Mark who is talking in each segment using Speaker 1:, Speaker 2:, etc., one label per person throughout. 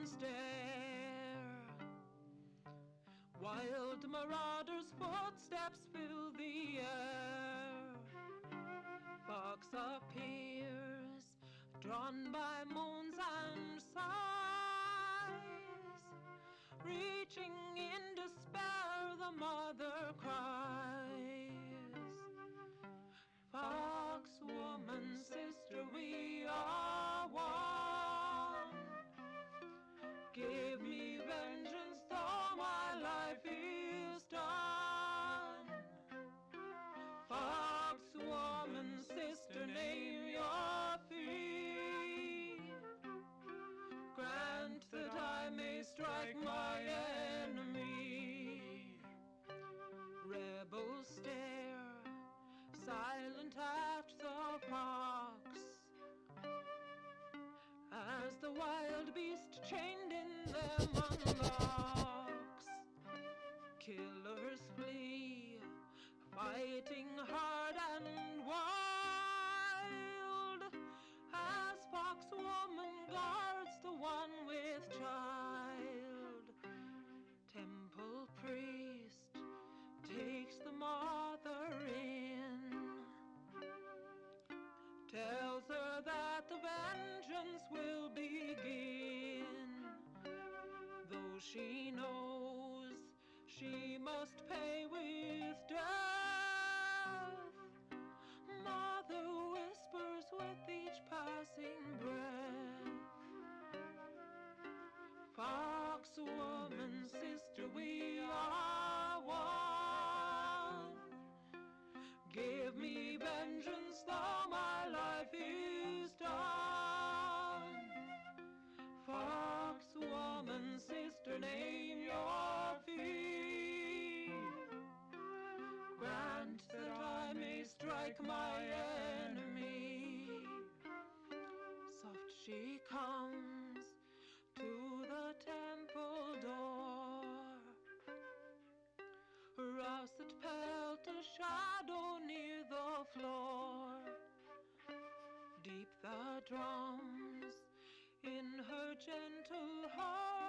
Speaker 1: and stare. Wild marauders' footsteps fill the air. Fox appears, drawn by moans and sighs. Reaching in despair, the mother cries. Fox woman, sister, we are one. Give me vengeance, though my life is done. Fox woman, sister, name your fee. Grant that I may strike my enemy. Rebels stare, silent at the fox, as the wild beast chained in them unlocks. Killers flee, fighting hard and wild, as fox woman guards the one with child. Temple priest takes the mother in, tells her that the vengeance will begin, though she knows she must pay with death. Mother whispers with each passing breath. Fox woman, sister, we are one. Give me vengeance, though my life is done. Fox woman, sister, name your fee. Grant that I may strike my enemy. Soft she comes to the temple door. Russet pelt a shadow near the floor. Deep the drums in her gentle heart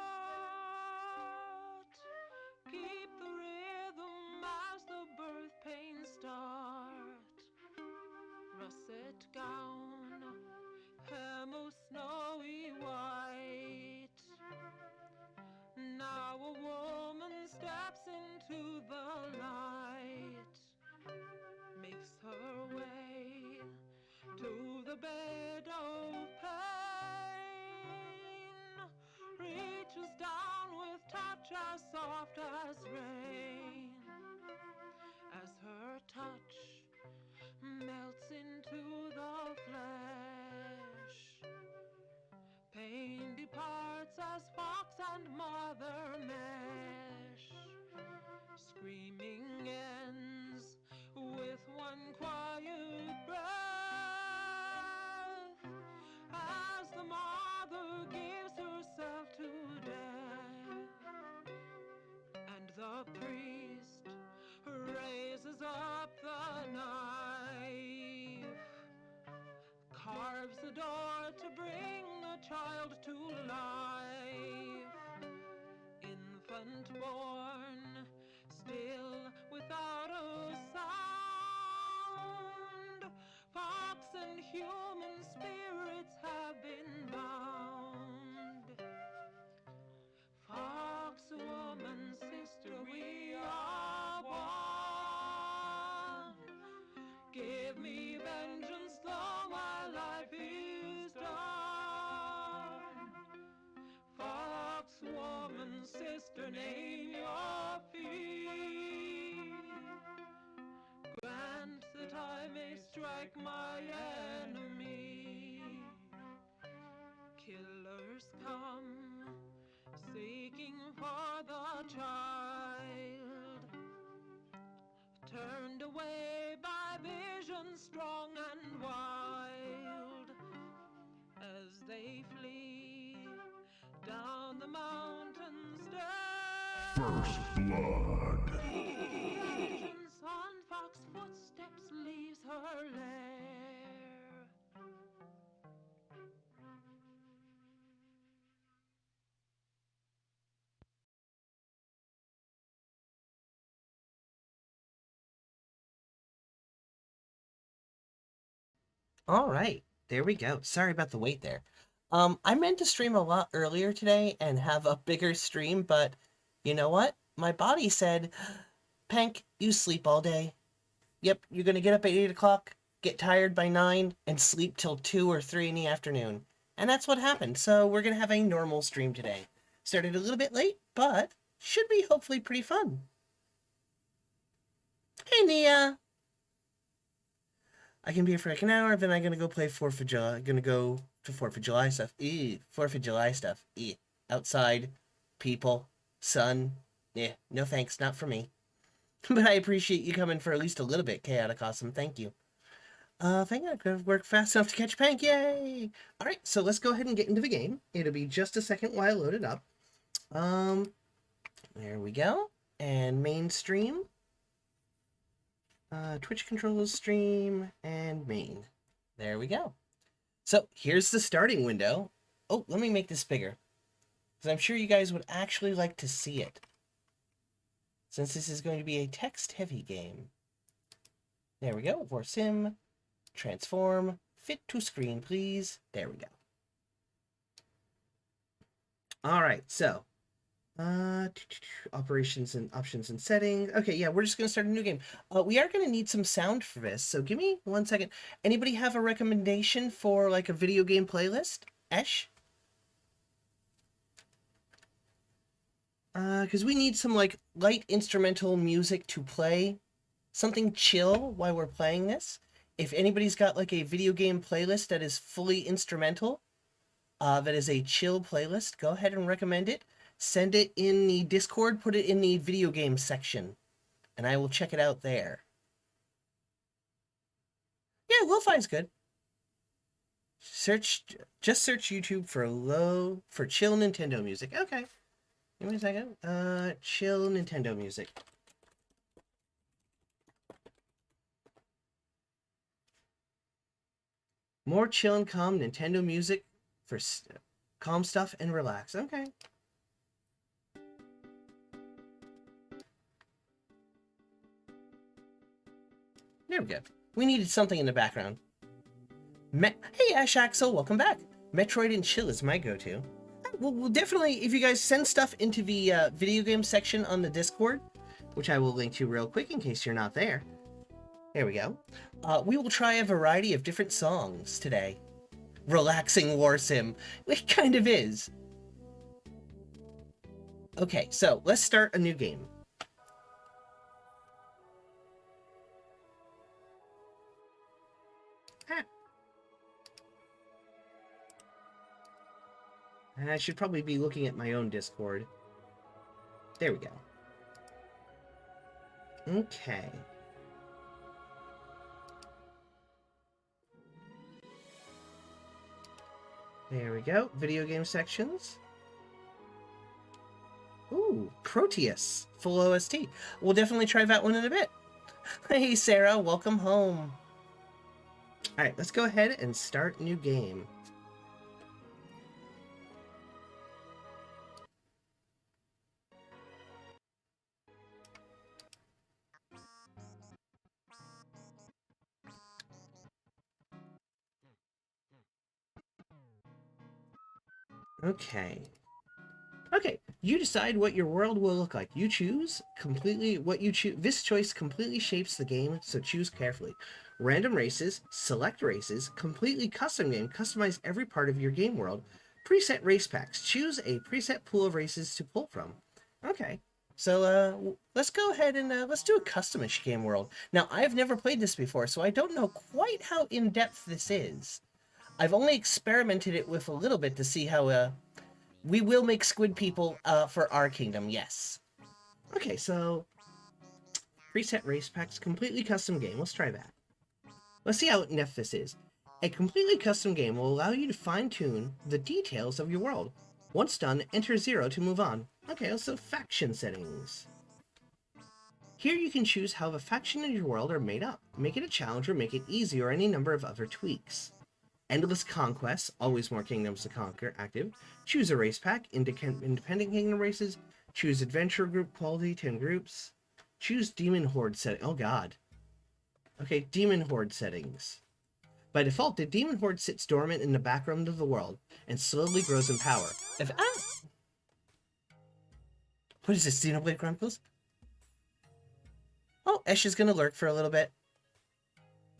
Speaker 1: keep the rhythm as the birth pains start. Russet gown, hair most snowy white. Now a woman steps into the light, makes her way to the bed of pain, reaches down with touch as soft as rain, as her touch melts into the flesh. Pain departs as fox and mother mesh. Screaming ends with one quiet breath, as the mother gives herself to death. And the priest raises up the knife, carves the door to bring the child to life. Infant born, still without a sound, fox and human spirits have been bound. Fox woman, sister, we are one. Give me vengeance, though my life is done. Fox woman, sister, name your fee. Grant that I may strike my enemy. Killers come, seeking for the child, turned away by visions strong and wild, as they flee down the mountain stairs.
Speaker 2: First blood.
Speaker 1: Vengeance on fox footsteps leaves her lair.
Speaker 3: All right, there we go. Sorry about the wait there. I meant to stream a lot earlier today and have a bigger stream, but you know what? My body said, Pank, you sleep all day. Yep, you're gonna get up at 8 o'clock, get tired by 9, and sleep till 2 or 3 in the afternoon. And that's what happened, so we're gonna have a normal stream today. Started a little bit late, but should be hopefully pretty fun. Hey, Nia! I can be here for like an hour, then I'm gonna go play 4th of July. Gonna go to 4th of July stuff. 4th of July stuff. Outside, people, sun. No thanks, not for me. But I appreciate you coming for at least a little bit, Chaotic Awesome. Thank you. Thank you. I could work fast enough to catch Pank. Yay! Alright, so let's go ahead and get into the game. It'll be just a second while I load it up. There we go. And main stream. Twitch controls stream and main. There we go. So here's the starting window. Oh, let me make this bigger, because I'm sure you guys would actually like to see it, since this is going to be a text-heavy game. There we go. Warsim, transform, fit to screen, please. There we go. All right, so operations and options and settings. Okay, yeah, we're just gonna start a new game. We are gonna need some sound for this, so give me 1 second. Anybody have a recommendation for like a video game playlist? Esh? Because we need some like light instrumental music to play, something chill while we're playing this. If anybody's got like a video game playlist that is fully instrumental, that is a chill playlist, go ahead and recommend it. Send it in the Discord, put it in the video game section, and I will check it out there. Yeah, lo-fi's good. Just search YouTube for chill Nintendo music. Okay. Give me a second. Chill Nintendo music. More chill and calm Nintendo music for calm stuff and relax. Okay. There we go. We needed something in the background. Hey, Ash Axel, welcome back. Metroid and Chill is my go-to. We'll definitely, if you guys send stuff into the video game section on the Discord, which I will link to real quick in case you're not there. There we go. We will try a variety of different songs today. Relaxing Warsim. It kind of is. Okay, so let's start a new game. And I should probably be looking at my own Discord. There we go. Okay. There we go. Video game sections. Ooh, Proteus. Full OST. We'll definitely try that one in a bit. Hey, Sarah. Welcome home. All right, let's go ahead and start new game. Okay. Okay, you decide what your world will look like. You choose completely what you choose. This choice completely shapes the game, so choose carefully. Random races, select races, completely custom game, customize every part of your game world. Preset race packs. Choose a preset pool of races to pull from. Okay, so let's go ahead and let's do a customish game world. Now, I've never played this before, so I don't know quite how in-depth this is. I've only experimented it with a little bit to see how we will make squid people for our kingdom, yes. Okay, so preset race packs, completely custom game. Let's try that. Let's see how in-depth this is. A completely custom game will allow you to fine-tune the details of your world. Once done, enter 0 to move on. Okay, also faction settings. Here you can choose how the faction in your world are made up. Make it a challenge or make it easy or any number of other tweaks. Endless Conquests, always more kingdoms to conquer, active. Choose a race pack, independent kingdom races. Choose adventure group quality, 10 groups. Choose demon horde setting. Oh god. Okay, demon horde settings. By default, the demon horde sits dormant in the background of the world and slowly grows in power. What is this, Xenoblade Chronicles? Oh, Esh is gonna lurk for a little bit.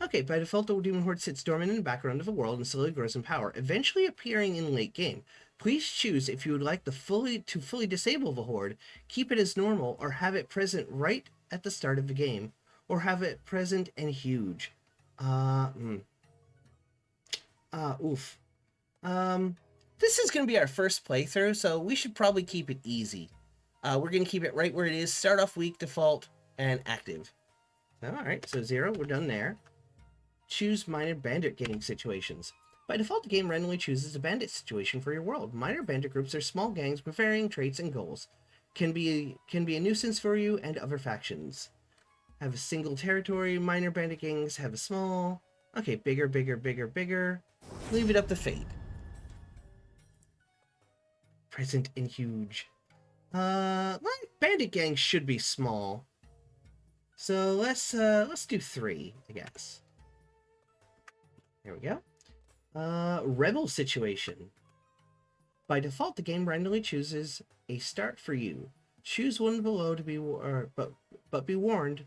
Speaker 3: Okay, by default, the demon horde sits dormant in the background of the world and slowly grows in power, eventually appearing in late game. Please choose if you would like to fully disable the horde, keep it as normal, or have it present right at the start of the game, or have it present and huge. Oof. This is going to be our first playthrough, so we should probably keep it easy. We're going to keep it right where it is, start off weak, default, and active. Alright, so 0, we're done there. Choose minor bandit gang situations. By default, the game randomly chooses a bandit situation for your world. Minor bandit groups are small gangs with varying traits and goals. Can be a nuisance for you and other factions. Have a single territory. Minor bandit gangs have a small. Okay, bigger, bigger, bigger, bigger. Leave it up to fate. Present and huge. Bandit gangs should be small. So let's do 3, I guess. There we go. Rebel situation. By default, the game randomly chooses a start for you. Choose one below to be but be warned,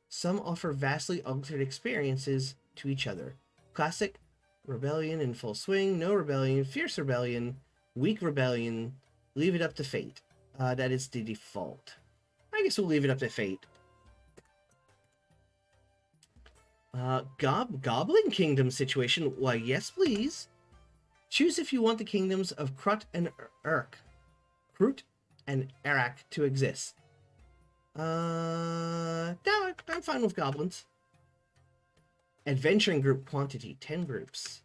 Speaker 3: some offer vastly altered experiences to each other. Classic, rebellion in full swing, no rebellion, fierce rebellion, weak rebellion, leave it up to fate. That is the default. I guess we'll leave it up to fate. Goblin Kingdom situation. Why, yes, please. Choose if you want the kingdoms of Krut and Erak to exist. No, I'm fine with goblins. Adventuring group quantity, 10 groups.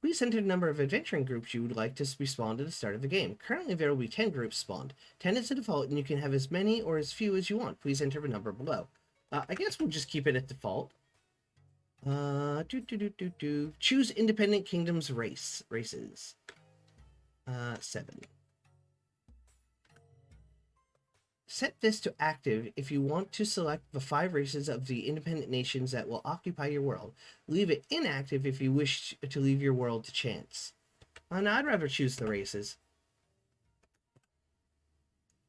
Speaker 3: Please enter the number of adventuring groups you would like to be spawned at the start of the game. Currently, there will be 10 groups spawned. 10 is the default, and you can have as many or as few as you want. Please enter the number below. I guess we'll just keep it at default. Choose independent kingdoms races. 7. Set this to active if you want to select the 5 races of the independent nations that will occupy your world. Leave it inactive if you wish to leave your world to chance. No, I'd rather choose the races.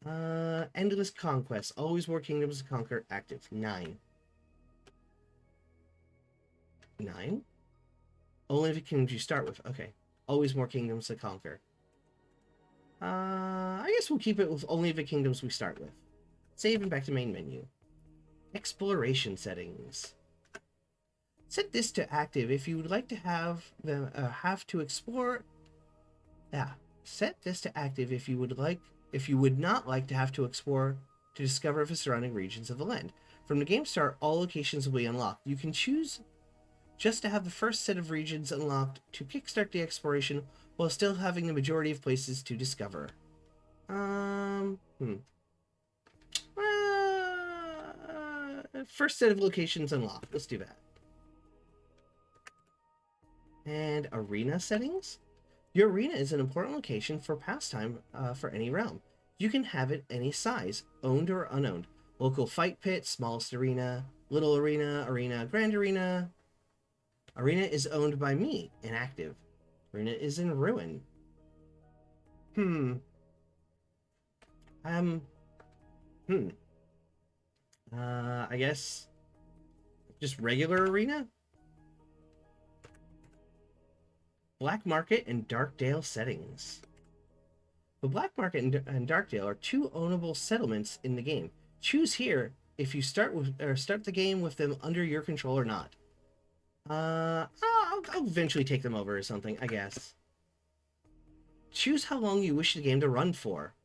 Speaker 3: Endless conquest. Always more kingdoms to conquer. Active. 9. 9? Only the kingdoms you start with. Okay. Always more kingdoms to conquer. I guess we'll keep it with only the kingdoms we start with. Save and back to main menu. Exploration settings. Set this to active if you would like to have to explore. Set this to active if you would not like to have to explore to discover the surrounding regions of the land. From the game start, all locations will be unlocked. You can choose just to have the first set of regions unlocked to kickstart the exploration while still having the majority of places to discover. First set of locations unlocked. Let's do that. And arena settings. Your arena is an important location for pastime for any realm. You can have it any size, owned or unowned. Local fight pit, smallest arena, little arena, grand arena. Arena is owned by me, inactive. Arena is in ruin. I guess just regular arena? Black Market and Darkdale settings. The Black Market and Darkdale are 2 ownable settlements in the game. Choose here if you start the game with them under your control or not. I'll eventually take them over or something, I guess. Choose how long you wish the game to run for.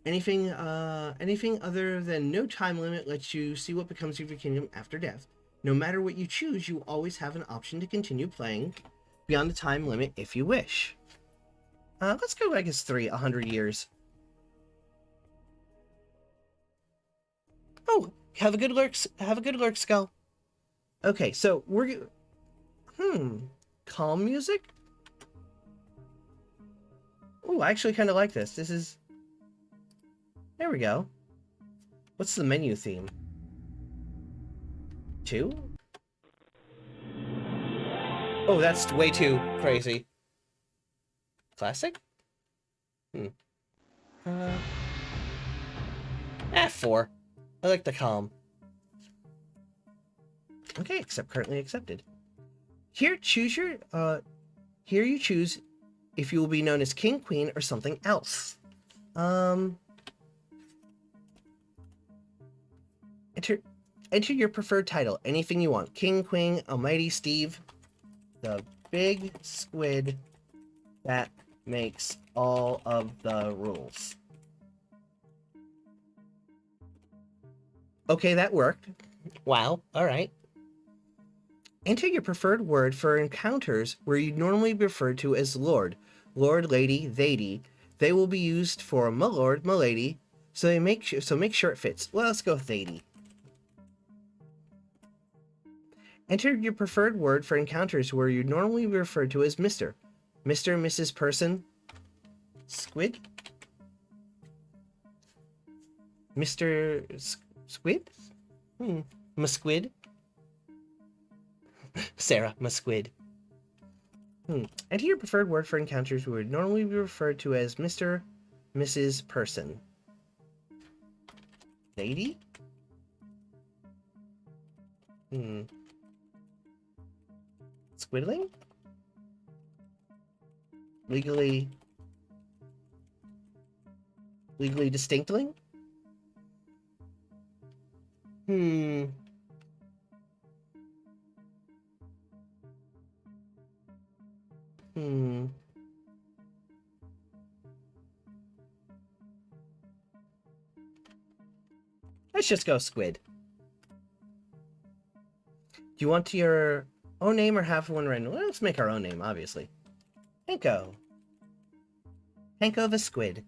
Speaker 3: Anything other than no time limit lets you see what becomes of your kingdom after death. No matter what you choose, you always have an option to continue playing beyond the time limit if you wish. Let's go, I guess, 100 years. Oh, have a good lurk, Skull. Okay, so we're... Calm music? Oh, I actually kind of like this. This is... There we go. What's the menu theme? 2? Oh, that's way too crazy. Classic? Uh, 4. I like the calm. Okay, accept currently accepted. Here you choose if you will be known as king, queen, or something else. Enter your preferred title, anything you want. King, queen, almighty Steve, the big squid that makes all of the rules. Okay, that worked. Wow, alright. Enter your preferred word for encounters where you'd normally be referred to as Lord, Lady, Theydy. They will be used for my lord, my lady, so make sure it fits. Well, let's go with Theydy. Enter your preferred word for encounters where you'd normally be referred to as Mr. Mr. Mrs. Person. Squid? Mr. Squid? Musquid? Sarah, Musquid. Enter your preferred word for encounters who would normally be referred to as Mr. Mrs. Person. Lady? Squidling? Legally distinctling? Let's just go Squid. Do you want your own name or have one random? Well, let's make our own name, obviously. Hanko. Hanko the Squid.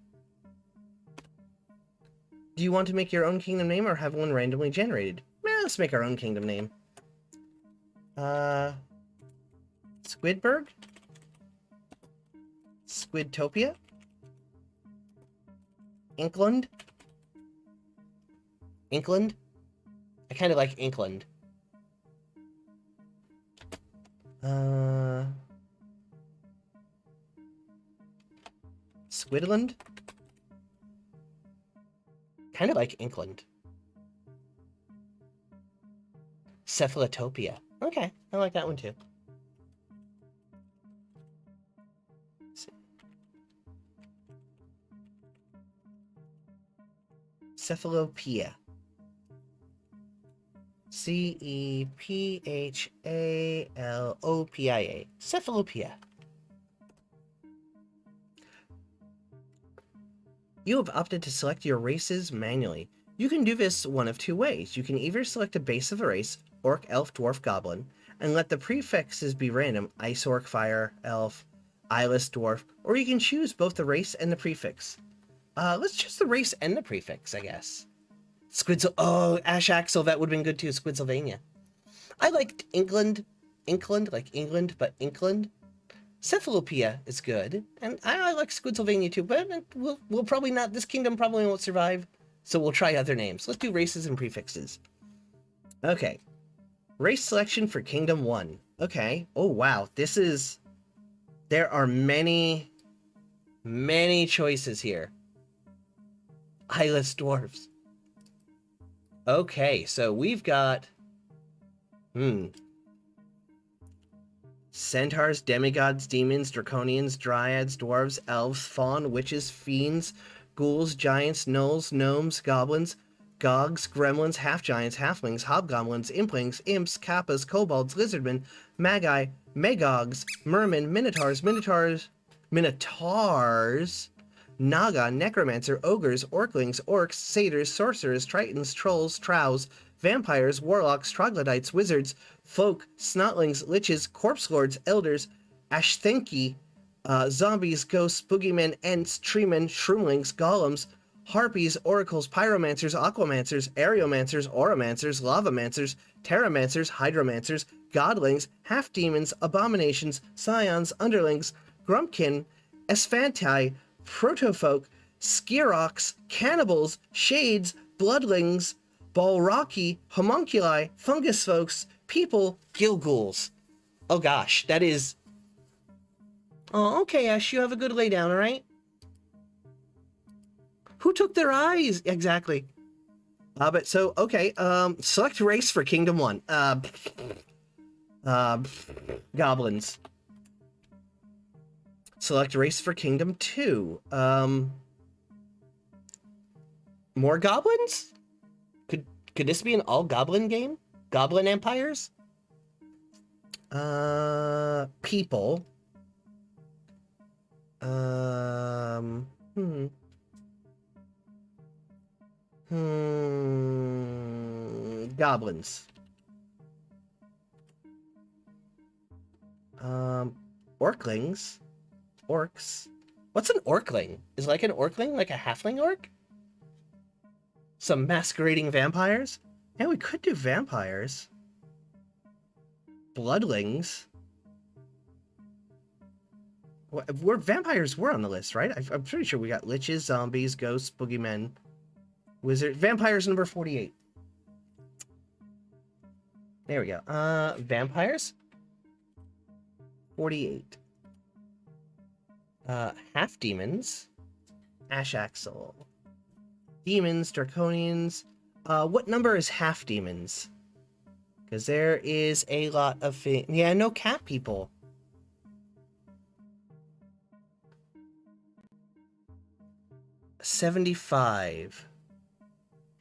Speaker 3: Do you want to make your own kingdom name or have one randomly generated? Well, let's make our own kingdom name. Squidburg? Squidtopia? Inkland? Inkland? I kind of like Inkland. Squidland? Kind of like Inkland. Cephalotopia. Okay, I like that one too. Cephalopia. Cephalopia. Cephalopia. You have opted to select your races manually. You can do this one of two ways. You can either select a base of a race, orc, elf, dwarf, goblin, and let the prefixes be random, ice, orc, fire, elf, eyeless, dwarf, or you can choose both the race and the prefix. Let's choose the race and the prefix, I guess. Ash Axel, that would have been good too, Squidsylvania. I liked Inkland, like England, but Inkland. Cephalopia is good, and I like Squidsylvania too, but we'll probably not, this kingdom probably won't survive, so we'll try other names. Let's do races and prefixes. Okay. Race selection for Kingdom 1. Okay. Oh, wow. There are many choices here. Eyeless dwarves. Okay, so we've got... Centaurs, demigods, demons, draconians, dryads, dwarves, elves, fawn, witches, fiends, ghouls, giants, gnolls, gnomes, goblins, gogs, gremlins, half-giants, halflings, hobgoblins, implings, imps, kappas, kobolds, lizardmen, magi, magogs, mermen, minotaurs, naga, necromancer, ogres, orclings, orcs, satyrs, sorcerers, tritons, trolls, trows, vampires, warlocks, troglodytes, wizards, folk, snotlings, liches, corpse lords, elders, ashthenki, zombies, ghosts, boogeymen, ents, treemen, shroomlings, golems, harpies, oracles, pyromancers, aquamancers, aeromancers, oromancers, lavamancers, terramancers, hydromancers, godlings, half-demons, abominations, scions, underlings, grumpkin, esphanti, protofolk, skirox, cannibals, shades, bloodlings, balraki, homunculi, fungus folks, people, gilghouls. Oh gosh, that is... Oh, okay, Ash, you have a good lay down, all right? Who took their eyes? Exactly. But so, okay, select race for Kingdom 1. Goblins. Select race for Kingdom 2. More goblins? Could this be an all-goblin game? Goblin empires? People. Goblins. Orclings. Orcs. What's an orcling? Is like an orcling like a halfling orc? Some masquerading vampires? Yeah, we could do vampires. Bloodlings. Vampires were on the list, right? I'm pretty sure we got liches, zombies, ghosts, boogeymen, wizard. Vampires number 48. There we go. Vampires. 48. Half demons. Ash Axel. Demons, draconians. What number is half demons? Because there is a lot of yeah, no cat people. $75.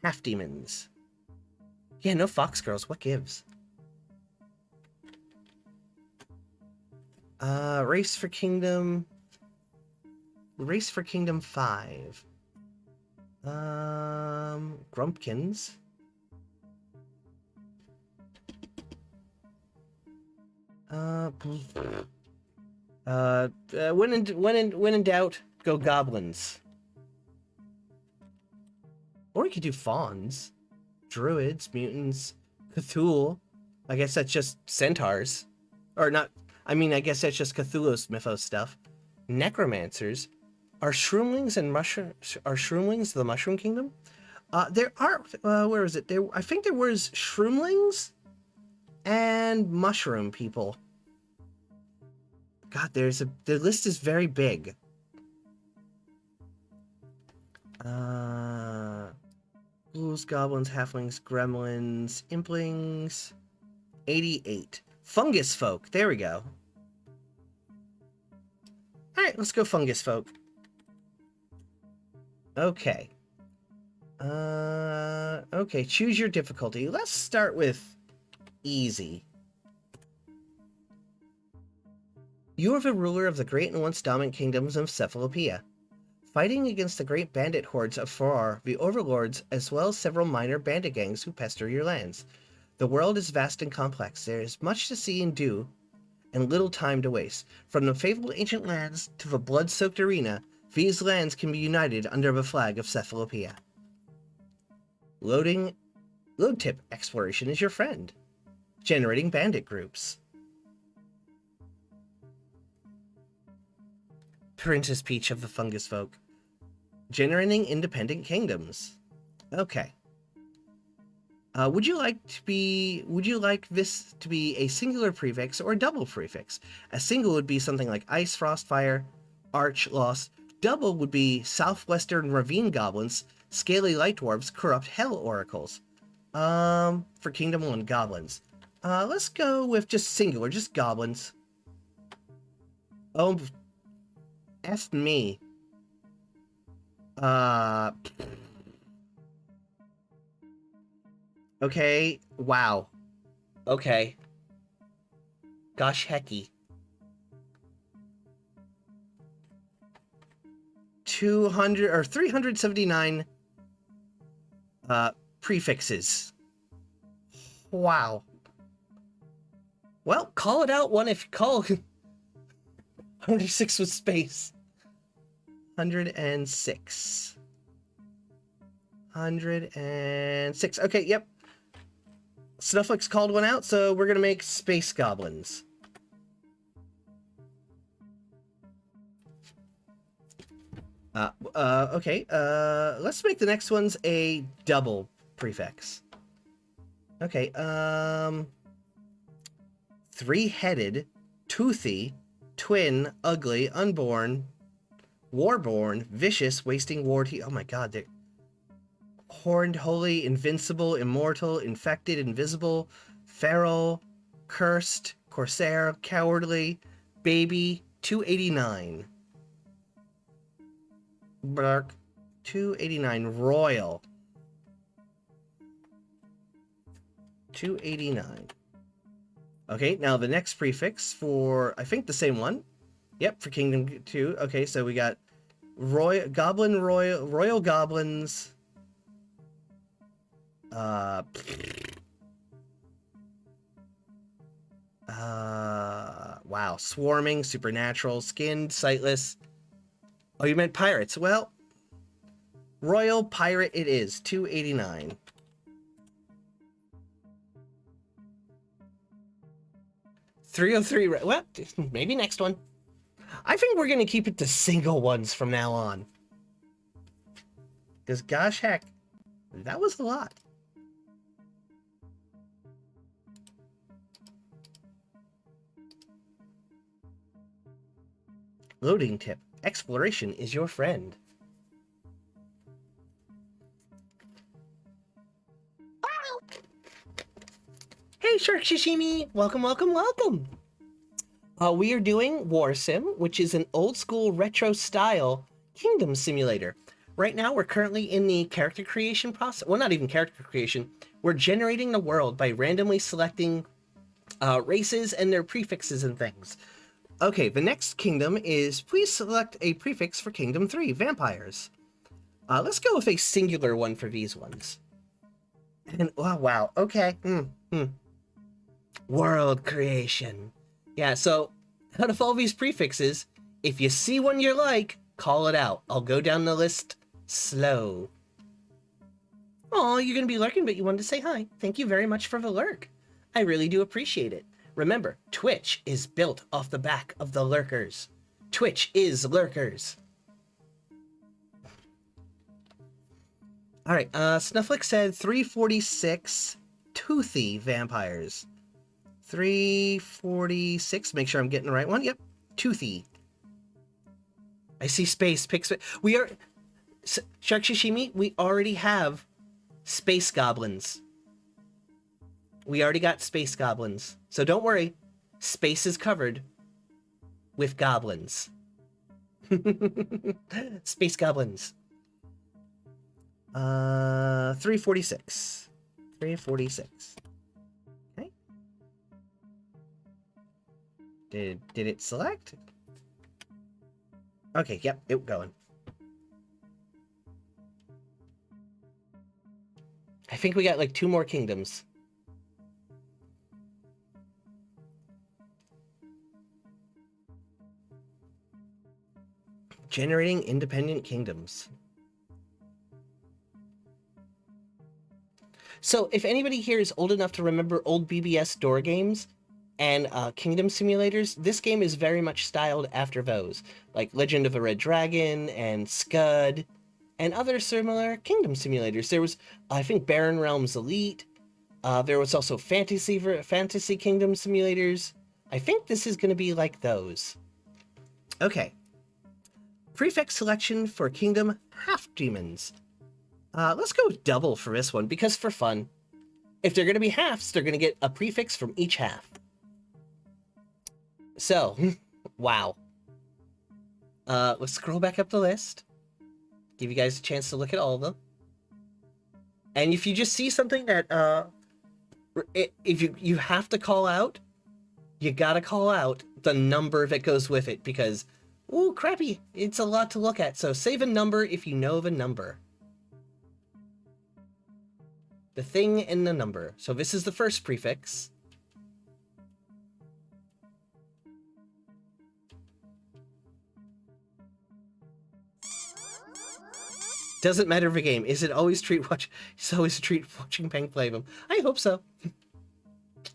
Speaker 3: Half demons. Yeah, no fox girls. What gives? Race for Kingdom 5. Grumpkins. When in doubt, go goblins. Or we could do fawns, druids, mutants, Cthulhu. I guess that's just centaurs, or not. I mean, I guess that's just Cthulhu's mythos stuff. Necromancers. Are shroomlings and mushrooms? Are shroomlings the Mushroom Kingdom? There are. Where is it? There. I think there was shroomlings and mushroom people. God, the list is very big. Ghouls, goblins, halflings, gremlins, implings. 88. Fungus folk. There we go. All right, let's go fungus folk. Okay. Okay, choose your difficulty. Let's start with easy. You are the ruler of the great and once dominant kingdoms of Cephalopia. Fighting against the great bandit hordes of Farar, the overlords, as well as several minor bandit gangs who pester your lands. The world is vast and complex. There is much to see and do, and little time to waste. From the fabled ancient lands to the blood-soaked arena, these lands can be united under the flag of Cephalopia. Load tip exploration is your friend. Generating bandit groups. Princess Peach of the Fungus Folk. Generating independent kingdoms. Okay. Would you like this to be a singular prefix or a double prefix? A single would be something like Ice, Frost, Fire, Arch, Lost. Double would be Southwestern Ravine Goblins, Scaly Light Dwarves, Corrupt Hell Oracles. For Kingdom 1, Goblins. Let's go with just singular, just Goblins. Oh, F me. Okay, wow. Okay. Gosh hecky. 200 or 379 prefixes. Wow. Well, call it out one if you call 106 with space. 106. 106. Okay, yep. Snowflake's called one out, so we're gonna make space goblins. Okay, let's make the next ones a double prefix. Okay, three-headed, toothy, twin, ugly, unborn, warborn, vicious, wasting ward. Oh my god, they're horned, holy, invincible, immortal, infected, invisible, feral, cursed, corsair, cowardly, baby, 289. Bark, 289, royal. 289. Okay, now the next prefix for, I think the same one. Yep, for Kingdom 2. Okay, so we got royal goblins. Wow, swarming, supernatural, skinned, sightless. Oh, you meant pirates. Well, royal pirate it is, 289. $303. Well, maybe next one. I think we're going to keep it to single ones from now on. Because gosh heck, that was a lot. Loading tip. Exploration is your friend. Hey, Shark Sashimi! Welcome, welcome, welcome! We are doing Warsim, which is an old-school retro-style kingdom simulator. Right now, we're currently in the character creation process. Well, not even character creation. We're generating the world by randomly selecting races and their prefixes and things. Okay, the next kingdom is, please select a prefix for Kingdom 3, vampires. Let's go with a singular one for these ones. And, oh, wow, okay. World creation. Yeah, so out of all these prefixes, if you see one you like, call it out. I'll go down the list slow. Oh, you're going to be lurking, but you wanted to say hi. Thank you very much for the lurk. I really do appreciate it. Remember, Twitch is built off the back of the lurkers. Twitch is lurkers. All right, Snufflick said 346 toothy vampires. 346, make sure I'm getting the right one. Yep, toothy. I see space, pick space. We are, Shark Sashimi, we already have space goblins. We already got space goblins. So don't worry, space is covered with goblins. Space goblins. 346. 346. Okay. Did it select? Okay, yep, it going. I think we got like 2 more kingdoms. Generating independent kingdoms. So if anybody here is old enough to remember old BBS door games and kingdom simulators, this game is very much styled after those, like Legend of the Red Dragon and Scud and other similar kingdom simulators. There was, I think, Barren Realms Elite. There was also fantasy kingdom simulators. I think this is going to be like those. Okay. Prefix selection for Kingdom Half Demons. Let's go double for this one, because for fun. If they're going to be halves, they're going to get a prefix from each half. So, wow. Let's scroll back up the list. Give you guys a chance to look at all of them. And if you just see something that, if you have to call out, you gotta call out the number that goes with it, because, ooh, crappy, it's a lot to look at. So save a number if you know the number. The thing and the number. So this is the first prefix. Doesn't matter the game. Is it always treat watch? It's always a treat watching Peng play them. I hope so.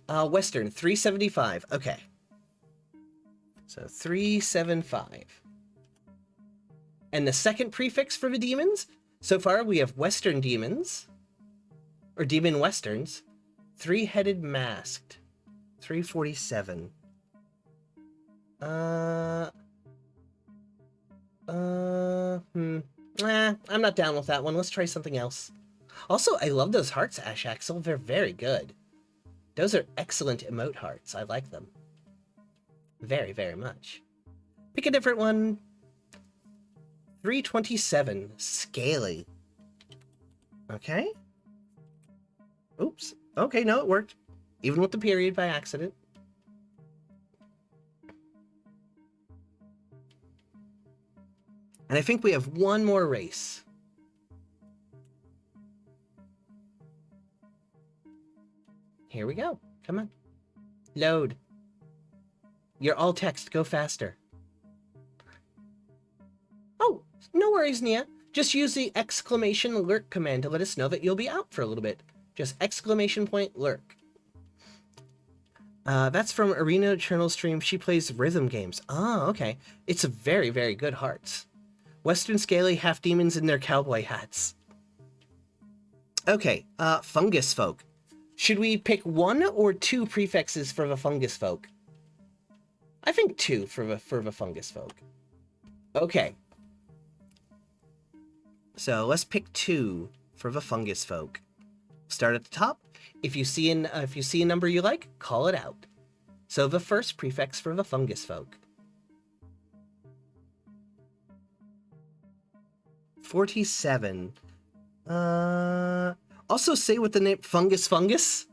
Speaker 3: Western 375. Okay. So 375. And the second prefix for the demons. So far we have Western demons, or demon westerns. 3-headed masked. 347. I'm not down with that one. Let's try something else. Also, I love those hearts, Ash Axel. They're very good. Those are excellent emote hearts. I like them. Very, very much. Pick a different one. 327. Scaly. Okay. Oops. Okay, no, it worked. Even with the period by accident. And I think we have one more race. Here we go. Come on. Load. You're all text. Go faster. Oh, no worries, Nia. Just use the exclamation lurk command to let us know that you'll be out for a little bit. Just exclamation point lurk. That's from Arena Eternal stream. She plays rhythm games. Oh, okay. It's a very, very good hearts. Western Scaly half demons in their cowboy hats. Okay, fungus folk. Should we pick 1 or 2 prefixes for the fungus folk? I think 2 for the fungus folk. Okay. So let's pick 2 for the fungus folk. Start at the top. If you see a number you like, call it out. So the first prefix for the fungus folk. 47. Also say what the name fungus.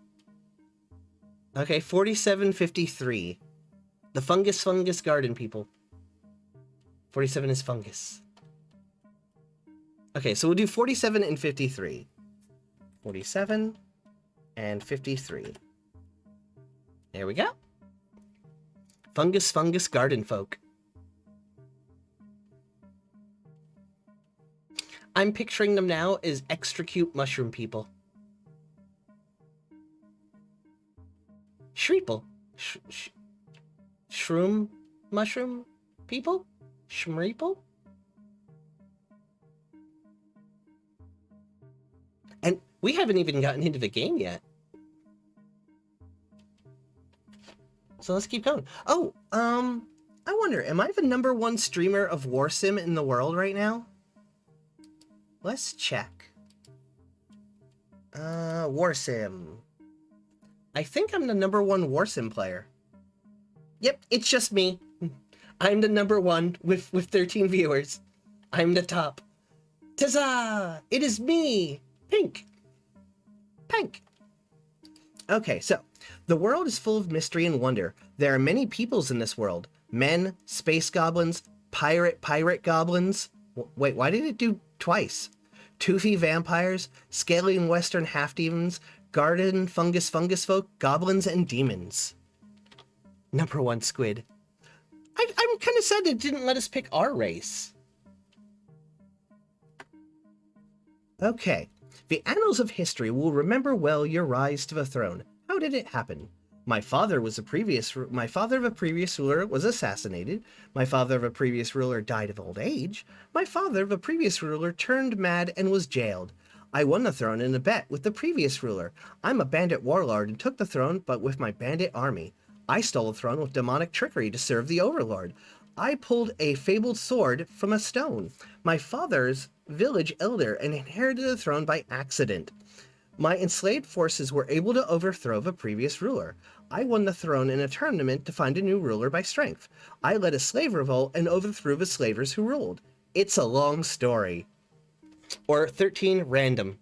Speaker 3: Okay, 4753. The fungus garden people. 47 is fungus. Okay, so we'll do 47 and 53. 47 and 53. There we go. Fungus garden folk. I'm picturing them now as extra cute mushroom people. Shreeple. Shroom mushroom people? Shmreeple? And we haven't even gotten into the game yet. So let's keep going. Oh, I wonder, am I the #1 streamer of Warsim in the world right now? Let's check. Warsim. I think I'm the #1 Warsim player. Yep, it's just me. I'm the #1 with 13 viewers. I'm the top. Tazza! It is me! Pink! Okay, so, the world is full of mystery and wonder. There are many peoples in this world. Men, space goblins, pirate goblins. Wait, why did it do twice? Toothy vampires, scaly and western half-demons, garden fungus folk, goblins, and demons. #1 Squid. I'm kind of sad it didn't let us pick our race. Okay. The annals of history will remember well your rise to the throne. How did it happen? My father of a previous ruler was assassinated. My father of a previous ruler died of old age. My father of a previous ruler turned mad and was jailed. I won the throne in a bet with the previous ruler. I'm a bandit warlord and took the throne, but with my bandit army. I stole the throne with demonic trickery to serve the overlord. I pulled a fabled sword from a stone. My father's village elder and inherited the throne by accident. My enslaved forces were able to overthrow the previous ruler. I won the throne in a tournament to find a new ruler by strength. I led a slave revolt and overthrew the slavers who ruled. It's a long story. Or 13 random.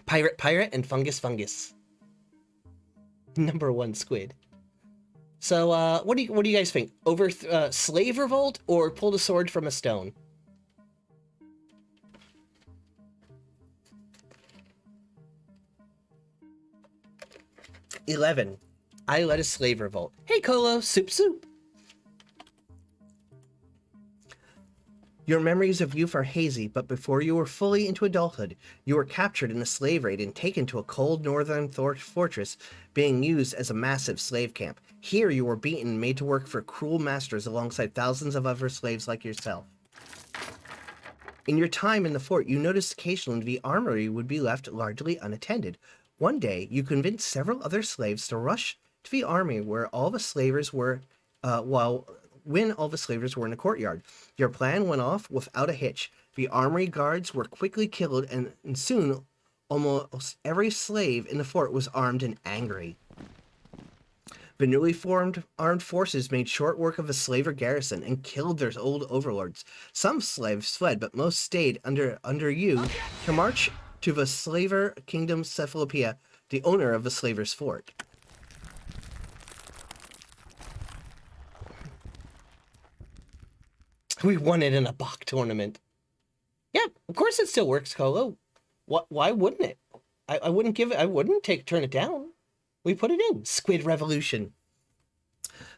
Speaker 3: Pirate, and fungus. #1 Squid. So, what do you guys think? Slave revolt or pulled a sword from a stone? $11. I led a slave revolt. Hey, Colo, soup. Your memories of youth are hazy, but before you were fully into adulthood, you were captured in a slave raid and taken to a cold northern fortress being used as a massive slave camp. Here you were beaten and made to work for cruel masters alongside thousands of other slaves like yourself. In your time in the fort, you noticed occasionally the armory would be left largely unattended. One day, you convinced several other slaves to rush to the army where all the slavers were, when all the slavers were in the courtyard. Your plan went off without a hitch. The armory guards were quickly killed, and soon almost every slave in the fort was armed and angry. The newly formed armed forces made short work of the slaver garrison and killed their old overlords. Some slaves fled, but most stayed under you to march to the slaver kingdom Cephalopia, the owner of the slavers' fort. We won it in a Bach tournament. Yeah, of course it still works, Colo. Why wouldn't it? I wouldn't turn it down. We put it in. Squid Revolution.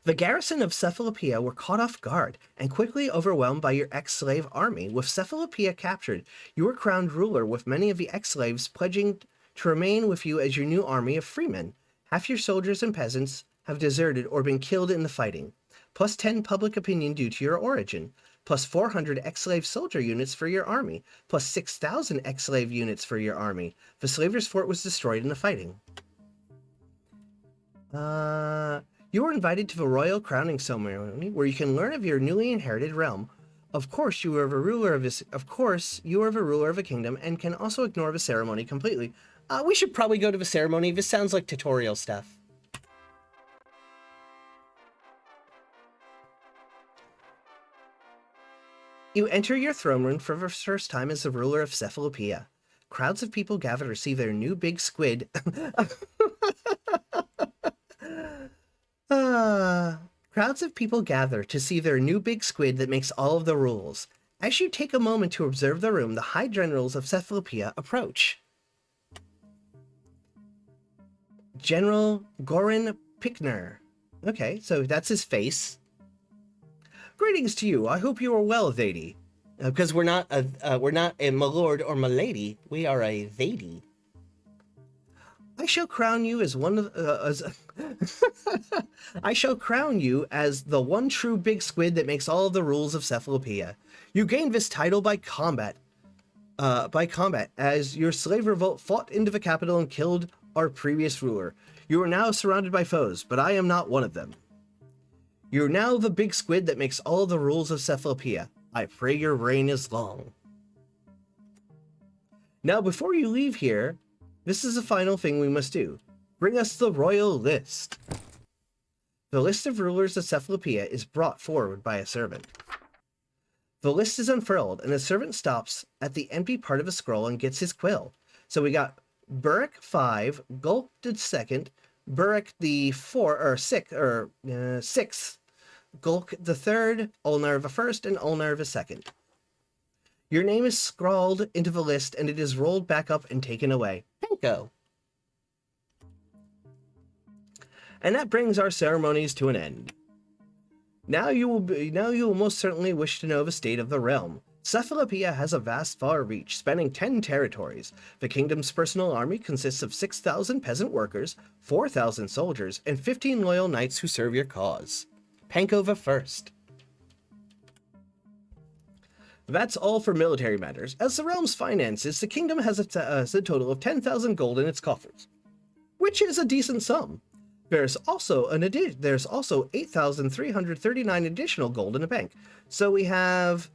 Speaker 3: The garrison of Cephalopia were caught off guard and quickly overwhelmed by your ex-slave army. With Cephalopia captured, you were crowned ruler, with many of the ex-slaves pledging to remain with you as your new army of freemen. Half your soldiers and peasants have deserted or been killed in the fighting. Plus 10 public opinion due to your origin. Plus 400 ex-slave soldier units for your army. Plus 6,000 ex-slave units for your army. The slavers' fort was destroyed in the fighting. You were invited to the royal crowning ceremony, where you can learn of your newly inherited realm. Of course, you are the ruler of a kingdom, and can also ignore the ceremony completely. We should probably go to the ceremony. This sounds like tutorial stuff. You enter your throne room for the first time as the ruler of Cephalopia. Crowds of people gather to see their new big squid. Crowds of people gather to see their new big squid that makes all of the rules. As you take a moment to observe the room, the high generals of Cephalopia approach. General Goran Pickner. Okay, so that's his face. Greetings to you. I hope you are well, Theydom. Because we're not a my lord or my lady. We are a Theydom. I shall crown you as one of I shall crown you as the one true big squid that makes all of the rules of Cephalopia. You gained this title by combat, as your slave revolt fought into the capital and killed our previous ruler. You are now surrounded by foes, but I am not one of them. You're now the big squid that makes all of the rules of Cephalopia. I pray your reign is long. Now, before you leave here, this is the final thing we must do. Bring us the royal list. The list of rulers of Cephalopia is brought forward by a servant. The list is unfurled, and the servant stops at the empty part of the scroll and gets his quill. So we got Burek 5, Gulk the 2nd, Burek the 6th, Gulk the 3rd, Ulnar the 1st, and Ulnar the 2nd. Your name is scrawled into the list, and it is rolled back up and taken away. Pinko. And that brings our ceremonies to an end. Now you will most certainly wish to know the state of the realm. Cephalopia has a vast far reach, spanning 10 territories. The kingdom's personal army consists of 6,000 peasant workers, 4,000 soldiers, and 15 loyal knights who serve your cause. Panko the First. That's all for military matters. As the realm's finances, the kingdom has a total of 10,000 gold in its coffers, which is a decent sum. There's also 8,339 additional gold in the bank. So we have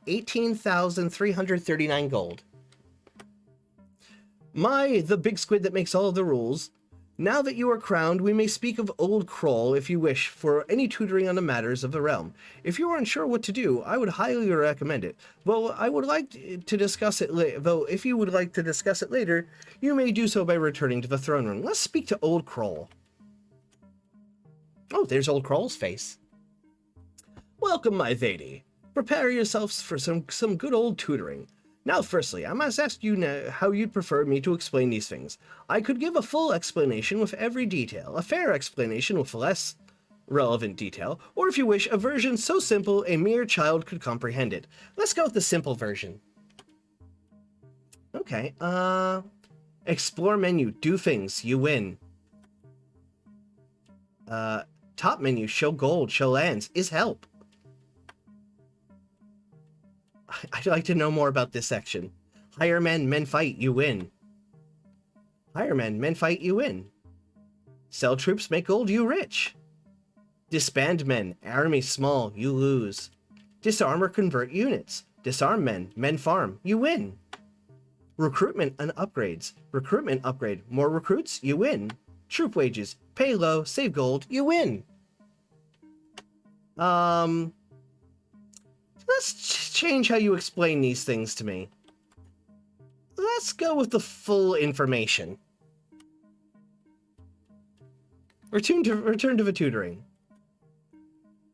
Speaker 3: 18,339 gold. The big squid that makes all of the rules. Now that you are crowned, we may speak of Old Kroll if you wish for any tutoring on the matters of the realm. If you are unsure what to do, I would highly recommend it. Though if you would like to discuss it later, you may do so by returning to the throne room. Let's speak to Old Kroll. Oh, there's Old Kroll's face. Welcome, my Theydom. Prepare yourselves for some good old tutoring. Now, firstly, I must ask you now how you'd prefer me to explain these things. I could give a full explanation with every detail, a fair explanation with less relevant detail, or if you wish, a version so simple a mere child could comprehend it. Let's go with the simple version. Okay, explore menu, do things, you win. Top menu, show gold, show lands, is help. I'd like to know more about this section. Hire men, men fight, you win. Hire men, men fight, you win. Sell troops, make gold, you rich. Disband men, army small, you lose. Disarm or convert units. Disarm men, men farm, you win. Recruitment and upgrades. Recruitment upgrade, more recruits, you win. Troop wages, pay low, save gold, you win. Let's change how you explain these things to me. Let's go with the full information. Return to the tutoring.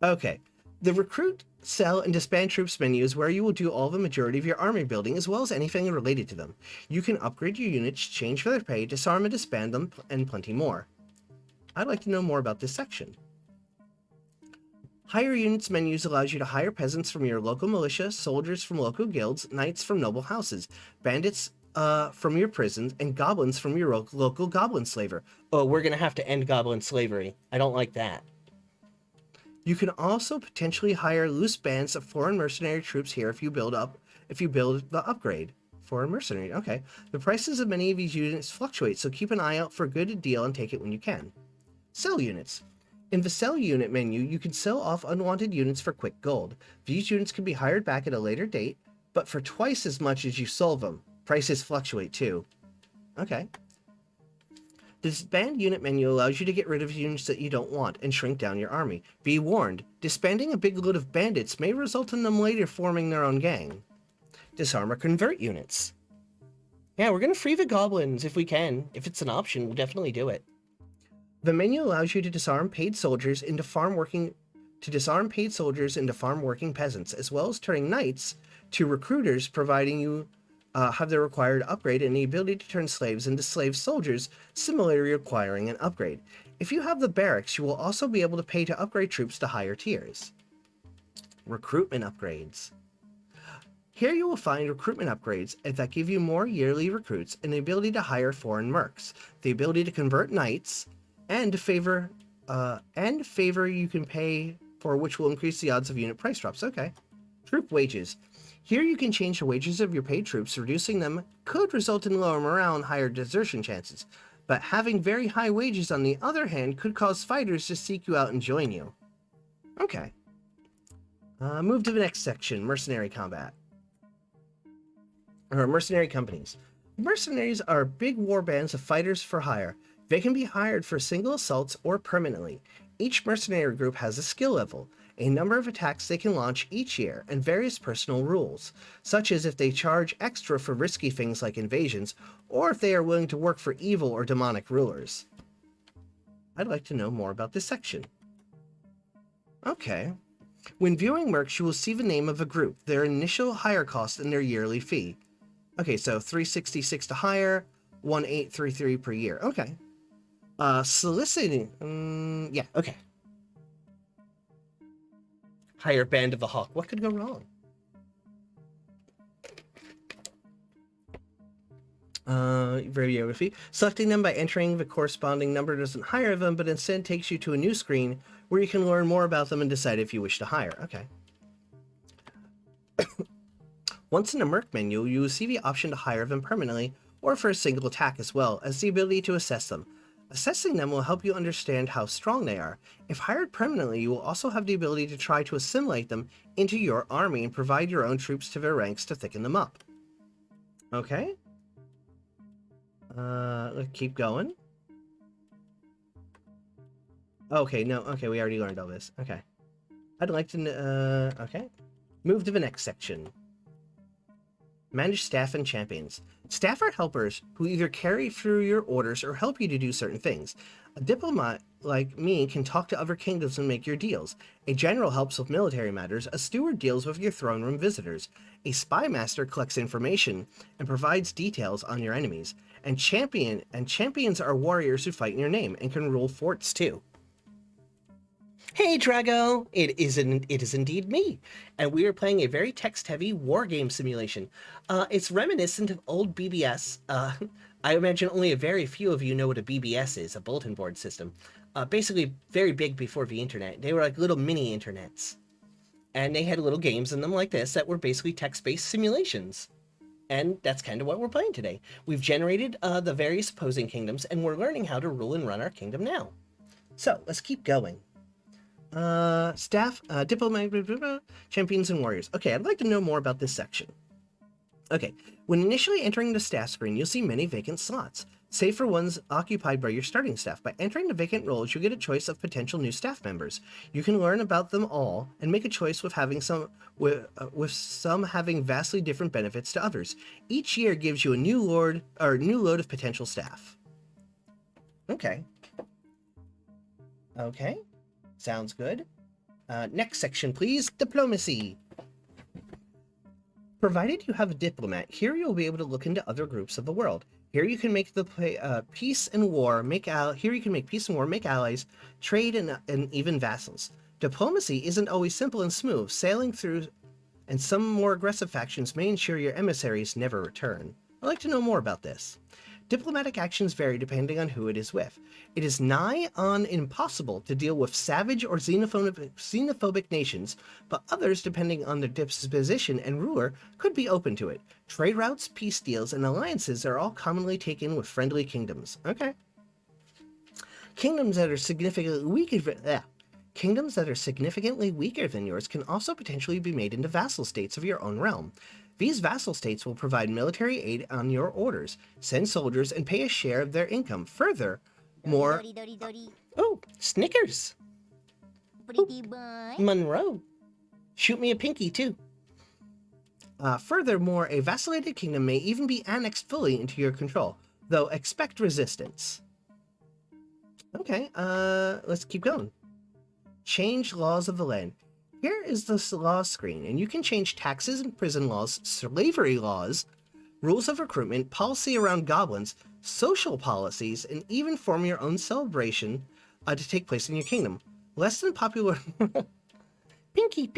Speaker 3: Okay. The recruit, sell, and disband troops menu is where you will do all the majority of your army building as well as anything related to them. You can upgrade your units, change for their pay, disarm and disband them, and plenty more. I'd like to know more about this section. Hire units menus allows you to hire peasants from your local militia, soldiers from local guilds, knights from noble houses, bandits from your prisons, and goblins from your local goblin slaver. Oh, we're gonna have to end goblin slavery. I don't like that. You can also potentially hire loose bands of foreign mercenary troops here if you build the upgrade. Foreign mercenary, okay. The prices of many of these units fluctuate, so keep an eye out for a good deal and take it when you can. Sell units. In the sell unit menu, you can sell off unwanted units for quick gold. These units can be hired back at a later date, but for twice as much as you sold them. Prices fluctuate too. Okay. The disband unit menu allows you to get rid of units that you don't want and shrink down your army. Be warned, disbanding a big load of bandits may result in them later forming their own gang. Disarm or convert units. Yeah, we're gonna free the goblins if we can. If it's an option, we'll definitely do it. The menu allows you to disarm paid soldiers into farm working peasants, as well as turning knights to recruiters, providing you have the required upgrade and the ability to turn slaves into slave soldiers, similarly requiring an upgrade. If you have the barracks, you will also be able to pay to upgrade troops to higher tiers. Recruitment upgrades. Here you will find recruitment upgrades that give you more yearly recruits and the ability to hire foreign mercs, the ability to convert knights, and favor you can pay for, which will increase the odds of unit price drops. Okay. Troop wages. Here you can change the wages of your paid troops. Reducing them could result in lower morale and higher desertion chances, but having very high wages on the other hand could cause fighters to seek you out and join you. Okay. Move to the next section, mercenary combat. Or mercenary companies. Mercenaries are big war bands of fighters for hire. They can be hired for single assaults or permanently. Each mercenary group has a skill level, a number of attacks they can launch each year, and various personal rules, such as if they charge extra for risky things like invasions, or if they are willing to work for evil or demonic rulers. I'd like to know more about this section. Okay. When viewing mercs, you will see the name of a group, their initial hire cost, and their yearly fee. Okay, so $366 to hire, $1,833 per year. Okay. Soliciting. Yeah, okay. Hire Band of the Hawk. What could go wrong? Radiography. Selecting them by entering the corresponding number doesn't hire them, but instead takes you to a new screen where you can learn more about them and decide if you wish to hire. Okay. Once in the Merc menu, you will see the option to hire them permanently or for a single attack, as well as the ability to assess them. Assessing them will help you understand how strong they are. If hired permanently, you will also have the ability to try to assimilate them into your army and provide your own troops to their ranks to thicken them up. Okay. Let's keep going. Okay, no, okay, we already learned all this. Okay. I'd like to, okay. Move to the next section. Manage staff and champions. Staff are helpers who either carry through your orders or help you to do certain things. A diplomat like me can talk to other kingdoms and make your deals. A general helps with military matters. A steward deals with your throne room visitors. A spy master collects information and provides details on your enemies. And champions are warriors who fight in your name and can rule forts too. Hey Drago, it is indeed me, and we are playing a very text-heavy war game simulation. It's reminiscent of old BBS. I imagine only a very few of you know what a BBS is, a bulletin board system. Basically very big before the internet. They were like little mini internets. And they had little games in them like this that were basically text-based simulations. And that's kind of what we're playing today. We've generated the various opposing kingdoms, and we're learning how to rule and run our kingdom now. So let's keep going. Staff, diplomat, champions, and warriors. Okay, I'd like to know more about this section. Okay, when initially entering the staff screen, you'll see many vacant slots, save for ones occupied by your starting staff. By entering the vacant roles, you get a choice of potential new staff members. You can learn about them all and make a choice with some having vastly different benefits to others. Each year gives you a new load of potential staff. Okay. Okay, sounds good. Next section, please. Diplomacy. Provided you have a diplomat, here you'll be able to look into other groups of the world. Here you can make peace and war, make allies, trade, and even vassals. Diplomacy isn't always simple and smooth. Sailing through, and some more aggressive factions may ensure your emissaries never return. I'd like to know more about this. Diplomatic actions vary depending on who it is with. It is nigh on impossible to deal with savage or xenophobic nations, but others, depending on their disposition and ruler, could be open to it. Trade routes, peace deals, and alliances are all commonly taken with friendly kingdoms. Okay. Kingdoms that are significantly weaker than yours can also potentially be made into vassal states of your own realm. These vassal states will provide military aid on your orders, send soldiers, and pay a share of their income. Further, more... Oh, Snickers!
Speaker 4: Pretty boy.
Speaker 3: Monroe. Shoot me a pinky, too. Furthermore, a vacillated kingdom may even be annexed fully into your control, though expect resistance. Okay, let's keep going. Change laws of the land. Here is the law screen, and you can change taxes and prison laws, slavery laws, rules of recruitment, policy around goblins, social policies, and even form your own celebration to take place in your kingdom. Less than popular... Pinky!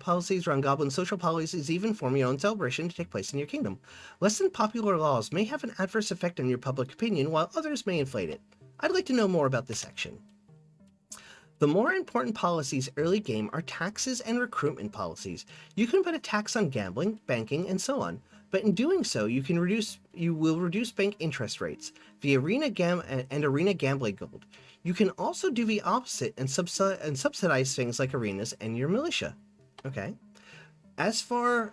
Speaker 3: Policies around goblins, social policies, even form your own celebration to take place in your kingdom. Less than popular laws may have an adverse effect on your public opinion, while others may inflate it. I'd like to know more about this section. The more important policies early game are taxes and recruitment policies. You can put a tax on gambling, banking, and so on, but in doing so, you will reduce bank interest rates, the arena gambling gold. You can also do the opposite and subsidize things like arenas and your militia. Okay. As for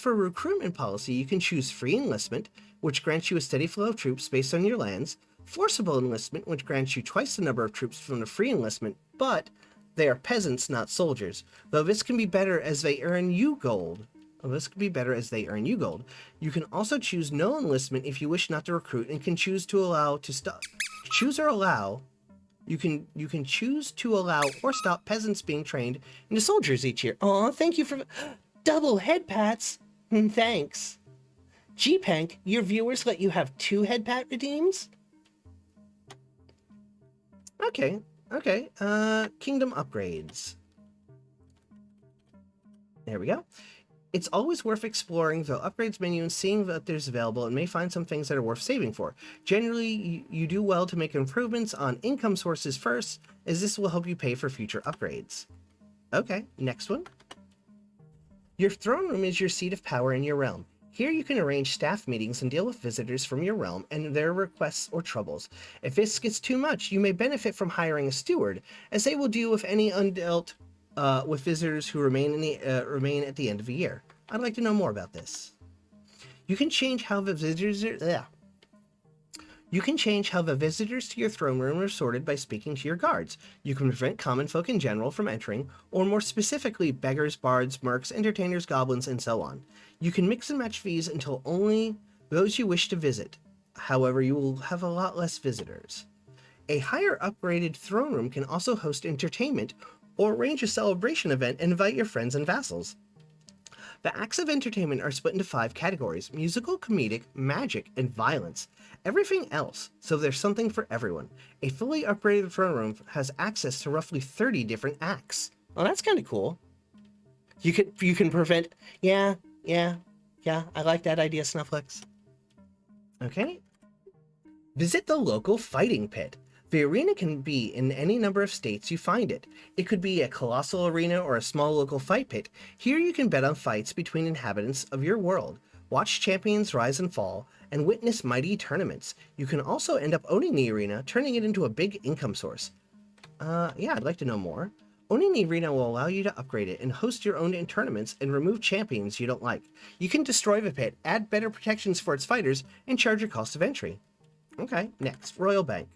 Speaker 3: recruitment policy, you can choose free enlistment, which grants you a steady flow of troops based on your lands, forcible enlistment, which grants you twice the number of troops from the free enlistment, but they are peasants, not soldiers, though this can be better as they earn you gold. You can also choose no enlistment if you wish not to recruit, and can choose to allow to stop. You can choose to allow or stop peasants being trained into soldiers each year. Aw, thank you for double head pats. Thanks. G-Pank, your viewers let you have 2 head pat redeems? Okay. Kingdom upgrades. There we go. It's always worth exploring the upgrades menu and seeing what there's available, and may find some things that are worth saving for. Generally, you do well to make improvements on income sources first, as this will help you pay for future upgrades. Okay, next one. Your throne room is your seat of power in your realm. Here you can arrange staff meetings and deal with visitors from your realm and their requests or troubles. If this gets too much, you may benefit from hiring a steward, as they will deal with any undealt with visitors who remain at the end of the year. I'd like to know more about this. You can change how the visitors to your throne room are sorted by speaking to your guards. You can prevent common folk in general from entering, or more specifically, beggars, bards, mercs, entertainers, goblins, and so on. You can mix and match these until only those you wish to visit. However, you will have a lot less visitors. A higher upgraded throne room can also host entertainment, or arrange a celebration event and invite your friends and vassals. The acts of entertainment are split into 5 categories: musical, comedic, magic, and violence. Everything else, so there's something for everyone. A fully upgraded throne room has access to roughly 30 different acts. Oh, that's kind of cool. You can prevent... Yeah, I like that idea, Snufflex. Okay. Visit the local fighting pit. The arena can be in any number of states you find it. It could be a colossal arena or a small local fight pit. Here you can bet on fights between inhabitants of your world, watch champions rise and fall, and witness mighty tournaments. You can also end up owning the arena, turning it into a big income source. Yeah, I'd like to know more. Owning the arena will allow you to upgrade it and host your own tournaments and remove champions you don't like. You can destroy the pit, add better protections for its fighters, and charge your cost of entry. Okay, next, Royal Bank.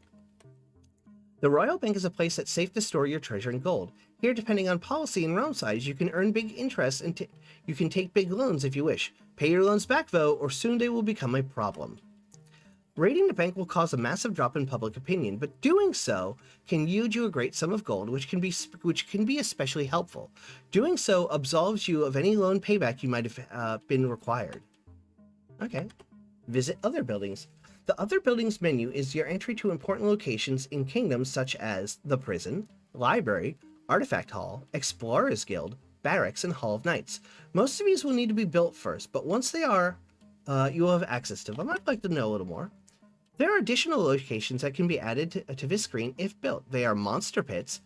Speaker 3: The Royal Bank is a place that's safe to store your treasure and gold. Here, depending on policy and realm size, you can earn big interest and you can take big loans if you wish. Pay your loans back, though, or soon they will become a problem. Raiding the bank will cause a massive drop in public opinion, but doing so can yield you a great sum of gold, which can be especially helpful. Doing so absolves you of any loan payback you might have been required. Okay. Visit other buildings. The other buildings menu is your entry to important locations in kingdoms such as the prison, library, artifact hall, explorers guild, barracks, and hall of knights. Most of these will need to be built first, but once they are, you will have access to them. I'd like to know a little more. There are additional locations that can be added to this screen if built. They are monster pits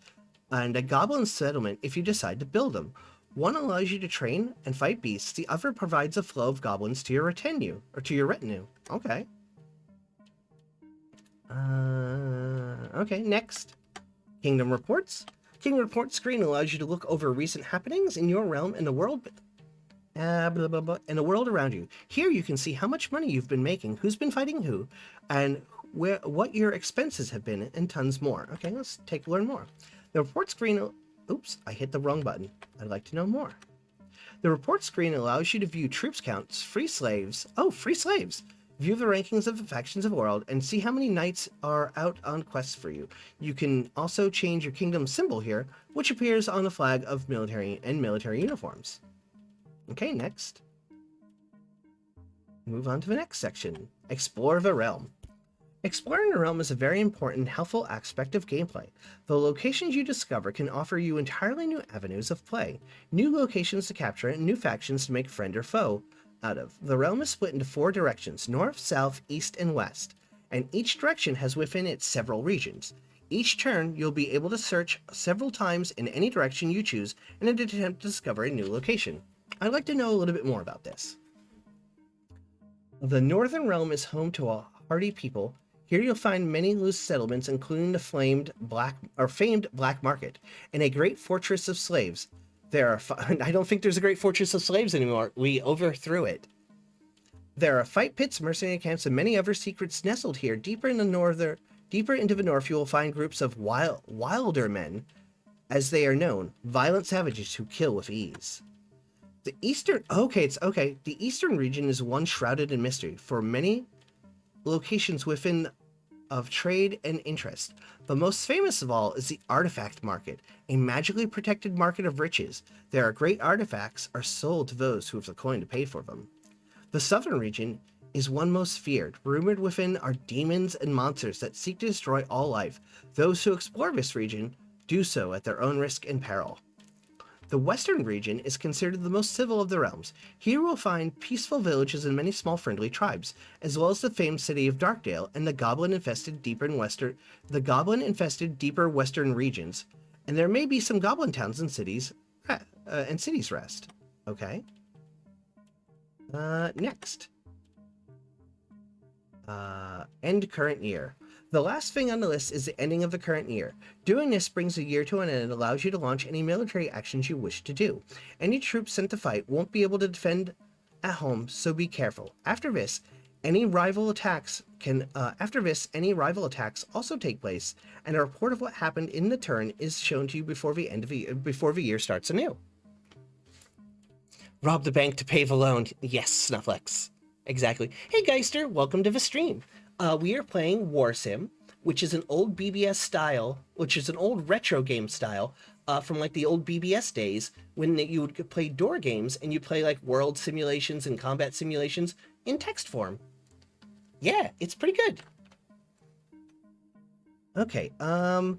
Speaker 3: and a goblin settlement if you decide to build them. One allows you to train and fight beasts. The other provides a flow of goblins to your retinue. Okay. Okay, next. Kingdom Reports. Kingdom Report screen allows you to look over recent happenings in your realm and the world and the world around you. Here you can see how much money you've been making, who's been fighting who, and what your expenses have been, and tons more. Okay, let's learn more. The report screen... Oops, I hit the wrong button. I'd like to know more. The report screen allows you to view troops counts, free slaves... Oh, free slaves! View the rankings of the factions of the world and see how many knights are out on quests for you. You can also change your kingdom symbol here, which appears on the flag of military uniforms. Okay, next. Move on to the next section. Explore the realm. Exploring a realm is a very important and helpful aspect of gameplay. The locations you discover can offer you entirely new avenues of play, new locations to capture, and new factions to make friend or foe out of. The realm is split into 4 directions: north, south, east, and west, and each direction has within it several regions. Each turn, you'll be able to search several times in any direction you choose in an attempt to discover a new location. I'd like to know a little bit more about this. The Northern Realm is home to a hardy people. Here you'll find many loose settlements, including the famed Black Market, and a great fortress of slaves. I don't think there's a great fortress of slaves anymore. We overthrew it. There are fight pits, mercenary camps, and many other secrets nestled here. Deeper into the north, you will find groups of wilder men, as they are known, violent savages who kill with ease. The eastern region is one shrouded in mystery. For many locations of trade and interest. The most famous of all is the Artifact Market, a magically protected market of riches. There are great artifacts are sold to those who have the coin to pay for them. The southern region is one most feared. Rumored within are demons and monsters that seek to destroy all life. Those who explore this region do so at their own risk and peril. The western region is considered the most civil of the realms. Here we'll find peaceful villages and many small friendly tribes, as well as the famed city of Darkdale and the goblin-infested deeper western regions. And there may be some goblin towns and cities rest. Okay. Next. End current year. The last thing on the list is the ending of the current year. Doing this brings the year to an end and allows you to launch any military actions you wish to do. Any troops sent to fight won't be able to defend at home, so be careful. After this, any rival attacks also take place, and a report of what happened in the turn is shown to you before the year starts anew. Rob the bank to pay the loan. Yes, Snufflex. Exactly. Hey Geister, welcome to the stream. We are playing Warsim, which is an old BBS style, which is an old retro game style from like the old BBS days when you would play door games and you play like world simulations and combat simulations in text form. Yeah, it's pretty good. Okay, I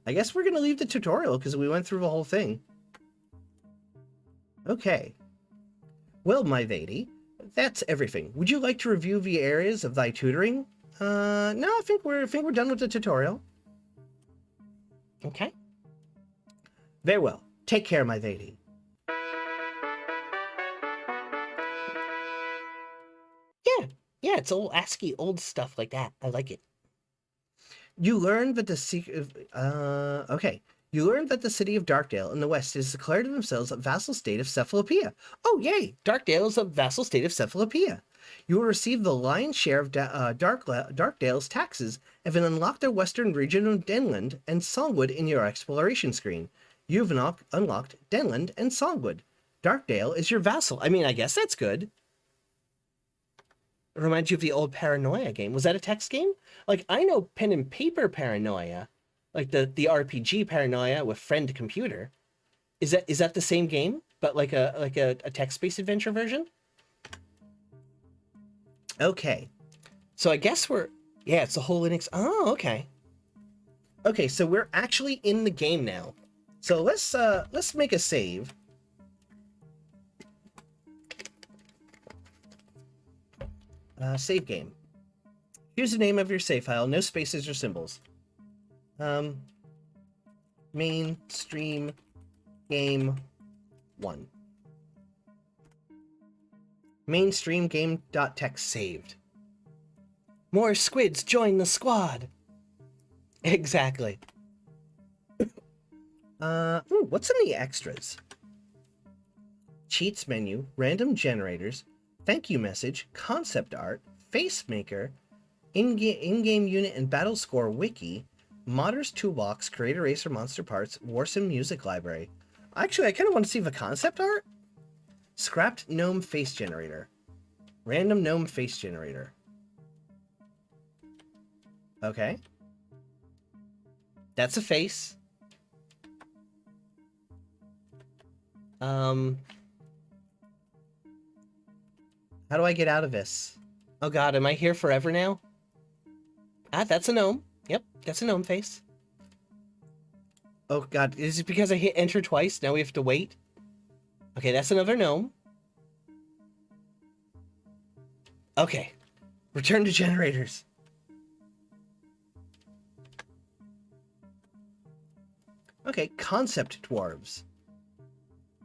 Speaker 3: guess we're gonna leave the tutorial because we went through the whole thing. Okay. Well, my lady, that's everything. Would you like to review the areas of thy tutoring? No, I think we're done with the tutorial. Okay. Very well. Take care, my lady. Yeah. Yeah, it's old ASCII, old stuff like that. I like it. You learn that the secret... okay. You learn that the city of Darkdale in the west has declared themselves a vassal state of Cephalopia. Oh, yay! Darkdale is a vassal state of Cephalopia. You will receive the lion's share of Darkdale's taxes and have unlocked the western region of Denland and Songwood in your exploration screen. You've unlocked Denland and Songwood. Darkdale is your vassal. I mean, I guess that's good. It reminds you of the old Paranoia game. Was that a text game? Like, I know pen and paper Paranoia. Like the RPG Paranoia with Friend Computer. Is that the same game, but like a text-based adventure version? Okay, so I guess it's the whole Linux. Oh, okay. Okay, so we're actually in the game now. So let's make a save. Save game. Here's the name of your save file. No spaces or symbols. Mainstream game 1. Mainstream game.txt saved. More squids join the squad. Exactly. What's in the extras? Cheats menu, random generators, thank you message, concept art, face maker, in-game unit and battle score wiki, Modder's Toolbox, Create Eraser Monster Parts, Warsim Music Library. Actually, I kind of want to see the concept art. Scrapped Gnome Face Generator. Random Gnome Face Generator. Okay. That's a face. How do I get out of this? Oh god, am I here forever now? Ah, that's a gnome. Yep, that's a gnome face. Oh god, is it because I hit enter twice? Now we have to wait? Okay, that's another gnome. Okay. Return to generators. Okay, concept dwarves.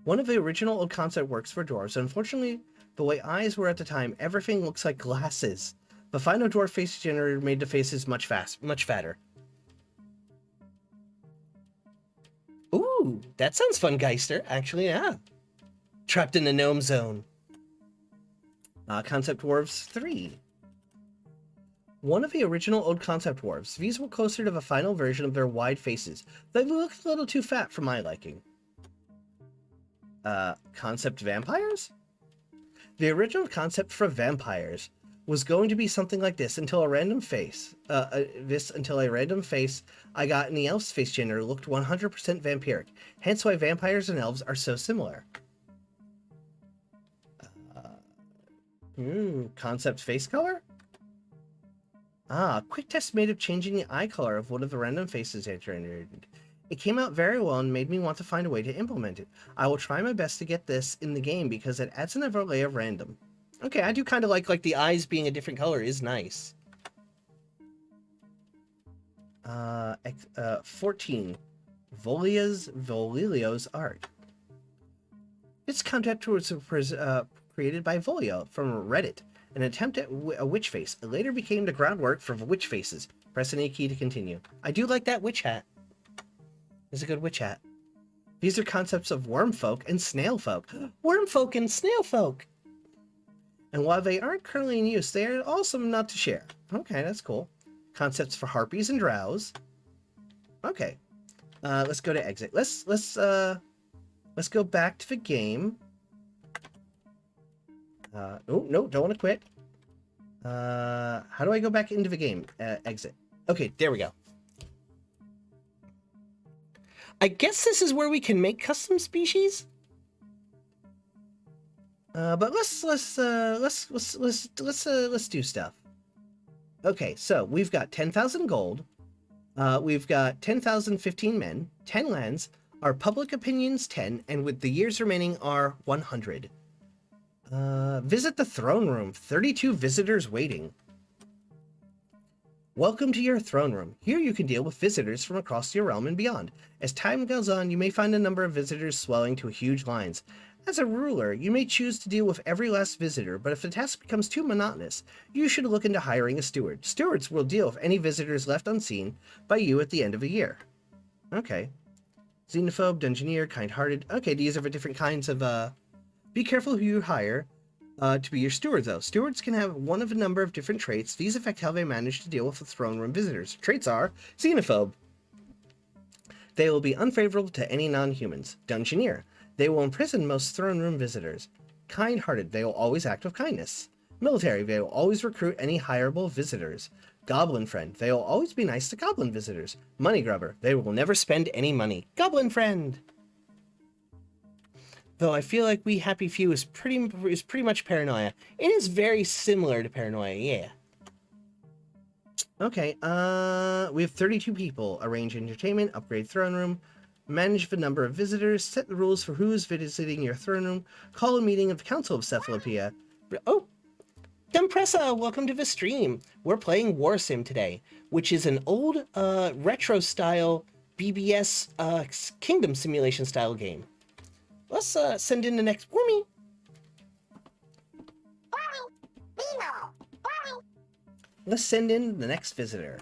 Speaker 3: One of the original old concept works for dwarves. Unfortunately, the way eyes were at the time, everything looks like glasses. The final dwarf face generator made the faces much fatter. Ooh, that sounds fun, Geister. Actually, yeah. Trapped in the gnome zone. Concept dwarves 3. One of the original old concept dwarves. These were closer to the final version of their wide faces. They looked a little too fat for my liking. Concept vampires? The original concept for vampires was going to be something like this until a random face. Until a random face I got in the elf's face generator looked 100% vampiric. Hence why vampires and elves are so similar. Concept face color? Quick test made of changing the eye color of one of the random faces I generated. It came out very well and made me want to find a way to implement it. I will try my best to get this in the game because it adds another layer of random. Okay, I do kind of like the eyes being a different color is nice. 14. Volilio's art. This concept was created by Volio from Reddit. An attempt at a witch face. It later became the groundwork for witch faces. Press any key to continue. I do like that witch hat. It's a good witch hat. These are concepts of wormfolk and snailfolk. Wormfolk and snailfolk! And while they aren't currently in use, they are awesome not to share. Okay, that's cool. Concepts for harpies and drows. Okay. Let's go to exit. Let's go back to the game. Oh, no, don't want to quit. How do I go back into the game? Exit. Okay, there we go. I guess this is where we can make custom species. But let's do stuff. Okay, so we've got 10,000 gold. We've got 10,015 men, 10 lands. Our public opinions 10, and with the years remaining are 100. Visit the throne room. 32 visitors waiting. Welcome to your throne room. Here you can deal with visitors from across your realm and beyond. As time goes on, you may find a number of visitors swelling to huge lines. As a ruler, you may choose to deal with every last visitor, but if the task becomes too monotonous, you should look into hiring a steward. Stewards will deal with any visitors left unseen by you at the end of a year. Okay. Xenophobe, Dungeoneer, kind-hearted. Okay, these are the different kinds of, Be careful who you hire to be your steward, though. Stewards can have one of a number of different traits. These affect how they manage to deal with the throne room visitors. Traits are Xenophobe. They will be unfavorable to any non-humans. Dungeoneer. They will imprison most throne room visitors. Kind-hearted. They will always act with kindness. Military. They will always recruit any hireable visitors. Goblin friend. They will always be nice to goblin visitors. Money grubber. They will never spend any money. Goblin friend. Though I feel like We Happy Few is pretty much paranoia. It is very similar to paranoia, yeah. Okay, we have 32 people. Arrange entertainment, upgrade throne room, manage the number of visitors, set the rules for who is visiting your throne room, call a meeting of the Council of Cephalopia. Oh, Compressa, welcome to the stream. We're playing Warsim today, which is an old, retro-style BBS, kingdom simulation style game. Let's, send in the next Wormy. Let's send in the next visitor.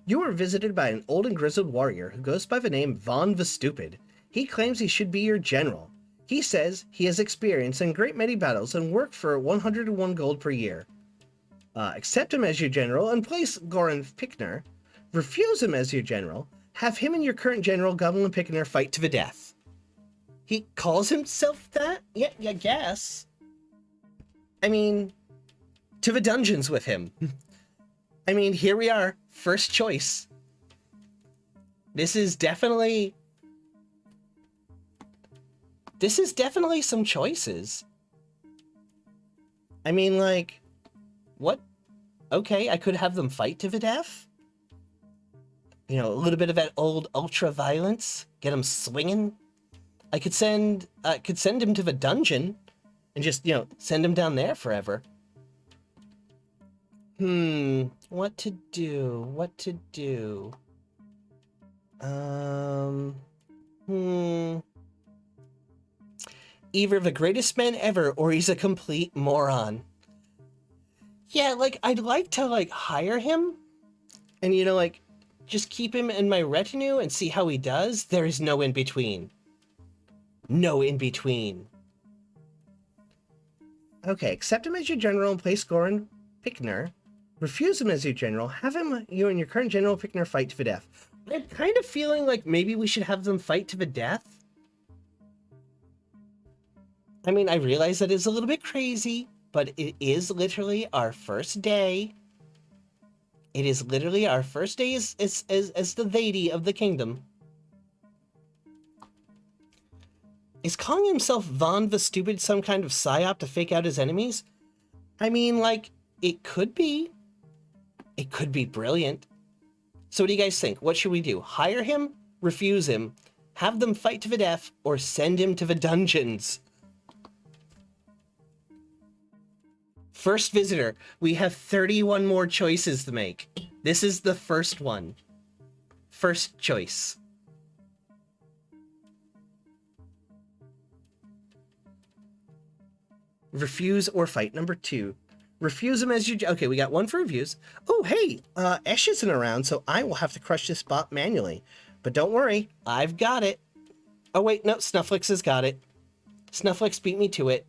Speaker 3: You are visited by an old and grizzled warrior who goes by the name Von the Stupid. He claims he should be your general. He says he has experience in a great many battles and worked for 101 gold per year. Accept him as your general and place Goran Pickner. Refuse him as your general. Have him and your current general, Goblin Pickner, fight to the death. He calls himself that? Yeah, I guess. I mean, to the dungeons with him. I mean, here we are. First choice. This is definitely some choices. I mean, like, what? Okay, I could have them fight to the death. You know, a little bit of that old ultra violence. Get them swinging. I could send him to the dungeon and just, you know, send him down there forever. What to do? Either the greatest man ever or he's a complete moron. Yeah, like, I'd like to, like, hire him and, you know, like, just keep him in my retinue and see how he does. There is no in between. No in between. Okay, accept him as your general and place Goran Pickner. Refuse him as your general. Have him, you and your current general Pickner fight to the death. I'm kind of feeling like maybe we should have them fight to the death. I mean, I realize that is a little bit crazy, but it is literally our first day. It is literally our first day as the Theydom of the kingdom. Is calling himself Von the Stupid some kind of psyop to fake out his enemies? I mean, like, it could be. It could be brilliant. So what do you guys think? What should we do? Hire him? Refuse him? Have them fight to the death? Or send him to the dungeons? First visitor. We have 31 more choices to make. This is the first one. First choice. Refuse or fight. Number 2. Refuse him as you... Okay, we got 1 for reviews. Oh, hey, Esh isn't around, so I will have to crush this bot manually. But don't worry, I've got it. Oh, wait, no, Snufflix has got it. Snufflix beat me to it.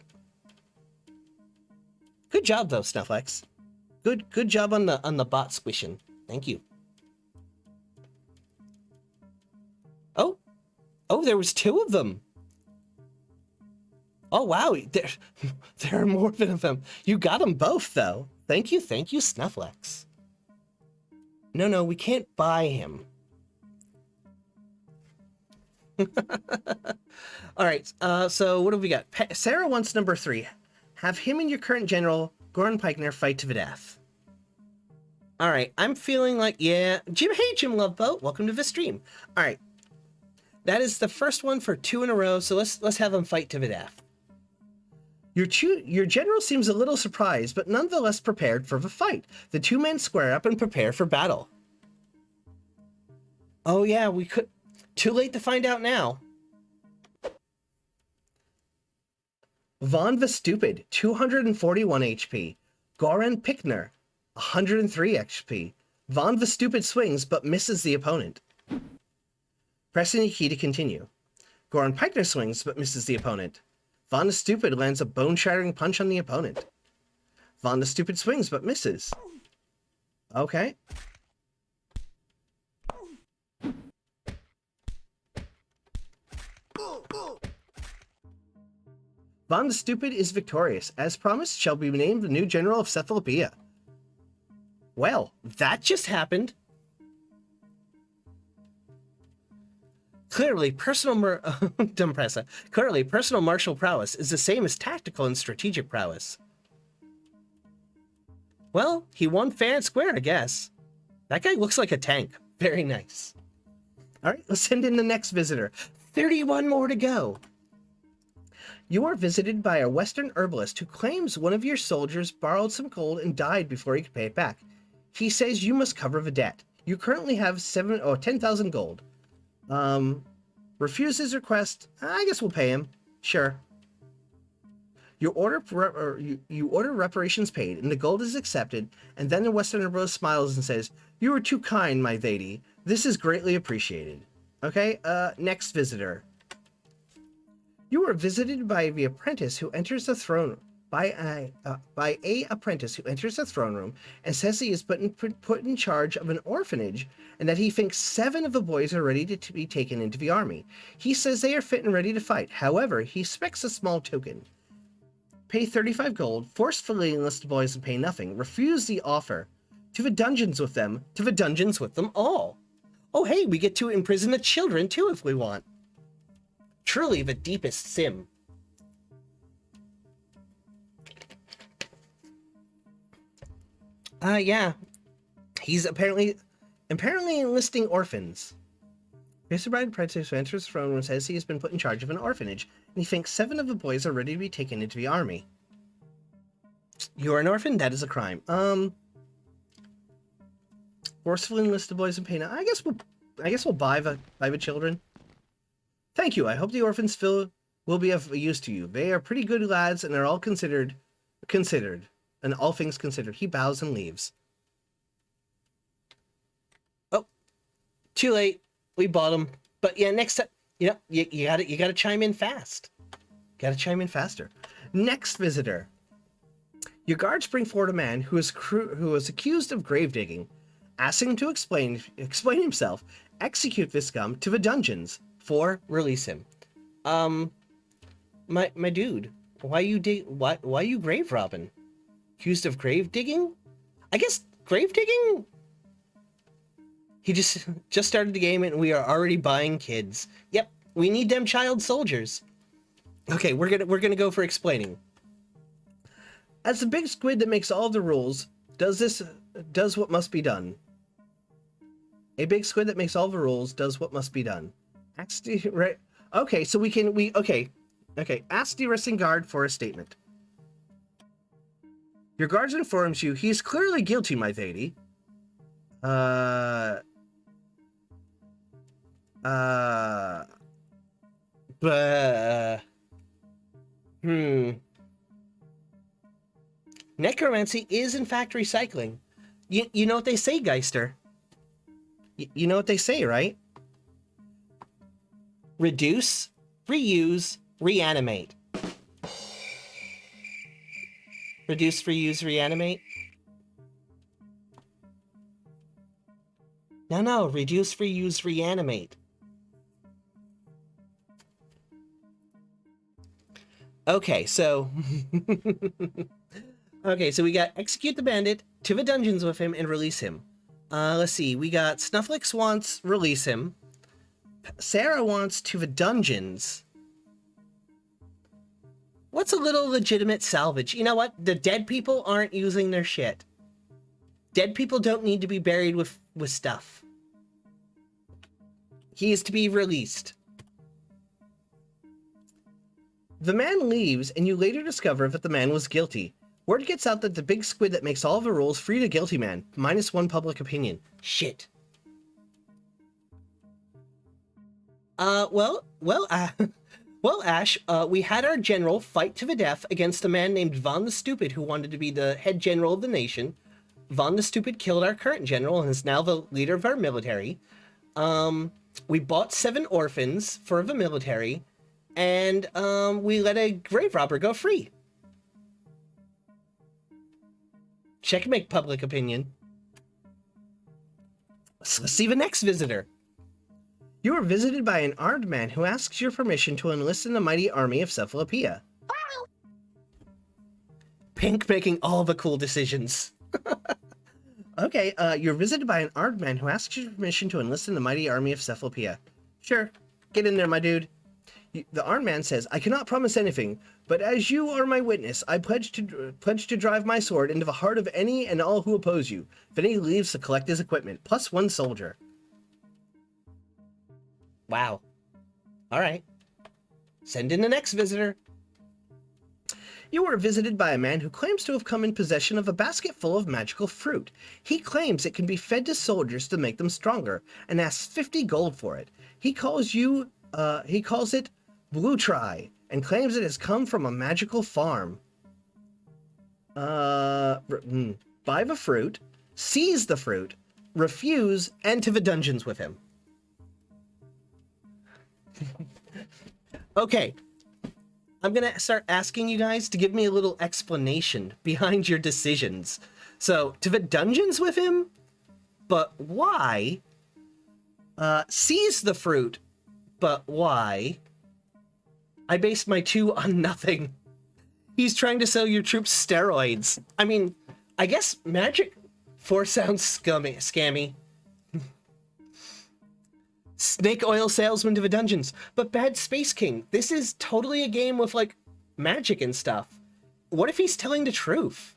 Speaker 3: Good job, though, Snufflix. Good job on the bot squishing. Thank you. Oh, there was 2 of them. Oh, wow, there are more than them. You got them both, though. Thank you, Snufflex. No, we can't buy him. All right, so what have we got? Sarah wants number 3. Have him and your current general, Goran Pickner, fight to the death. All right, I'm feeling like, yeah. Jim, hey, Jim Loveboat, welcome to the stream. All right, that is the first one for 2 in a row, so let's have them fight to the death. Your general seems a little surprised, but nonetheless prepared for the fight. The two men square up and prepare for battle. Oh yeah, we could... Too late to find out now. Von the Stupid, 241 HP. Goran Pickner, 103 HP. Von the Stupid swings but misses the opponent. Pressing the key to continue. Goran Pickner swings but misses the opponent. Von the Stupid lands a bone-shattering punch on the opponent. Von the Stupid swings but misses. Okay. Von the Stupid is victorious. As promised, shall be named the new general of Cephalopia. Well, that just happened. Clearly, personal Clearly, personal martial prowess is the same as tactical and strategic prowess. Well, he won fair and square, I guess. That guy looks like a tank. Very nice. All right, let's send in the next visitor. 31 more to go. You are visited by a Western herbalist who claims one of your soldiers borrowed some gold and died before he could pay it back. He says you must cover the debt. You currently have 10,000 gold. Refuse his request. I guess we'll pay him. Sure. You order reparations paid, and the gold is accepted, and then the Western herbalist smiles and says, "You are too kind, my lady. This is greatly appreciated." Okay, next visitor. You are visited by the apprentice who enters the throne by a apprentice who enters the throne room and says he is put in charge of an orphanage and that he thinks 7 of the boys are ready to be taken into the army. He says they are fit and ready to fight. However, he expects a small token. Pay 35 gold, forcefully enlist the boys and pay nothing. Refuse the offer. To the dungeons with them. To the dungeons with them all. Oh hey, we get to imprison the children too if we want. Truly the deepest sim. Yeah. He's apparently enlisting orphans. Mr. Bride Princess enters the throne and says he has been put in charge of an orphanage, and he thinks 7 of the boys are ready to be taken into the army. You're an orphan? That is a crime. Forcefully enlist the boys and pay now. I guess we'll buy the children. Thank you. I hope the orphans will be of use to you. They are pretty good lads and are all considered, and all things considered. He bows and leaves. Oh, too late. We bought him. But yeah, next time, you gotta chime in fast. Gotta chime in faster. Next visitor. Your guards bring forward a man who is accused of grave digging, asking him to explain himself, execute this scum to the dungeons. Release him. My dude, why you grave robbing? Accused of grave digging? I guess grave digging? He just started the game and we are already buying kids. Yep, we need them child soldiers. Okay, we're gonna go for explaining. As the big squid that makes all the rules, does what must be done. A big squid that makes all the rules does what must be done. Right. Okay, so okay. Ask the arresting guard for a statement. Your guards informs you he is clearly guilty, my lady. Necromancy is in fact recycling. You know what they say, Geister? You know what they say, right? Reduce, reuse, reanimate. Reduce, reuse, reanimate. No, reduce, reuse, reanimate. Okay, so... okay, so we got execute the bandit, to the dungeons with him, and release him. Let's see, we got Snufflix wants release him. Sarah wants to the dungeons. What's a little legitimate salvage? You know what? The dead people aren't using their shit. Dead people don't need to be buried with stuff. He is to be released. The man leaves, and you later discover that the man was guilty. Word gets out that the big squid that makes all of the rules freed a guilty man. -1 public opinion. Shit. Well, Ash, we had our general fight to the death against a man named Von the Stupid who wanted to be the head general of the nation. Von the Stupid killed our current general and is now the leader of our military. We bought 7 orphans for the military, and we let a grave robber go free. Checkmate public opinion. So let's see the next visitor. You are visited by an armed man who asks your permission to enlist in the mighty army of Cephalopia. Pink making all the cool decisions. Okay, you're visited by an armed man who asks your permission to enlist in the mighty army of Cephalopia. Sure, get in there, my dude. The armed man says, I cannot promise anything, but as you are my witness, I pledge to drive my sword into the heart of any and all who oppose you. Then he leaves to collect his equipment, +1 soldier. Wow. All right. Send in the next visitor. You are visited by a man who claims to have come in possession of a basket full of magical fruit. He claims it can be fed to soldiers to make them stronger, and asks 50 gold for it. He calls it Blue Try, and claims it has come from a magical farm. Buy the fruit, seize the fruit, refuse, and to the dungeons with him. Okay, I'm gonna start asking you guys to give me a little explanation behind your decisions. So, to the dungeons with him, but why? Seize the fruit, but why? I based my 2 on nothing. He's trying to sell your troops steroids. I mean, I guess magic 4 sounds scammy. Snake oil salesman to the dungeons, but bad Space King. This is totally a game with like magic and stuff. What if he's telling the truth?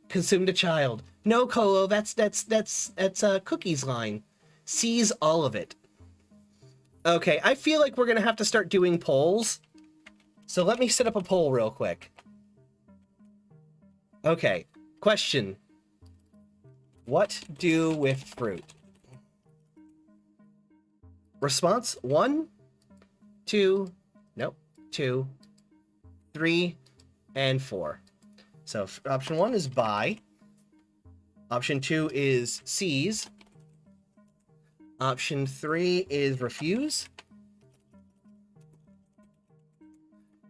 Speaker 3: Consumed a child. No, Colo, that's Cookie's line. Seize all of it. Okay, I feel like we're gonna have to start doing polls. So let me set up a poll real quick. Okay, question. What do with fruit? Response 1, 2, nope, 2, 3, and 4. So option 1 is buy. Option 2 is seize. Option 3 is refuse.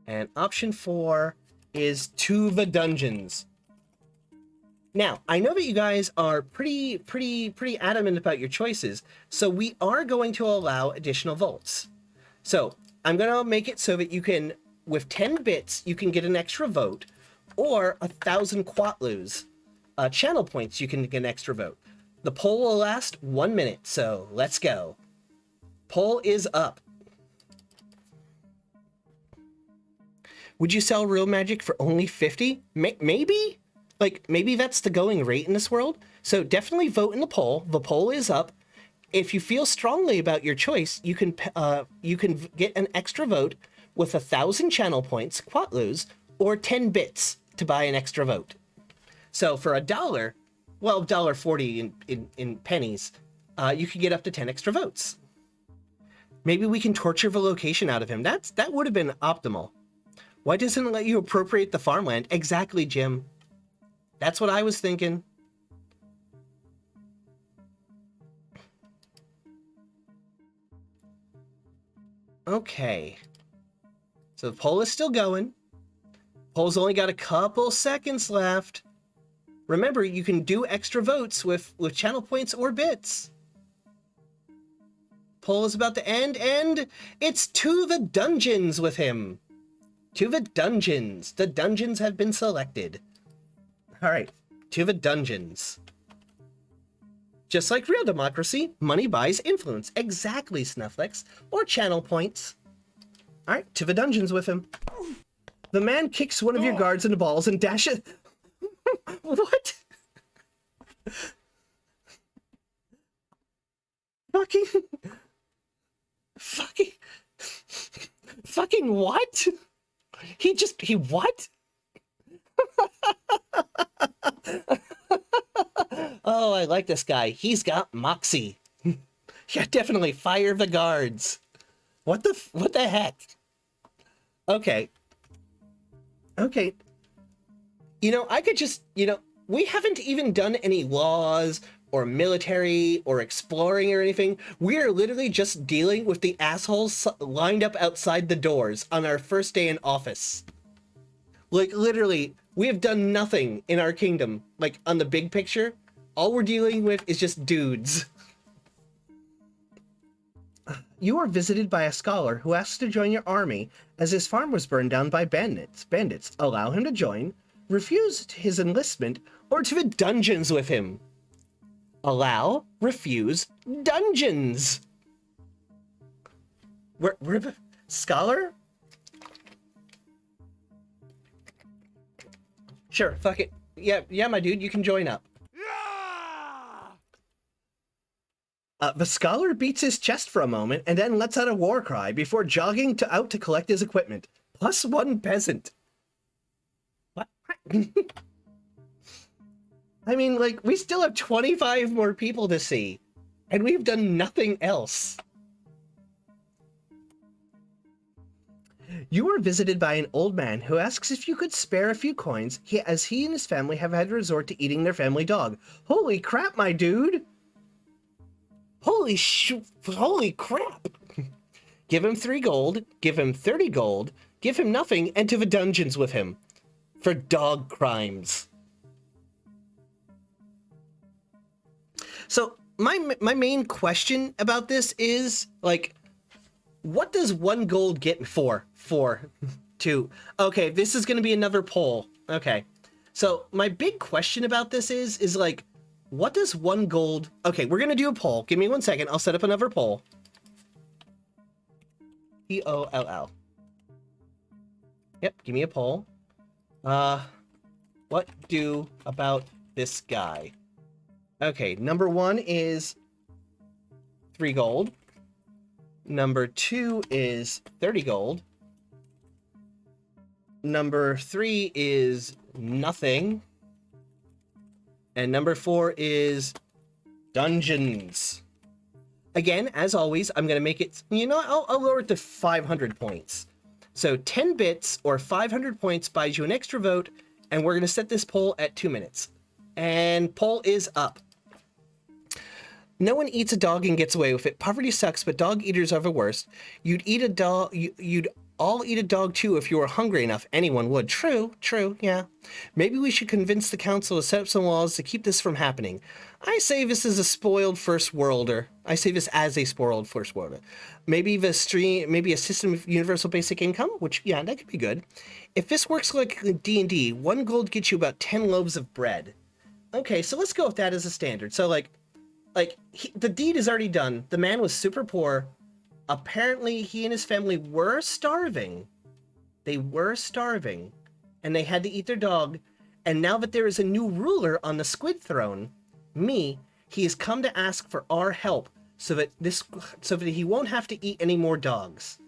Speaker 3: And option 4 is to the dungeons. Now, I know that you guys are pretty adamant about your choices, so we are going to allow additional votes. So I'm going to make it so that you can, with 10 bits, you can get an extra vote, or 1,000 quatlus, channel points, you can get an extra vote. The poll will last 1 minute, so let's go. Poll is up. Would you sell real magic for only 50? Maybe? Like, maybe that's the going rate in this world. So definitely vote in the poll. The poll is up. If you feel strongly about your choice, you can get an extra vote with 1,000 channel points, quatlus, or 10 bits to buy an extra vote. So for $1, well, $1.40 in pennies, you could get up to 10 extra votes. Maybe we can torture the location out of him. That would have been optimal. Why doesn't it let you appropriate the farmland? Exactly, Jim. That's what I was thinking. Okay. So the poll is still going. Poll's only got a couple seconds left. Remember, you can do extra votes with channel points or bits. Poll is about to end, and it's to the dungeons with him. To the dungeons. The dungeons have been selected. All right, to the dungeons. Just like real democracy, money buys influence. Exactly, Snufflex. Or channel points. All right, to the dungeons with him. The man kicks one of your guards in the balls and dashes... What? Fucking what? He what? Oh, I like this guy. He's got moxie. Yeah, definitely fire the guards. What the heck? Okay. Okay. I could just, we haven't even done any laws or military or exploring or anything. We are literally just dealing with the assholes lined up outside the doors on our first day in office. Like, literally, we have done nothing in our kingdom. Like, on the big picture, all we're dealing with is just dudes. You are visited by a scholar who asks to join your army as his farm was burned down by bandits. Allow him to join, refuse his enlistment, or to the dungeons with him. Allow, refuse, dungeons. We're the scholar? Sure, fuck it. Yeah, my dude, you can join up. The scholar beats his chest for a moment and then lets out a war cry before jogging out to collect his equipment. +1 peasant. What? I mean, like, we still have 25 more people to see, and we've done nothing else. You are visited by an old man who asks if you could spare a few coins, as he and his family have had to resort to eating their family dog. Holy crap, my dude! Holy crap! Give him 3 gold, give him 30 gold, give him nothing, and to the dungeons with him. For dog crimes. So, my main question about this is, like, what does 1 gold get for? 2. Okay, this is gonna be another poll. Okay. So, my big question about this is like, what does 1 gold... Okay, we're gonna do a poll. Give me 1 second. I'll set up another poll. P-O-L-L. Yep, give me a poll. What do about this guy? Okay, number 1 is 3 gold. Number 2 is 30 gold. Number 3 is nothing. And number 4 is dungeons. Again, as always, I'm going to make it, I'll lower it to 500 points. So 10 bits or 500 points buys you an extra vote, and we're going to set this poll at 2 minutes. And poll is up. No one eats a dog and gets away with it. Poverty sucks, but dog eaters are the worst. You'd eat a dog, you'd all eat a dog too if you were hungry enough. Anyone would. True, yeah. Maybe we should convince the council to set up some laws to keep this from happening. I say this is a spoiled first worlder. I say this as a spoiled first worlder. Maybe maybe a system of universal basic income, which, yeah, that could be good. If this works like D&D, 1 gold gets you about 10 loaves of bread. Okay, so let's go with that as a standard. So, the deed is already done. The man was super poor. Apparently, he and his family were starving. They were starving. And they had to eat their dog. And now that there is a new ruler on the Squid throne, he has come to ask for our help so that he won't have to eat any more dogs.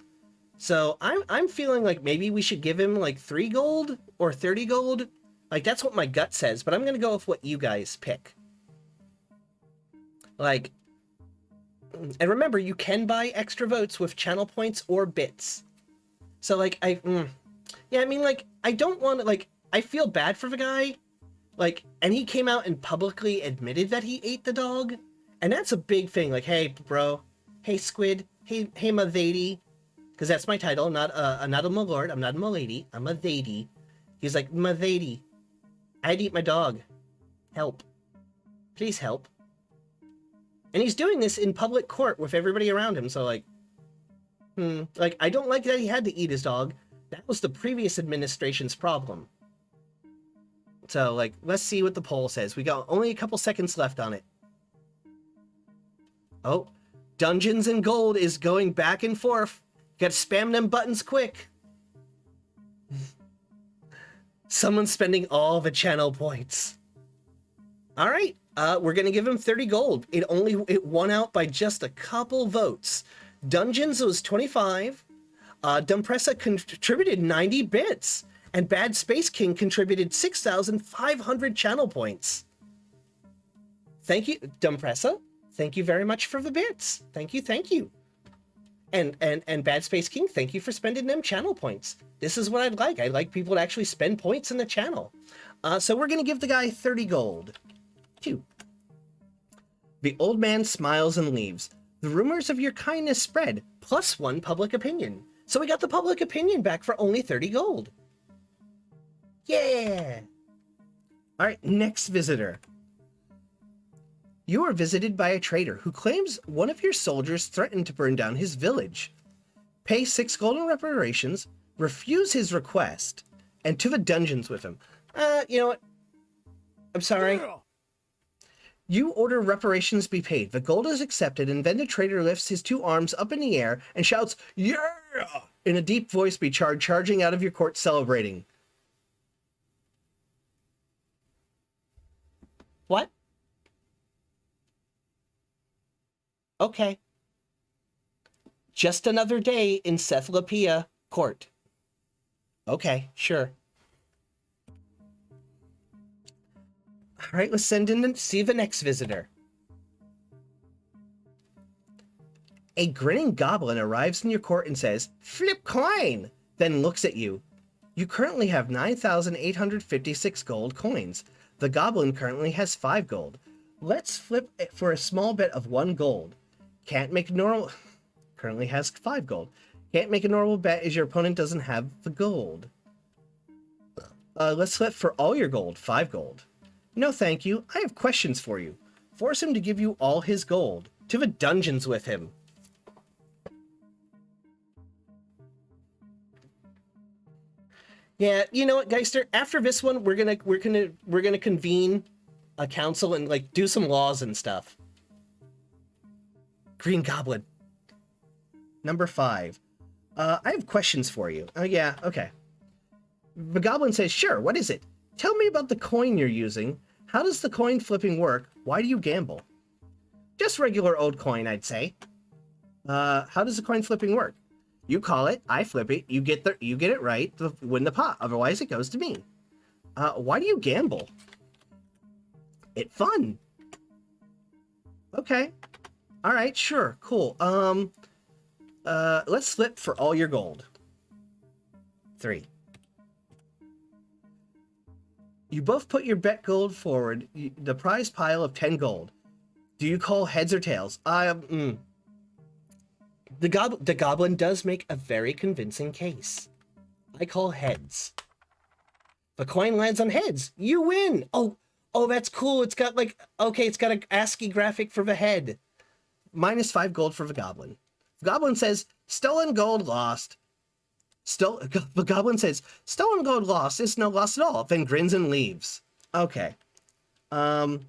Speaker 3: So I'm feeling like maybe we should give him like 3 gold or 30 gold. Like, that's what my gut says, but I'm going to go with what you guys pick. Like, and remember, you can buy extra votes with channel points or bits. So, like, I don't want to, like, I feel bad for the guy. Like, and he came out and publicly admitted that he ate the dog. And that's a big thing. Like, hey, bro. Hey, Squid. Hey, my lady. Because that's my title. I'm not a my lord. I'm not a my lady. I'm a lady. He's like, my lady. I'd eat my dog. Help. Please help. And he's doing this in public court with everybody around him, so, like, like, I don't like that he had to eat his dog. That was the previous administration's problem. So, like, let's see what the poll says. We got only a couple seconds left on it. Oh, Dungeons and Gold is going back and forth. Gotta spam them buttons quick. Someone's spending all the channel points. All right. We're going to give him 30 gold. It won out by just a couple votes. Dungeons was 25. Dumpressa contributed 90 bits, and Bad Space King contributed 6,500 channel points. Thank you, Dumpressa. Thank you very much for the bits. Thank you. And Bad Space King, thank you for spending them channel points. This is what I'd like. I like people to actually spend points in the channel. So we're gonna give the guy 30 gold. 2. The old man smiles and leaves. The rumors of your kindness spread, +1 public opinion. So we got the public opinion back for only 30 gold. Yeah! Alright, next visitor. You are visited by a traitor who claims one of your soldiers threatened to burn down his village. Pay 6 gold in reparations, refuse his request, and to the dungeons with him. You know what? I'm sorry.
Speaker 1: Yeah.
Speaker 3: You order reparations be paid. The gold is accepted, and then the traitor lifts his 2 arms up in the air and shouts, "Yeah!" in a deep voice charging out of your court celebrating. What? Okay. Just another day in Cephalopia Court. Okay, sure. All right, let's send in and see the next visitor. A grinning goblin arrives in your court and says, "Flip coin!" Then looks at you. You currently have 9,856 gold coins. The goblin currently has 5 gold. Let's flip it for a small bet of 1 gold. Can't make normal... Currently has 5 gold. Can't make a normal bet as your opponent doesn't have the gold. Let's flip for all your gold, 5 gold. No thank you, I have questions for you. Force him to give you all his gold. To the dungeons with him. Yeah, you know what, Geister? After this one, we're gonna convene a council and like do some laws and stuff. Green Goblin. Number 5. I have questions for you. Oh yeah, okay. The goblin says, "Sure, what is it? Tell me about the coin you're using. How does the coin flipping work? Why do you gamble?" "Just regular old coin, I'd say." How does the coin flipping work?" "You call it, I flip it, you get it right, win the pot, otherwise it goes to me." Why do you gamble?" "It's fun." Okay. All right, sure, cool. Let's flip for all your gold. 3. You both put your bet gold forward, the prize pile of 10 gold. Do you call heads or tails? The goblin does make a very convincing case. I call heads. The coin lands on heads. You win. Oh, that's cool. It's got like, okay, it's got an ASCII graphic for the head. -5 gold for the goblin. The goblin says, "Stolen gold lost." The goblin says, "Stolen gold lost is no loss at all," then grins and leaves. Okay. Manage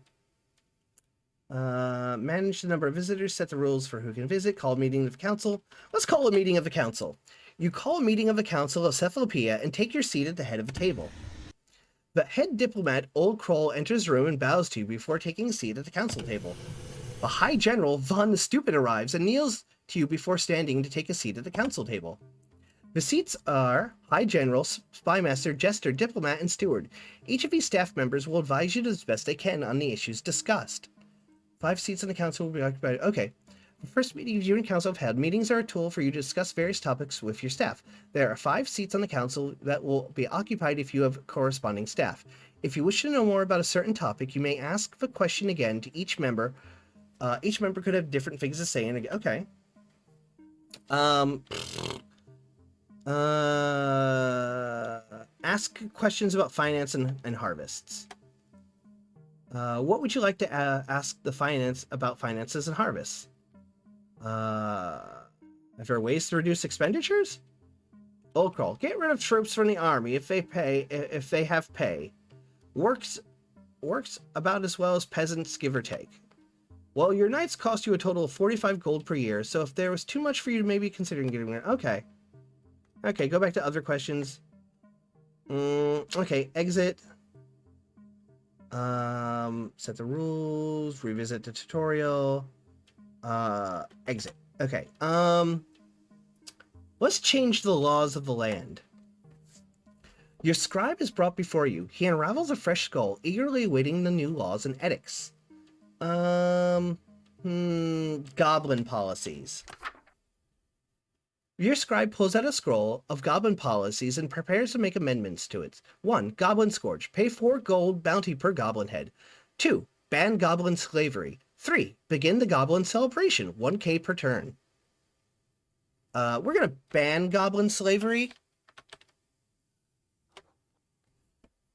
Speaker 3: the number of visitors, set the rules for who can visit, call a meeting of the council. Let's call a meeting of the council. You call a meeting of the council of Cephalopia and take your seat at the head of the table. The head diplomat, Old Kroll, enters the room and bows to you before taking a seat at the council table. The High General, Von the Stupid, arrives and kneels to you before standing to take a seat at the council table. The seats are High General, Spymaster, Jester, Diplomat, and Steward. Each of these staff members will advise you as best they can on the issues discussed. 5 seats in the council will be occupied. Okay. The first meetings you and council have had. Meetings are a tool for you to discuss various topics with your staff. There are 5 seats on the council that will be occupied if you have corresponding staff. If you wish to know more about a certain topic, you may ask the question again to each member. Each member could have different things to say. And okay. Ask questions about finance and harvests. What would you like to ask the finances and harvests? Are there ways to reduce expenditures? Old Kroll, get rid of troops from the army if they have pay. Works about as well as peasants, give or take. Well, your knights cost you a total of 45 gold per year, so if there was too much for you to maybe considering getting rid of... Okay. Okay, go back to other questions. Okay, exit. Set the rules, revisit the tutorial. Exit. Okay. Let's change the laws of the land. Your scribe is brought before you. He unravels a fresh scroll, eagerly awaiting the new laws and edicts. Goblin policies. Your scribe pulls out a scroll of goblin policies and prepares to make amendments to it. 1. Goblin Scourge. Pay 4 gold bounty per goblin head. 2. Ban goblin slavery. 3. Begin the goblin celebration. 1k per turn. We're going to ban goblin slavery.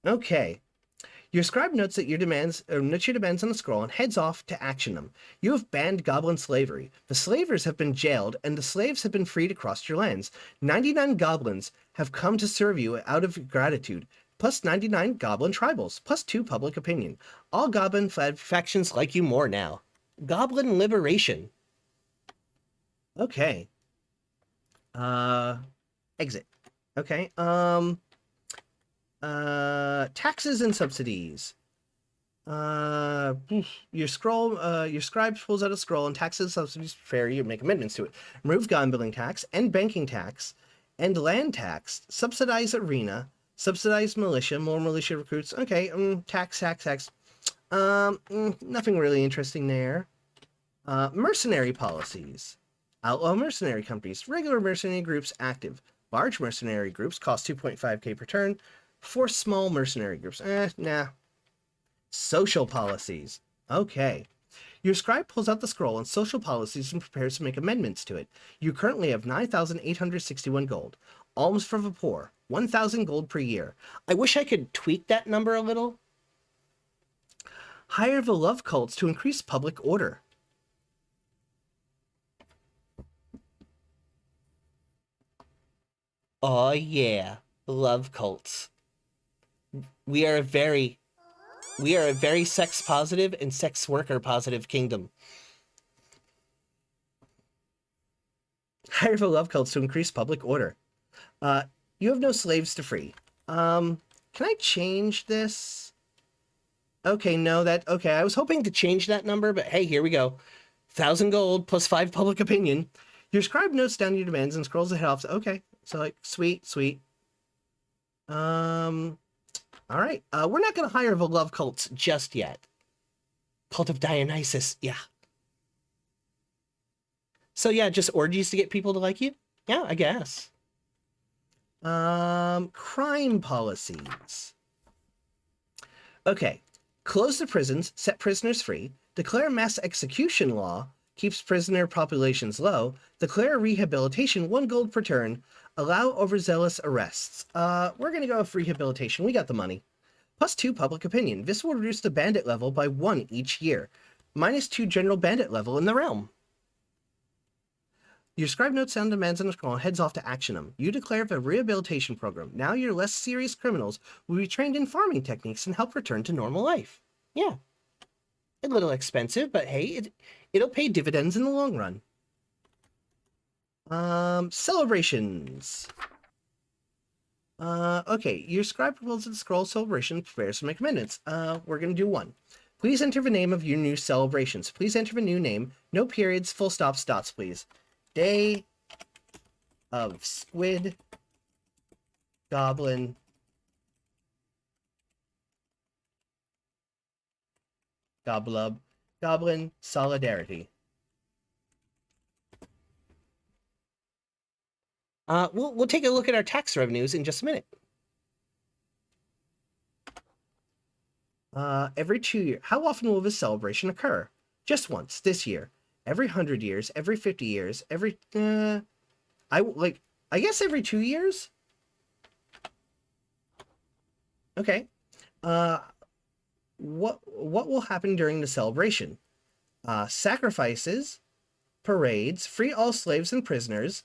Speaker 3: Okay. Your scribe notes that your demands on the scroll and heads off to action them. You have banned goblin slavery. The slavers have been jailed, and the slaves have been freed across your lands. 99 goblins have come to serve you out of gratitude, plus 99 goblin tribals, plus 2 public opinion. All goblin factions like you more now. Goblin liberation. Okay. Exit. Okay. Taxes and subsidies. Your scribe pulls out a scroll and taxes and subsidies fair. You make amendments to it. Remove gambling tax, end banking tax, end land tax, subsidize arena, subsidize militia, more militia recruits. Okay, tax. Nothing really interesting there. Mercenary policies. Outlaw mercenary companies. Regular mercenary groups active. Large mercenary groups cost 2.5k per turn. 4 small mercenary groups. Nah. Social policies. Okay. Your scribe pulls out the scroll and social policies and prepares to make amendments to it. You currently have 9,861 gold. Alms for the poor. 1,000 gold per year. I wish I could tweak that number a little. Hire the love cults to increase public order. Oh yeah, love cults. We are a very sex positive and sex worker positive kingdom. Hire the love cults to increase public order. You have no slaves to free. Can I change this? Okay, no, okay. I was hoping to change that number, but hey, here we go. 1,000 gold plus 5 public opinion. Your scribe notes down your demands and scrolls ahead off. Okay, so like, sweet. All right, we're not going to hire the love cults just yet. Cult of Dionysus, yeah. So yeah, just orgies to get people to like you? Yeah, I guess. Crime policies. Okay, close the prisons, set prisoners free, declare mass execution law, keeps prisoner populations low, declare rehabilitation, 1 gold per turn, allow overzealous arrests. We're going to go with rehabilitation. We got the money. Plus 2 public opinion. This will reduce the bandit level by 1 each year. Minus 2 general bandit level in the realm. Your scribe notes down demands on the scroll and heads off to action them. You declare the rehabilitation program. Now your less serious criminals will be trained in farming techniques and help return to normal life. Yeah. A little expensive, but hey, it'll pay dividends in the long run. Celebrations. Okay, your scribe proposes the scroll celebration prepares to make amendments. We're gonna do 1. Please enter the name of your new celebrations. Please enter the new name. No periods, full stops, dots, please. Day of Squid Goblin Goblin Solidarity. We'll take a look at our tax revenues in just a minute. Every 2 years. How often will this celebration occur? Just once, this year. Every 100 years, every 50 years, every, I guess every 2 years? Okay. What will happen during the celebration? Sacrifices, parades, free all slaves and prisoners,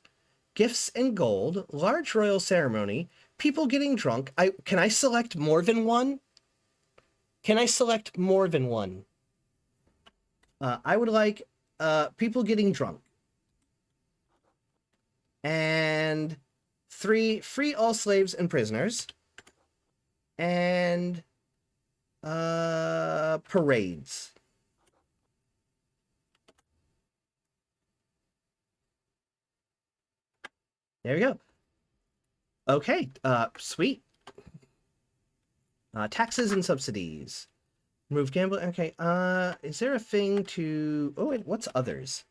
Speaker 3: gifts and gold, large royal ceremony, people getting drunk. Can I select more than one? Can I select more than one? I would like people getting drunk. And 3, free all slaves and prisoners. And parades. There we go. Okay, sweet. Taxes and subsidies. Remove gambling. Okay, is there a thing to... Oh, wait, what's others?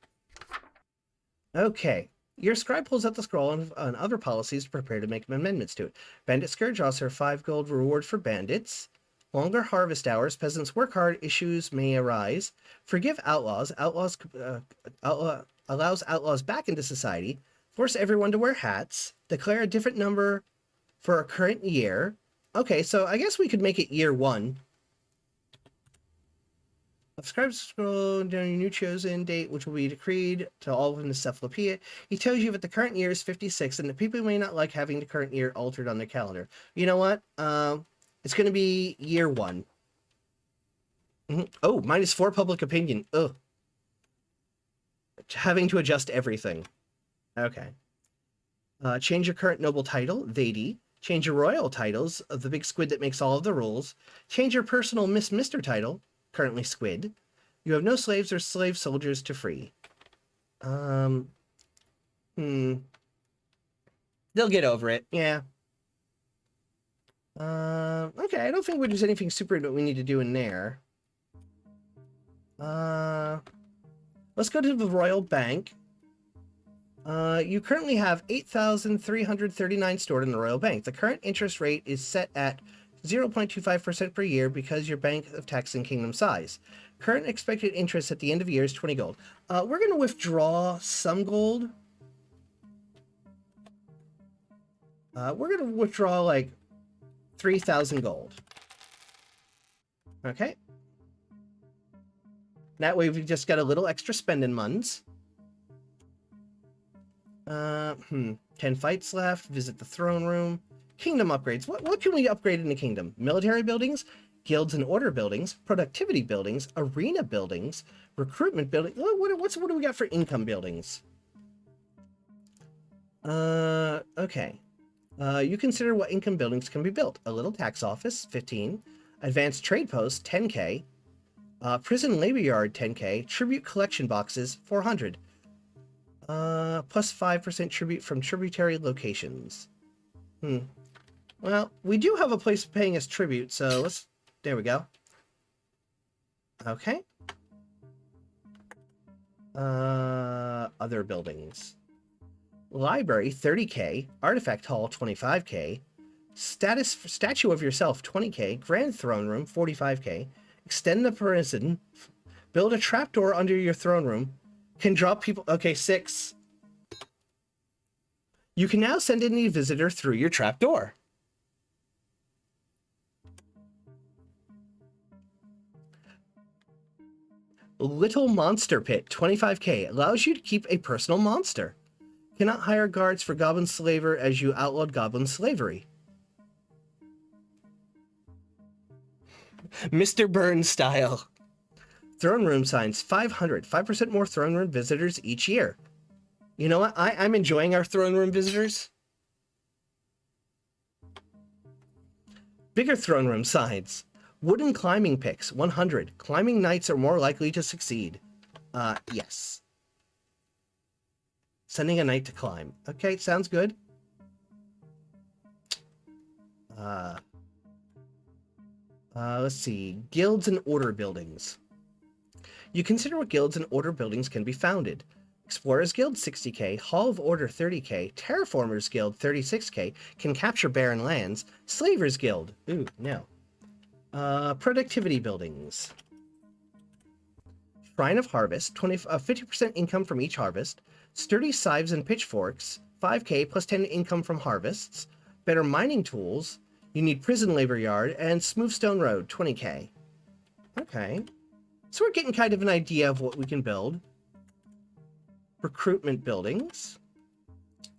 Speaker 3: Okay. Your scribe pulls out the scroll on other policies to prepare to make amendments to it. Bandit Scourge offers 5 gold reward for bandits. Longer harvest hours. Peasants work hard. Issues may arise. Forgive outlaws. Allows outlaws back into society. Force everyone to wear hats. Declare a different number for a current year. Okay, so I guess we could make it year 1. Subscribe scroll during your new chosen date, which will be decreed to all of the Cephalopia. He tells you that the current year is 56, and that people may not like having the current year altered on their calendar. You know what? It's going to be year 1. Oh, -4 public opinion. Ugh. Having to adjust everything. Okay. Change your current noble title, Theydom. Change your royal titles, of the big squid that makes all of the rules. Change your personal Mr. title, currently Squid. You have no slaves or slave soldiers to free. They'll get over it, yeah. Okay, I don't think there's anything super that we need to do in there. Let's go to the Royal Bank. You currently have 8,339 stored in the Royal Bank. The current interest rate is set at 0.25% per year because your bank of tax and kingdom size. Current expected interest at the end of the year is 20 gold. We're going to withdraw some gold. We're going to withdraw like 3,000 gold. Okay. That way we've just got a little extra spending muns. 10 fights left. Visit the throne room. Kingdom upgrades. What can we upgrade in the kingdom? Military buildings, guilds and order buildings, productivity buildings, arena buildings, recruitment buildings. What do we got for income buildings? Okay. You consider what income buildings can be built. A little tax office, 15. Advanced trade post, 10k. Prison labor yard, 10k. Tribute collection boxes, 400. Plus 5% tribute from tributary locations. Well, we do have a place paying us tribute, so let's... There we go. Okay. Other buildings. Library, 30k. Artifact Hall, 25k. Statue of yourself, 20k. Grand Throne Room, 45k. Extend the prison. Build a trapdoor under your throne room. Can drop people... Okay, 6. You can now send in a visitor through your trapdoor. Little Monster Pit, 25k. Allows you to keep a personal monster. Cannot hire guards for goblin slaver as you outlawed goblin slavery. Mr. Burns style. Throne room signs, 500. 5% more throne room visitors each year. You know what? I'm enjoying our throne room visitors. Bigger throne room signs. Wooden climbing picks, 100. Climbing knights are more likely to succeed. Yes. Sending a knight to climb. Okay, sounds good. Let's see. Guilds and order buildings. You consider what guilds and order buildings can be founded. Explorers Guild, 60k. Hall of Order, 30k. Terraformers Guild, 36k. Can capture barren lands. Slavers Guild. Ooh, no. Productivity buildings. Shrine of Harvest, 50% income from each harvest. Sturdy scythes and pitchforks, 5k plus 10 income from harvests. Better mining tools. You need prison labor yard. And smooth stone road, 20k. Okay. So we're getting kind of an idea of what we can build. Recruitment buildings.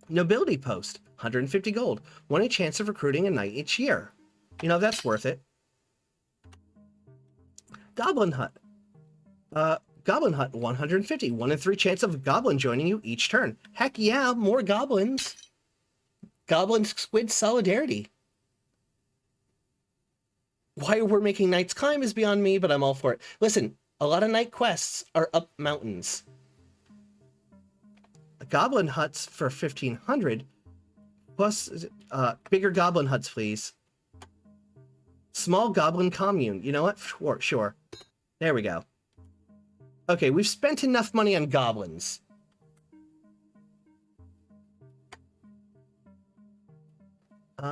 Speaker 3: Nobility post, 150 gold. 1 in chance of recruiting a knight each year. You know, that's worth it. Goblin hut. Goblin hut, 150. 1 in 3 chance of a goblin joining you each turn. Heck yeah, more goblins. Goblin squid solidarity. Why we're making knights climb is beyond me, but I'm all for it. Listen, a lot of night quests are up mountains. Goblin huts for 1,500. Plus, bigger goblin huts, please. Small goblin commune. You know what? Sure, sure. There we go. Okay, we've spent enough money on goblins.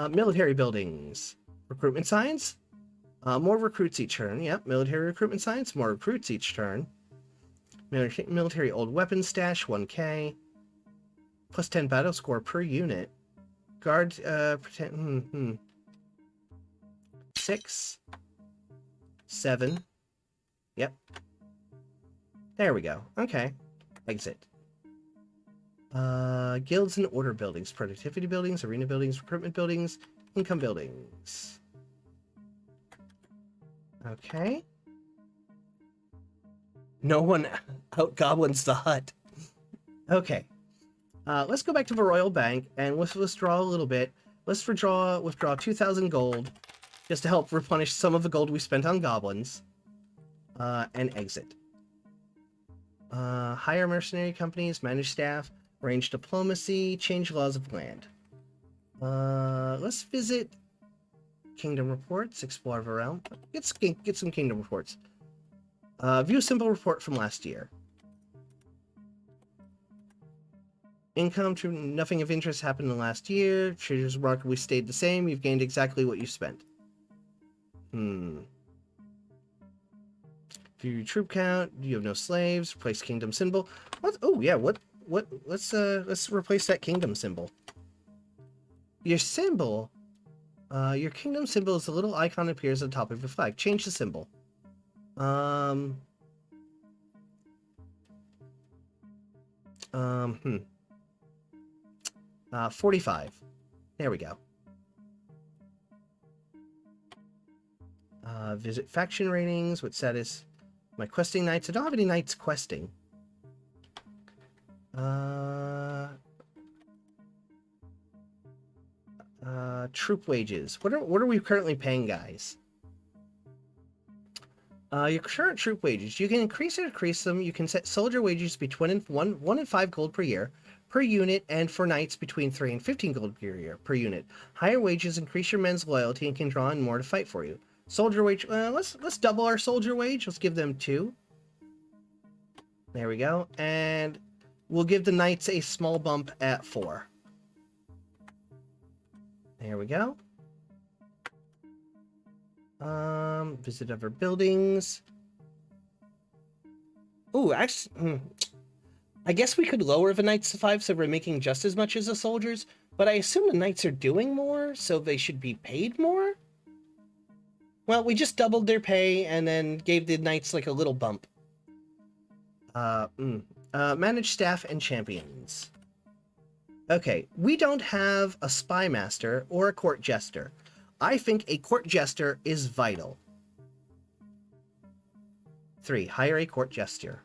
Speaker 3: Military buildings. Recruitment signs. More recruits each turn. Yep, military recruitment signs. More recruits each turn. Military old weapon stash, 1k. Plus 10 battle score per unit. Guard, pretend, 6. 7. Yep. There we go. Okay. Exit. Guilds and order buildings. Productivity buildings, arena buildings, recruitment buildings, income buildings. Okay. No one out-goblins the hut. Okay. Let's go back to the Royal Bank, and let's withdraw a little bit. Let's withdraw 2,000 gold, just to help replenish some of the gold we spent on goblins. And exit. Hire mercenary companies, manage staff, arrange diplomacy, change laws of land. Let's visit Kingdom reports, explore the realm. Get some Kingdom reports. View a simple report from last year. Income to nothing of interest happened in the last year. Traders remarkably stayed the same. You've gained exactly what you spent. View your troop count. You have no slaves. Replace kingdom symbol. What? Oh yeah. What? Let's replace that kingdom symbol. Your symbol. Your kingdom symbol is a little icon that appears at the top of your flag. Change the symbol. 45. There we go. Visit faction ratings. What status? My questing knights. I don't have any knights questing. Troop wages. What are we currently paying, guys? Your current troop wages. You can increase or decrease them. You can set soldier wages between 1 and 5 gold per year per unit, and for knights between 3 and 15 gold per year per unit. Higher wages increase your men's loyalty and can draw in more to fight for you. Soldier wage. Let's double our soldier wage. Let's give them 2. There we go, and we'll give the knights a small bump at 4. There we go. Visit other buildings. Ooh, actually, I guess we could lower the knights to 5 so we're making just as much as the soldiers, but I assume the knights are doing more, so they should be paid more? Well, we just doubled their pay and then gave the knights like a little bump. Manage staff and champions. Okay, we don't have a spy master or a court jester. I think a court jester is vital. 3. Hire a court jester.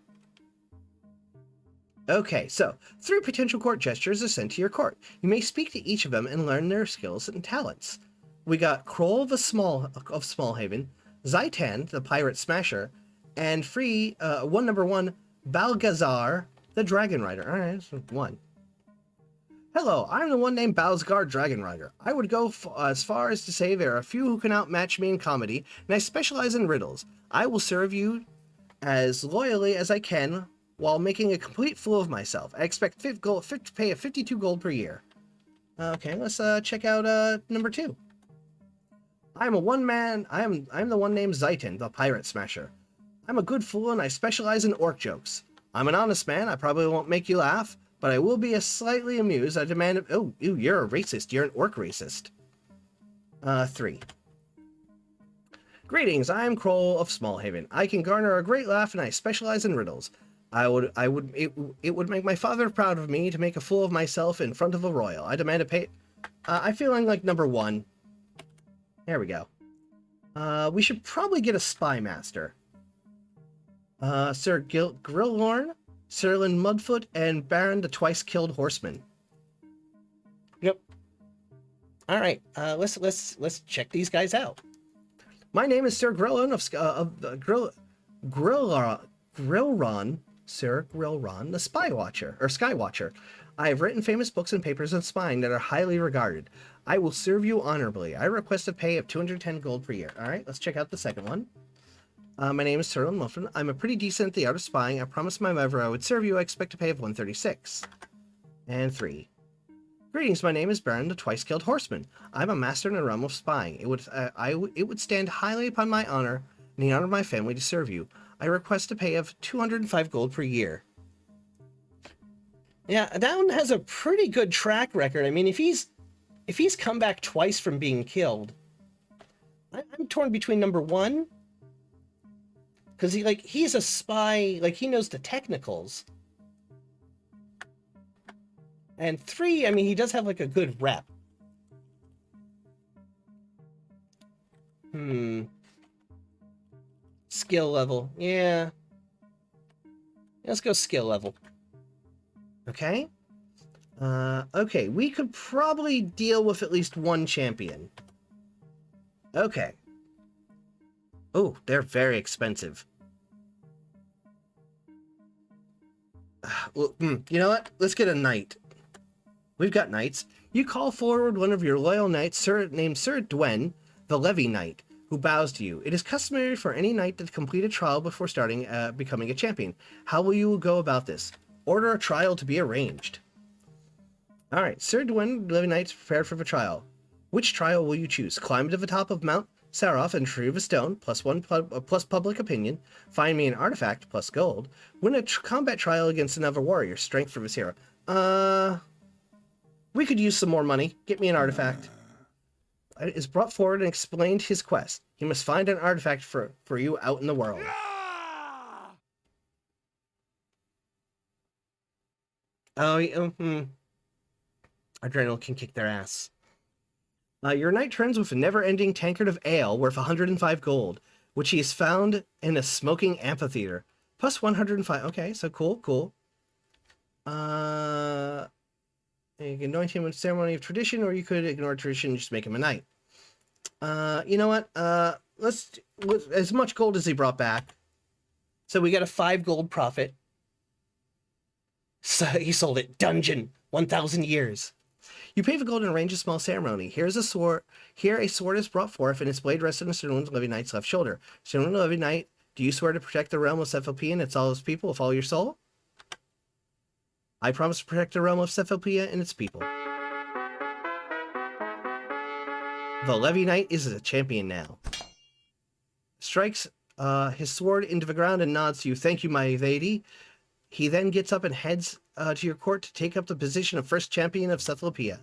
Speaker 3: Okay, so 3 potential court jesters are sent to your court. You may speak to each of them and learn their skills and talents. We got Kroll of Smallhaven, Zaitan, the pirate smasher, and number 1, Balgazar, the dragon rider. All right, so 1. Hello, I'm the one named Balsgar Dragon Rider. I would go as far as to say there are a few who can outmatch me in comedy, and I specialize in riddles. I will serve you as loyally as I can while making a complete fool of myself. I expect to pay 52 gold per year. Okay, let's check out number 2. I'm the one named Zaitan, the pirate smasher. I'm a good fool and I specialize in orc jokes. I'm an honest man. I probably won't make you laugh, but I will be slightly amused. I demand... Oh, you're a racist. You're an orc racist. 3. Greetings, I am Kroll of Smallhaven. I can garner a great laugh and I specialize in riddles. It would make my father proud of me to make a fool of myself in front of a royal. I demand a pay... I'm feeling like number 1. There we go. We should probably get a spy master. Sir Grillorn, Serlin Mudfoot, and Baron the twice-killed horseman. Yep. All right. Let's check these guys out. My name is Sir Grillon Grillron, Sir Grillron, the Spy Watcher or Sky Watcher. I have written famous books and papers on spying that are highly regarded. I will serve you honorably. I request a pay of 210 gold per year. All right, let's check out the second one. My name is Theydom Muffin. I'm a pretty decent at the art of spying. I promised my mother I would serve you. I expect a pay of 136. And 3. Greetings, my name is Baron, the twice-killed horseman. I'm a master in the realm of spying. It would stand highly upon my honor and the honor of my family to serve you. I request a pay of 205 gold per year. Yeah, that one has a pretty good track record. I mean, if he's come back twice from being killed, I'm torn between number 1, because he's a spy, he knows the technicals. And 3, I mean, he does have a good rep. Skill level. Yeah. Let's go skill level. Okay. Okay, we could probably deal with at least one champion. Okay. Oh, they're very expensive. Well, you know what? Let's get a knight. We've got knights. You call forward one of your loyal knights, named Sir Dwen, the Levy Knight, who bows to you. It is customary for any knight to complete a trial before starting becoming a champion. How will you go about this? Order a trial to be arranged. All right, Sir Dwen, the Levy Knight, prepared for the trial. Which trial will you choose? Climb to the top of Mount Saroff and retrieve a stone, plus public opinion. Find me an artifact, plus gold. Win a combat trial against another warrior. Strength for this hero. We could use some more money. Get me an artifact. Is brought forward and explained his quest. He must find an artifact for you out in the world. Oh, Adrenal can kick their ass. Your knight trends with a never-ending tankard of ale worth 105 gold, which he has found in a smoking amphitheater. Plus 105. Okay, so cool. You can anoint him with ceremony of tradition, or you could ignore tradition and just make him a knight. You know what? Let's as much gold as he brought back. So we got a 5 gold profit. So he sold it. Dungeon. 1,000 years. You pay for gold and arrange a small ceremony. Here's a sword. Here a sword is brought forth, and its blade rests on Sir Dwen, Levy Knight's left shoulder. Sir Dwen, Levy Knight, do you swear to protect the realm of Cephalpia and its all its people with all your soul? I promise to protect the realm of Cephalpia and its people. The Levy Knight is a champion now. Strikes his sword into the ground and nods to you. Thank you, my lady. He then gets up and heads to your court to take up the position of first champion of Cephalpia.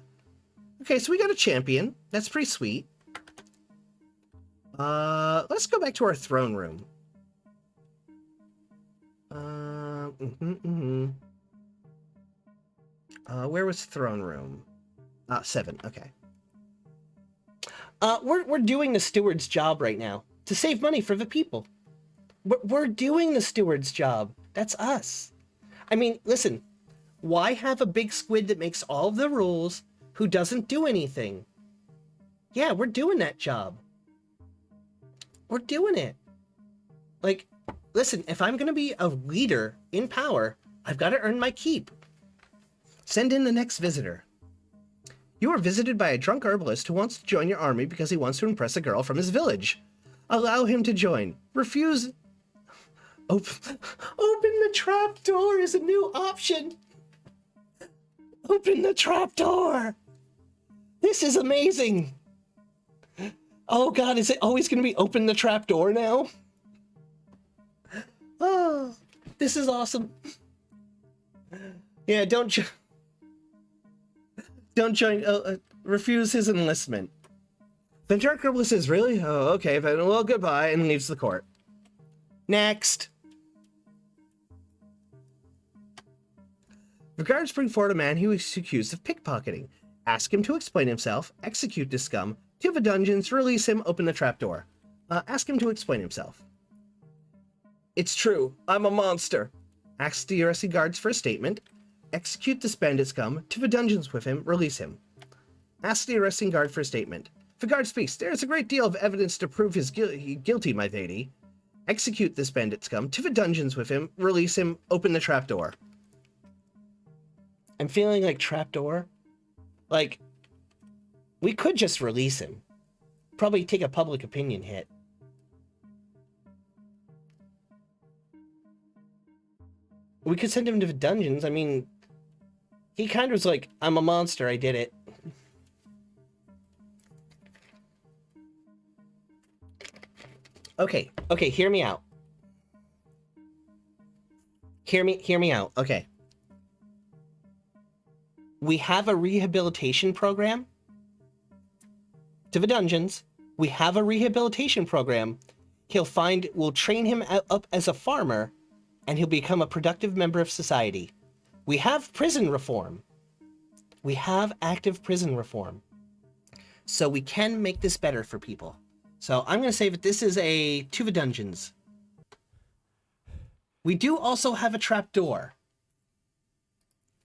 Speaker 3: Okay, so we got a champion. That's pretty sweet. Let's go back to our throne room. Where was throne room? 7, okay. We're doing the steward's job right now to save money for the people. We're doing the steward's job. That's us. I mean, listen, why have a big squid that makes all of the rules who doesn't do anything? Yeah, we're doing that job. We're doing it. Listen, if I'm going to be a leader in power, I've got to earn my keep. Send in the next visitor. You are visited by a drunk herbalist who wants to join your army because he wants to impress a girl from his village. Allow him to join. Refuse. Open the trap door is a new option. Open the trap door. This is amazing. Oh God, is it always going to be open the trap door now? Oh, this is awesome. Yeah, don't join. Refuse his enlistment. The drunk herbalist says, "Really? Oh, okay. Then well, goodbye," and leaves the court. Next. The guards bring forward a man who is accused of pickpocketing. Ask him to explain himself. Execute this scum. To the dungeons. Release him. Open the trapdoor. Ask him to explain himself. It's true. I'm a monster. Ask the arresting guards for a statement. Execute this bandit scum. To the dungeons with him. Release him. Ask the arresting guard for a statement. The guard speaks. There is a great deal of evidence to prove his guilty, my lady. Execute this bandit scum. To the dungeons with him. Release him. Open the trapdoor. I'm feeling like trapdoor. Like, we could just release him. Probably take a public opinion hit. We could send him to the dungeons. I mean, he kind of was like, I'm a monster, I did it. Okay, hear me out. Hear me out, okay. We have a rehabilitation program to the dungeons. We have a rehabilitation program. We'll train him up as a farmer, and he'll become a productive member of society. We have prison reform. We have active prison reform. So we can make this better for people. So I'm going to say that this is a to the dungeons. We do also have a trapdoor.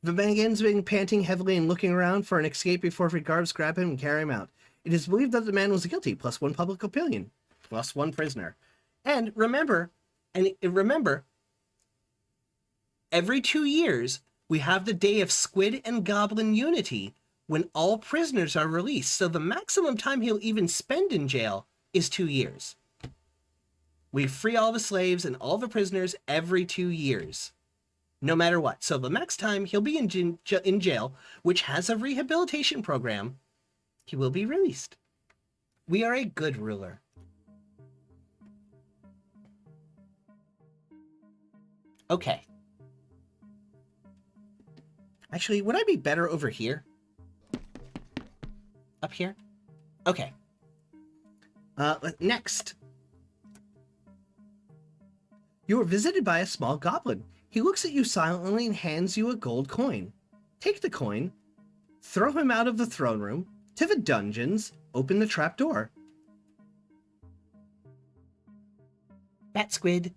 Speaker 3: The man begins panting heavily and looking around for an escape before the guards grab him and carry him out. It is believed that the man was guilty, plus 1 public opinion, plus 1 prisoner. And remember, every 2 years, we have the day of Squid and Goblin Unity when all prisoners are released. So the maximum time he'll even spend in jail is 2 years. We free all the slaves and all the prisoners every 2 years, no matter what. So the max time he'll be in jail, which has a rehabilitation program, he will be released. We are a good ruler. Okay. Actually, would I be better over here? Up here? Okay. Next. You are visited by a small goblin. He looks at you silently and hands you a gold coin. Take the coin, throw him out of the throne room, to the dungeons, open the trapdoor. Bat Squid.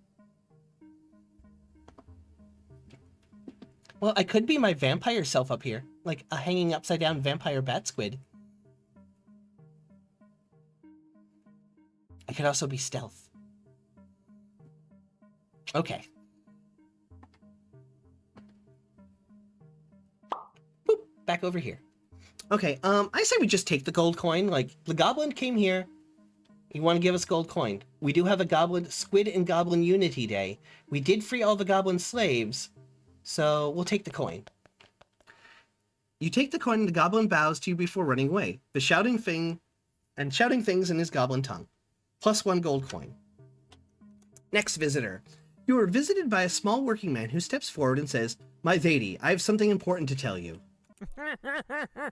Speaker 3: Well, I could be my vampire self up here, like a hanging upside down vampire bat squid. I could also be stealth. Okay. Boop, back over here. Okay, I say we just take the gold coin. Like, the goblin came here. You want to give us gold coin. We do have a Squid and Goblin Unity Day. We did free all the goblin slaves, so we'll take the coin. You take the coin and the goblin bows to you before running away, shouting things in his goblin tongue. Plus 1 gold coin. Next visitor. You are visited by a small working man who steps forward and says, "My lady, I have something important to tell you."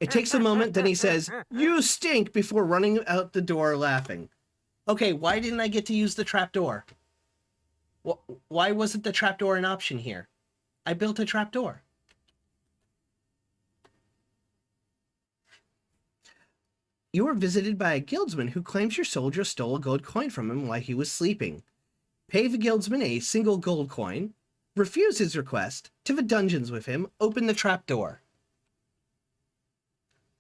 Speaker 3: It takes a moment, then he says, "You stink," before running out the door laughing. Okay, why didn't I get to use the trapdoor? Why wasn't the trapdoor an option here? I built a trapdoor. You are visited by a guildsman who claims your soldier stole a gold coin from him while he was sleeping. Pay the guildsman a single gold coin, refuse his request, to the dungeons with him, open the trapdoor.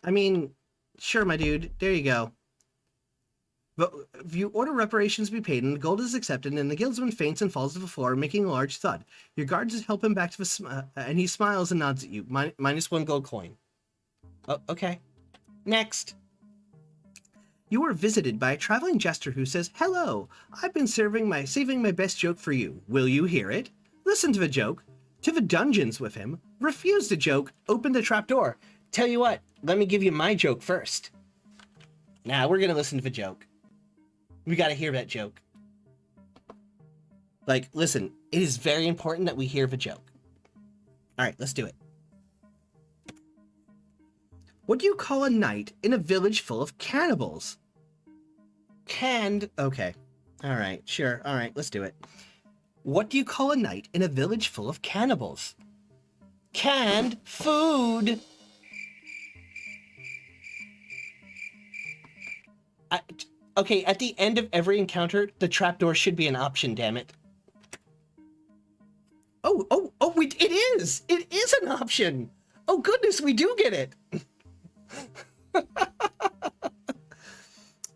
Speaker 3: I mean, sure, my dude, there you go. But if you order reparations be paid and the gold is accepted and the guildsman faints and falls to the floor, making a large thud, your guards help him back to the and he smiles and nods at you. Minus 1 gold coin. Oh, okay. Next. You are visited by a traveling jester who says, "Hello, I've been saving my best joke for you. Will you hear it? Listen to the joke. To the dungeons with him. Refuse the joke. Open the trapdoor." Tell you what, let me give you my joke first. Nah, we're gonna listen to the joke. We gotta hear that joke. Like, listen, it is very important that we hear the joke. All right, let's do it. What do you call a night in a village full of cannibals? Okay. All right, sure. All right, let's do it. What do you call a night in a village full of cannibals? Canned food. Okay, at the end of every encounter, the trapdoor should be an option, damn it. It is! It is an option! Oh goodness, we do get it!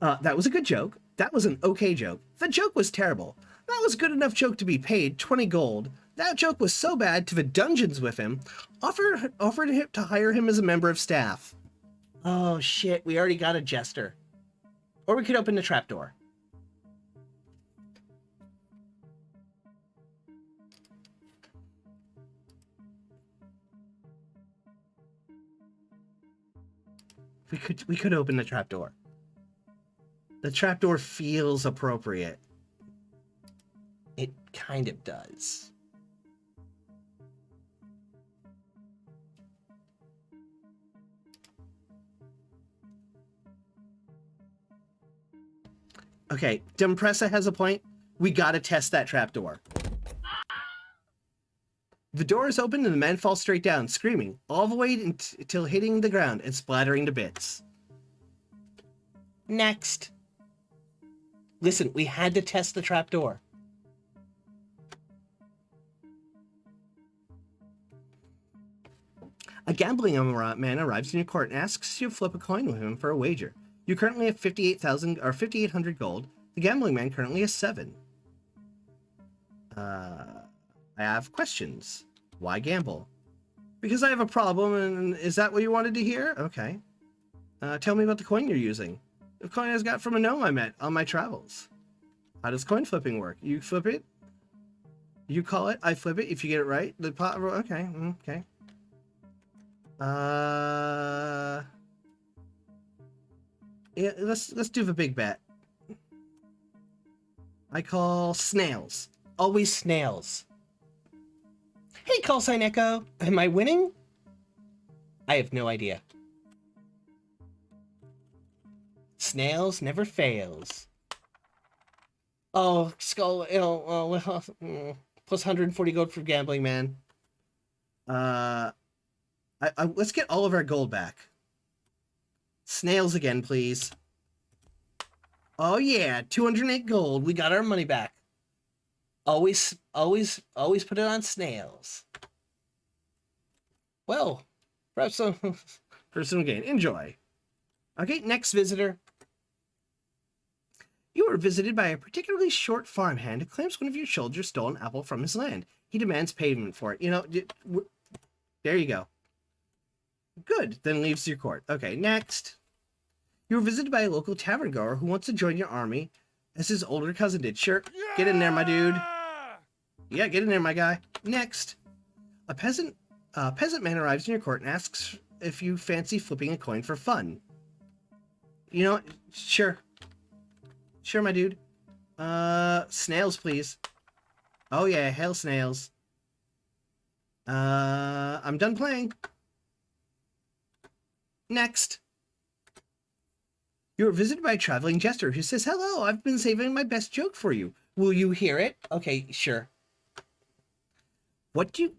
Speaker 3: That was a good joke. That was an okay joke. The joke was terrible. That was good enough joke to be paid 20 gold, That joke was so bad, to the dungeons with him, offered him to hire him as a member of staff. Oh shit, we already got a jester. Or we could open the trapdoor. We could open the trapdoor. The trapdoor feels appropriate. It kind of does. Okay, Dempressa has a point. We gotta test that trapdoor. The door is open and the man falls straight down, screaming, all the way until hitting the ground and splattering to bits. Next. Listen, we had to test the trapdoor. A gambling man arrives in your court and asks you to flip a coin with him for a wager. You currently have 58,000 or 5,800 gold. The gambling man currently has 7. I have questions. Why gamble? Because I have a problem, and is that what you wanted to hear? Okay. Tell me about the coin you're using. The coin I got from a gnome I met on my travels. How does coin flipping work? You flip it, you call it, I flip it. If you get it right, the pot. Okay, okay. Yeah, let's do the big bet. I call snails. Always snails. Hey, call sign Echo. Am I winning? I have no idea. Snails never fails. Oh, skull. Plus 140 gold for gambling man. Let's get all of our gold back. Snails again, please. Oh yeah, 208 gold. We got our money back. Always put it on snails. Well, perhaps some personal gain. Enjoy. Okay, next visitor. You are visited by a particularly short farmhand who claims one of your soldiers stole an apple from his land. He demands payment for it. You know, there you go. Good, then leaves your court. Okay, next. You were visited by a local tavern goer who wants to join your army as his older cousin did. Sure, get in there, my dude. Yeah, get in there, my guy. Next. A peasant man arrives in your court and asks if you fancy flipping a coin for fun. You know what? Sure. Sure, my dude. Snails, please. Oh yeah, hail snails. I'm done playing. Next. You are visited by a traveling jester who says, hello, I've been saving my best joke for you. Will you hear it? Okay, sure. What do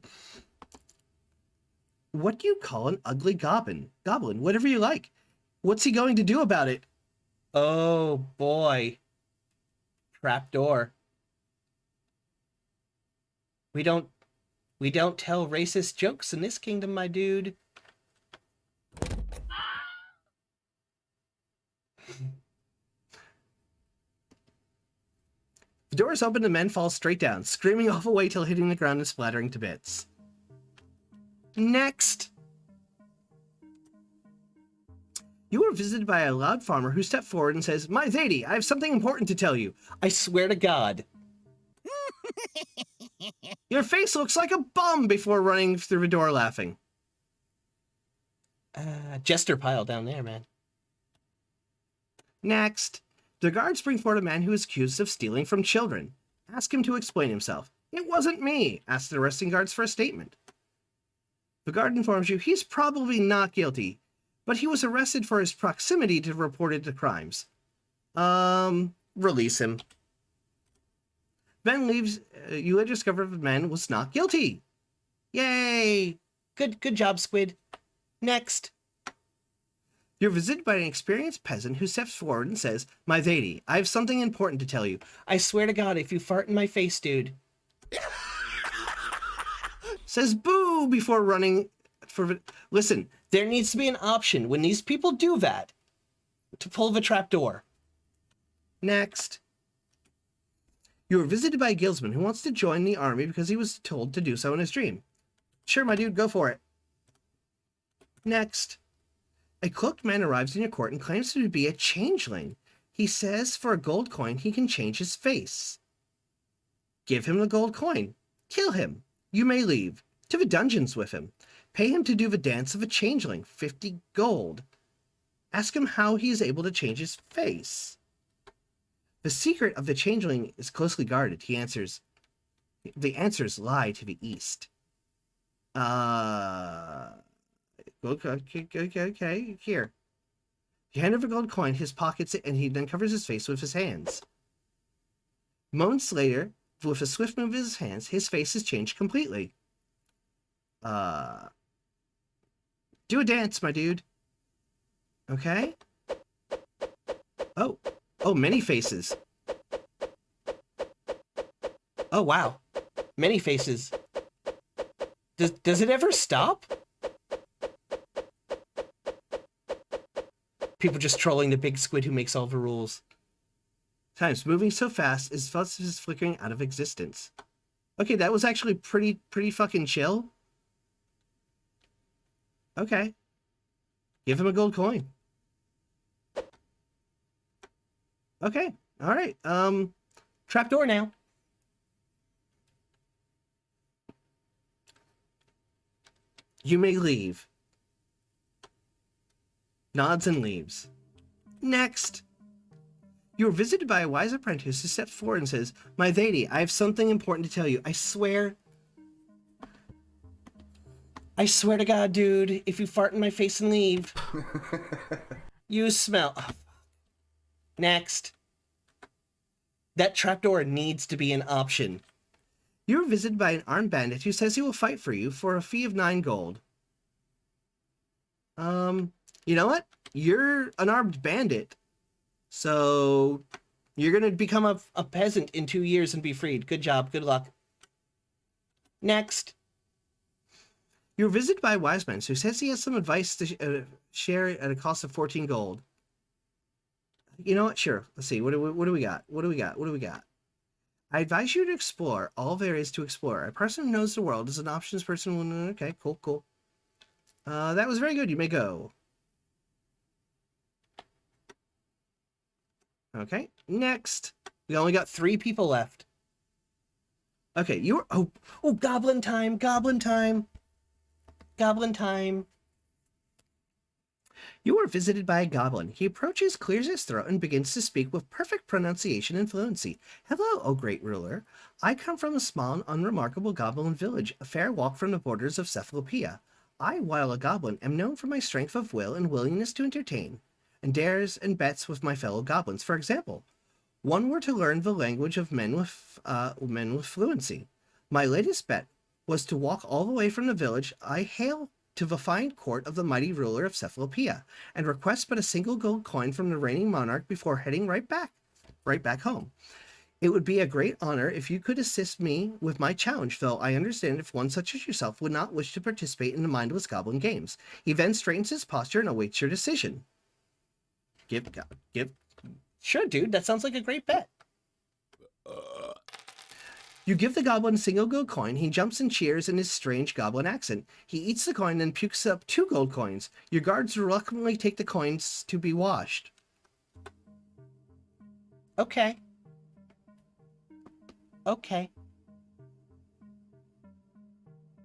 Speaker 3: you call an ugly goblin? Goblin, whatever you like. What's he going to do about it? Oh boy. Trapdoor. We don't tell racist jokes in this kingdom, my dude. The door is open and men fall straight down, screaming all the way till hitting the ground and splattering to bits. Next. You are visited by a loud farmer who steps forward and says, my Theydom, I have something important to tell you. I swear to God. Your face looks like a bum before running through the door laughing. Jester pile down there, man. Next. The guards bring forward a man who is accused of stealing from children. Ask him to explain himself. It wasn't me. Ask the arresting guards for a statement. The guard informs you he's probably not guilty, but he was arrested for his proximity to reported crimes. Release him. Ben leaves. You later discover the man was not guilty. Yay! Good job, Squid. Next. You're visited by an experienced peasant who steps forward and says, my Theydom, I have something important to tell you. I swear to God, if you fart in my face, dude. Says boo before running for... Listen, there needs to be an option when these people do that to pull the trapdoor. Next. You are visited by a guildsman who wants to join the army because he was told to do so in his dream. Sure, my dude, go for it. Next. A cloaked man arrives in your court and claims to be a changeling. He says for a gold coin he can change his face. Give him the gold coin. Kill him. You may leave. To the dungeons with him. Pay him to do the dance of a changeling. 50 gold. Ask him how he is able to change his face. The secret of the changeling is closely guarded. He answers. The answers lie to the east. Okay. Here. You hand over a gold coin, his pockets it, and he then covers his face with his hands. Moments later, with a swift move of his hands, his face is changed completely. Do a dance, my dude. Okay. Oh, many faces. Oh, wow. Many faces. Does it ever stop? People just trolling the big squid who makes all the rules. Times moving so fast, his fuss is flickering out of existence. Okay, that was actually pretty fucking chill. Okay. Give him a gold coin. Okay. All right. Trapdoor now. You may leave. Nods and leaves. Next. You are visited by a wise apprentice who steps forward and says, My lady, I have something important to tell you. I swear to God, dude, if you fart in my face and leave, you smell. Oh, next. That trapdoor needs to be an option. You are visited by an armed bandit who says he will fight for you for a fee of 9 gold. You know what? You're an armed bandit. So you're going to become a peasant in 2 years and be freed. Good job. Good luck. Next. You're visited by a wise man who says he has some advice to share at a cost of 14 gold. You know what? Sure. Let's see. What do we got? What do we got? I advise you to explore all there is to explore. A person who knows the world is an options person. Okay, cool. That was very good. You may go. Okay, next. We only got 3 people left. Okay, you're... Oh, goblin time. You are visited by a goblin. He approaches, clears his throat, and begins to speak with perfect pronunciation and fluency. Hello, O great ruler. I come from a small and unremarkable goblin village, a fair walk from the borders of Cephalopia. I, while a goblin, am known for my strength of will and willingness to entertain, and dares and bets with my fellow goblins. For example, one were to learn the language of men with fluency. My latest bet was to walk all the way from the village I hail to the fine court of the mighty ruler of Cephalopia, and request but a single gold coin from the reigning monarch before heading right back home. It would be a great honor if you could assist me with my challenge, though I understand if one such as yourself would not wish to participate in the mindless goblin games. He then straightens his posture and awaits your decision. Give. Sure, dude, that sounds like a great bet. You give the goblin a single gold coin. He jumps and cheers in his strange goblin accent. He eats the coin and pukes up 2 gold coins. Your guards reluctantly take the coins to be washed. Okay.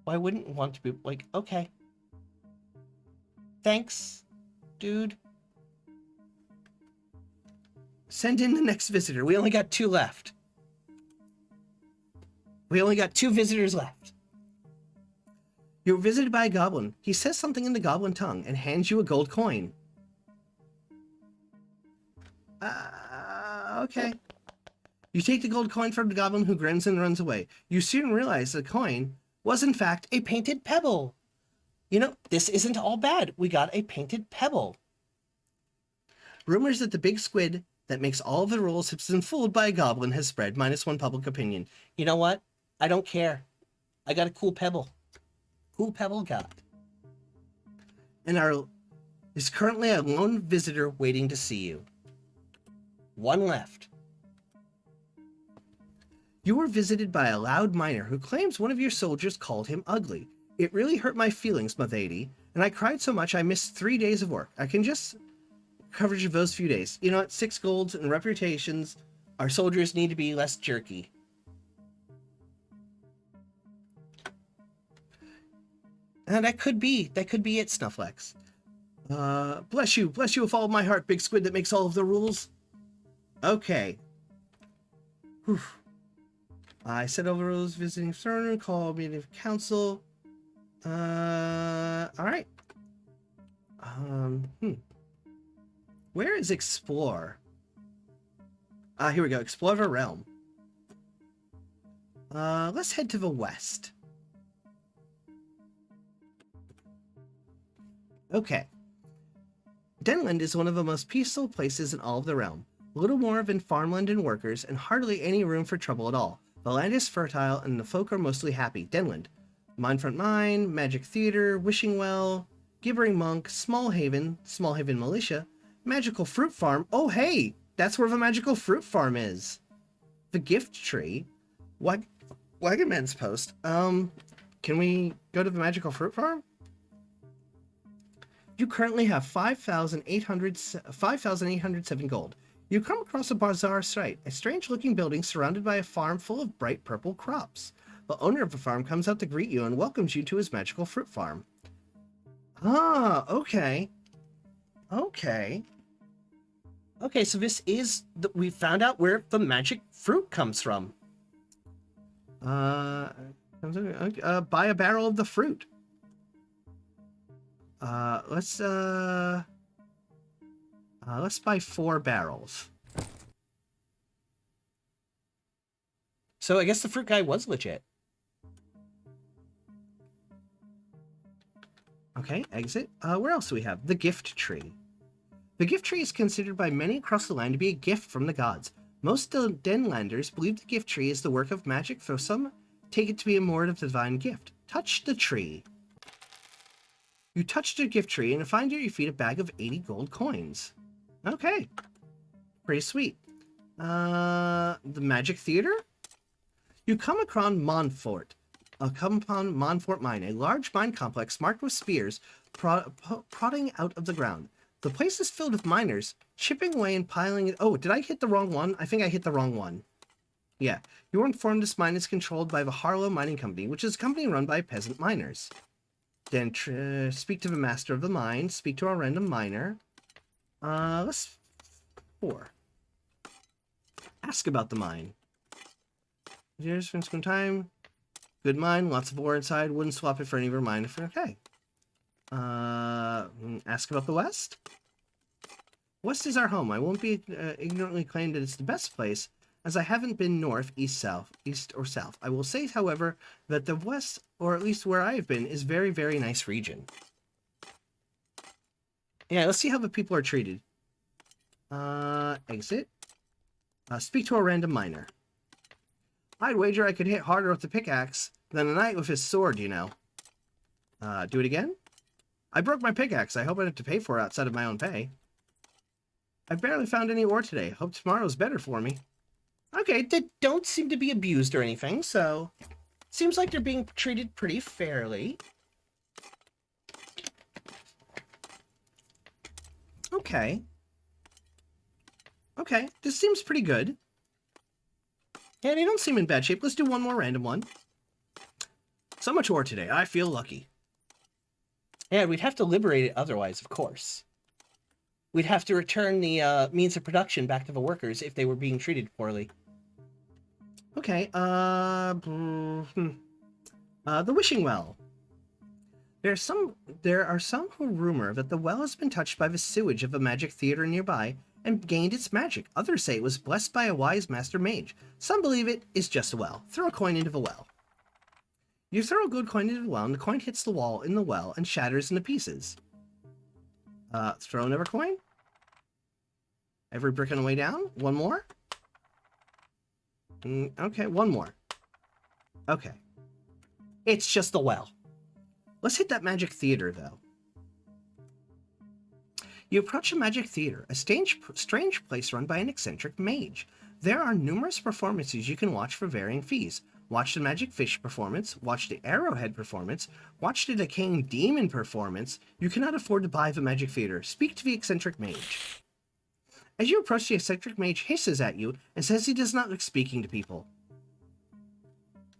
Speaker 3: Well, I wouldn't want to be like, okay. Thanks, dude. Send in the next visitor. We only got 2 left. We only got 2 visitors left. You're visited by a goblin. He says something in the goblin tongue and hands you a gold coin. Okay. You take the gold coin from the goblin, who grins and runs away. You soon realize the coin was in fact a painted pebble. You know, this isn't all bad. We got a painted pebble. Rumors that the big squid that makes all the rules has been fooled by a goblin has spread, -1 public opinion. You know what? I don't care. I got a cool pebble. Cool pebble got. And is currently a lone visitor waiting to see you. 1 left. You were visited by a loud miner who claims one of your soldiers called him ugly. It really hurt my feelings, my lady, and I cried so much I missed 3 days of work. I can just coverage of those few days. You know what? 6 golds and reputations. Our soldiers need to be less jerky. And that could be it, Snufflex. Bless you with all my heart, Big Squid that makes all of the rules. Okay. Whew. I said over rules, visiting throne, call meeting of council. Alright. Where is explore? Here we go. Explore the realm. Let's head to the west. Okay. Denland is one of the most peaceful places in all of the realm. Little more than farmland and workers, and hardly any room for trouble at all. The land is fertile, and the folk are mostly happy. Denland. Minefront Mine, Magic Theater, Wishing Well, Gibbering Monk, Small Haven Militia, Magical Fruit Farm. Oh, hey! That's where the Magical Fruit Farm is. The Gift Tree. Wagonman's Post. Can we go to the Magical Fruit Farm? You currently have 5,807 gold. You come across a bizarre sight, a strange-looking building surrounded by a farm full of bright purple crops. The owner of the farm comes out to greet you and welcomes you to his magical fruit farm. Ah, okay. Okay, so this is... we found out where the magic fruit comes from. Buy a barrel of the fruit. Let's buy 4 barrels. So I guess the fruit guy was legit. Okay, exit. Where else do we have? The Gift Tree. The Gift Tree is considered by many across the land to be a gift from the gods. Most Denlanders believe the Gift Tree is the work of magic, though some take it to be a more of the divine gift. Touch the tree. You touch the Gift Tree and find at your feet a bag of 80 gold coins. Okay. Pretty sweet. The Magic Theater? You come upon Montfort. Montfort Mine, a large mine complex marked with spears prodding out of the ground. The place is filled with miners, chipping away and piling it. Oh, did I hit the wrong one? I think I hit the wrong one. Yeah. You were informed this mine is controlled by the Harlow Mining Company, which is a company run by peasant miners. Then speak to the master of the mine. Speak to our random miner. Let's 4. Ask about the mine. Here's from some time. Good mine, lots of ore inside. Wouldn't swap it for any of our mine. Okay. Ask about the west. West is our home. I won't be ignorantly claim that it's the best place, as I haven't been north, east, or south. I will say, however, that the west, or at least where I have been, is very, very nice region. Yeah, let's see how the people are treated. Exit. Speak to a random miner. I'd wager I could hit harder with the pickaxe than a knight with his sword, you know. Do it again? I broke my pickaxe. I hope I don't have to pay for it outside of my own pay. I barely found any ore today. Hope tomorrow's better for me. Okay, they don't seem to be abused or anything, so... seems like they're being treated pretty fairly. Okay. Okay, this seems pretty good. Yeah, they don't seem in bad shape. Let's do one more random one. So much ore today. I feel lucky. Yeah, we'd have to liberate it otherwise, of course. We'd have to return the means of production back to the workers if they were being treated poorly. Okay, the Wishing Well. There are some who rumor that the well has been touched by the sewage of a magic theater nearby and gained its magic. Others say it was blessed by a wise master mage. Some believe it is just a well. Throw a coin into the well. You throw a good coin into the well, and the coin hits the wall in the well and shatters into pieces. Throw another coin. Every brick on the way down. One more. Okay, one more. Okay. It's just the well. Let's hit that magic theater, though. You approach a magic theater, a strange place run by an eccentric mage. There are numerous performances you can watch for varying fees. Watch the Magic Fish performance, watch the Arrowhead performance, watch the Decaying Demon performance. You cannot afford to buy the Magic Theater. Speak to the eccentric mage. As you approach, the eccentric mage hisses at you and says he does not like speaking to people.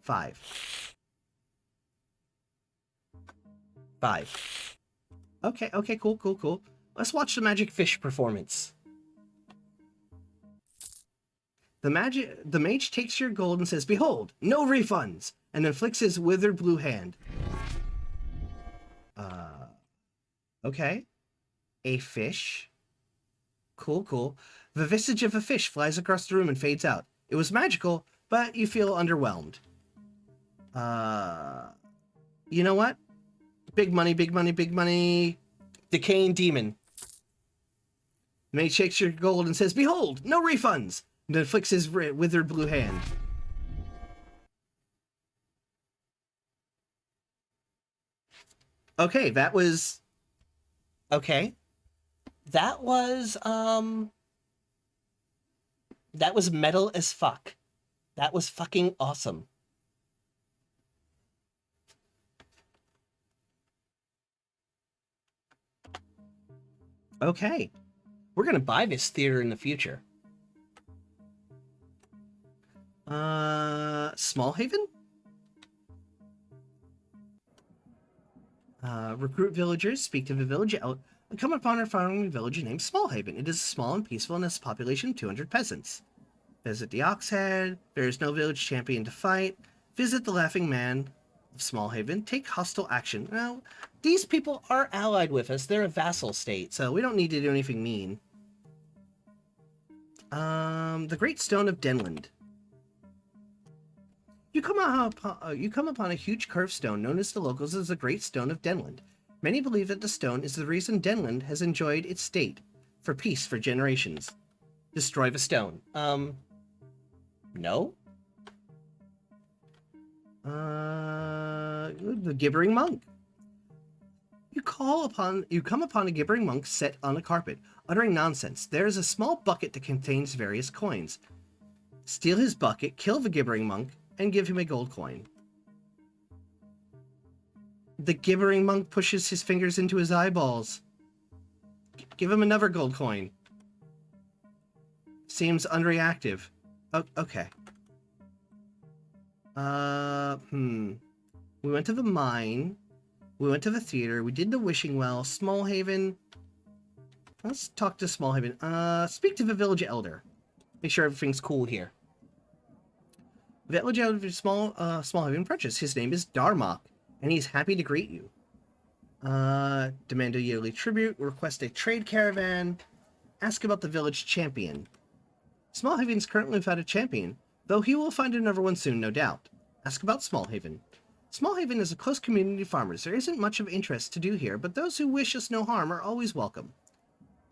Speaker 3: 5. 5. Okay, cool. Let's watch the Magic Fish performance. The mage takes your gold and says, "Behold, no refunds," and then flicks his withered blue hand. Okay. A fish. Cool. The visage of a fish flies across the room and fades out. It was magical, but you feel underwhelmed. You know what? Big money. Decaying Demon. The mage shakes your gold and says, "Behold, no refunds," and then flicks his withered blue hand. Okay, that was... Okay. That was metal as fuck. That was fucking awesome. Okay. We're gonna buy this theater in the future. Smallhaven? Recruit villagers, speak to the village out, and come upon a farming village named Smallhaven. It is small and peaceful and has a population of 200 peasants. Visit the Ox Head. There is no village champion to fight. Visit the Laughing Man of Smallhaven. Take hostile action. Now, these people are allied with us. They're a vassal state, so we don't need to do anything mean. The Great Stone of Denland. You come upon a huge curved stone known as the locals as the Great Stone of Denland. Many believe that the stone is the reason Denland has enjoyed its state for peace for generations. Destroy the stone. No? The Gibbering Monk. You come upon a gibbering monk set on a carpet, uttering nonsense. There is a small bucket that contains various coins. Steal his bucket, kill the gibbering monk, and give him a gold coin. The gibbering monk pushes his fingers into his eyeballs. Give him another gold coin. Seems unreactive. Oh, okay. We went to the mine. We went to the theater. We did the wishing well. Smallhaven. Let's talk to Smallhaven. Speak to the village elder. Make sure everything's cool here. Village elder of Smallhaven Precious. His name is Darmok, and he's happy to greet you. Demand a yearly tribute. Request a trade caravan. Ask about the village champion. Smallhaven's currently without a champion, though he will find another one soon, no doubt. Ask about Smallhaven. Smallhaven is a close community of farmers. There isn't much of interest to do here, but those who wish us no harm are always welcome.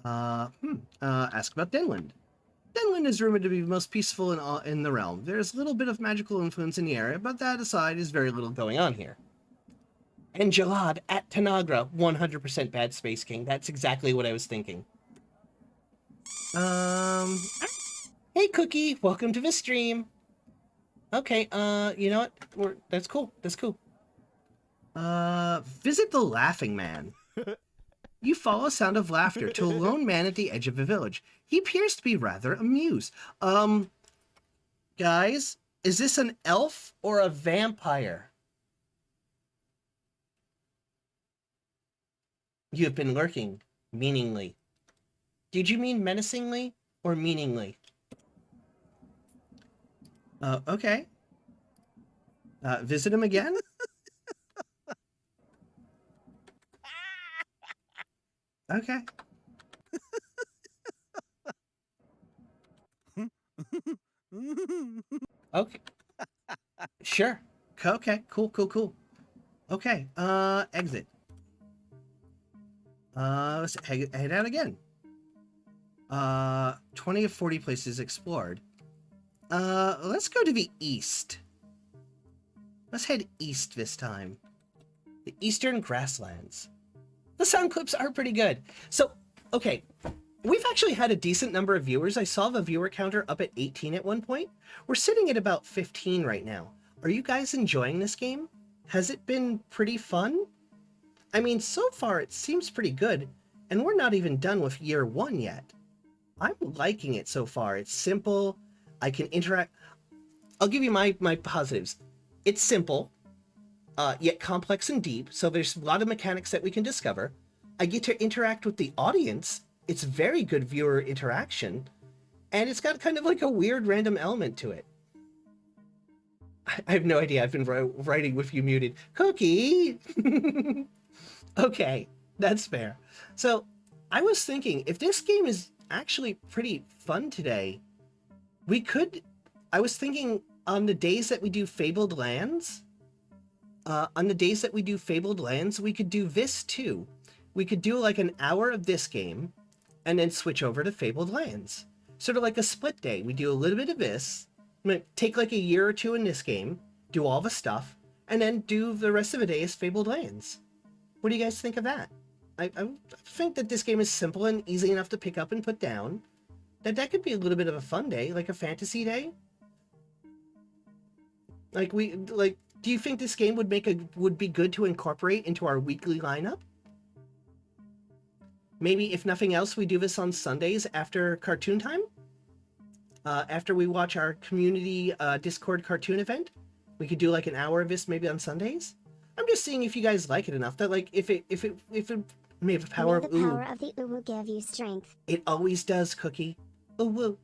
Speaker 3: Ask about Denland. Denland is rumored to be the most peaceful in the realm. There's a little bit of magical influence in the area, but that aside is very little going on here. And Jalad at Tanagra, 100% bad Space King. That's exactly what I was thinking. Hey Cookie, welcome to the stream. Okay, you know what? That's cool. Visit the Laughing Man. You follow a sound of laughter to a lone man at the edge of the village. He appears to be rather amused. Guys, is this an elf or a vampire? You have been lurking, meaningly. Did you mean menacingly or meaningly? Okay. Visit him again? Okay. Okay. Sure. Okay, cool. Okay, exit. Let's head out again. 20 of 40 places explored. Let's go to the east. Let's head east this time. The Eastern Grasslands. The sound clips are pretty good. So, okay, we've actually had a decent number of viewers. I saw the viewer counter up at 18 at one point. We're sitting at about 15 right now. Are you guys enjoying this game? Has it been pretty fun? I mean, so far it seems pretty good, and we're not even done with year 1 yet. I'm liking it so far. It's simple. I can interact. I'll give you my positives. It's simple, yet complex and deep, so there's a lot of mechanics that we can discover. I get to interact with the audience. It's very good viewer interaction, and it's got kind of like a weird random element to it. I have no idea. I've been writing with you muted. Cookie! Okay, that's fair. So, I was thinking, if this game is actually pretty fun today, I was thinking on the days that we do Fabled Lands, we could do this too. We could do like an hour of this game, and then switch over to Fabled Lands. Sort of like a split day. We do a little bit of this, take like a year or two in this game, do all the stuff, and then do the rest of the day as Fabled Lands. What do you guys think of that? I think that this game is simple and easy enough to pick up and put down. That could be a little bit of a fun day, like a fantasy day. Do you think this game would be good to incorporate into our weekly lineup? Maybe, if nothing else, we do this on Sundays after cartoon time? After we watch our community Discord cartoon event? We could do like an hour of this maybe on Sundays? I'm just seeing if you guys like it enough that like if it may have the power of ooh.
Speaker 4: The power of the ooh will give you strength.
Speaker 3: It always does, Cookie. Ooh woo.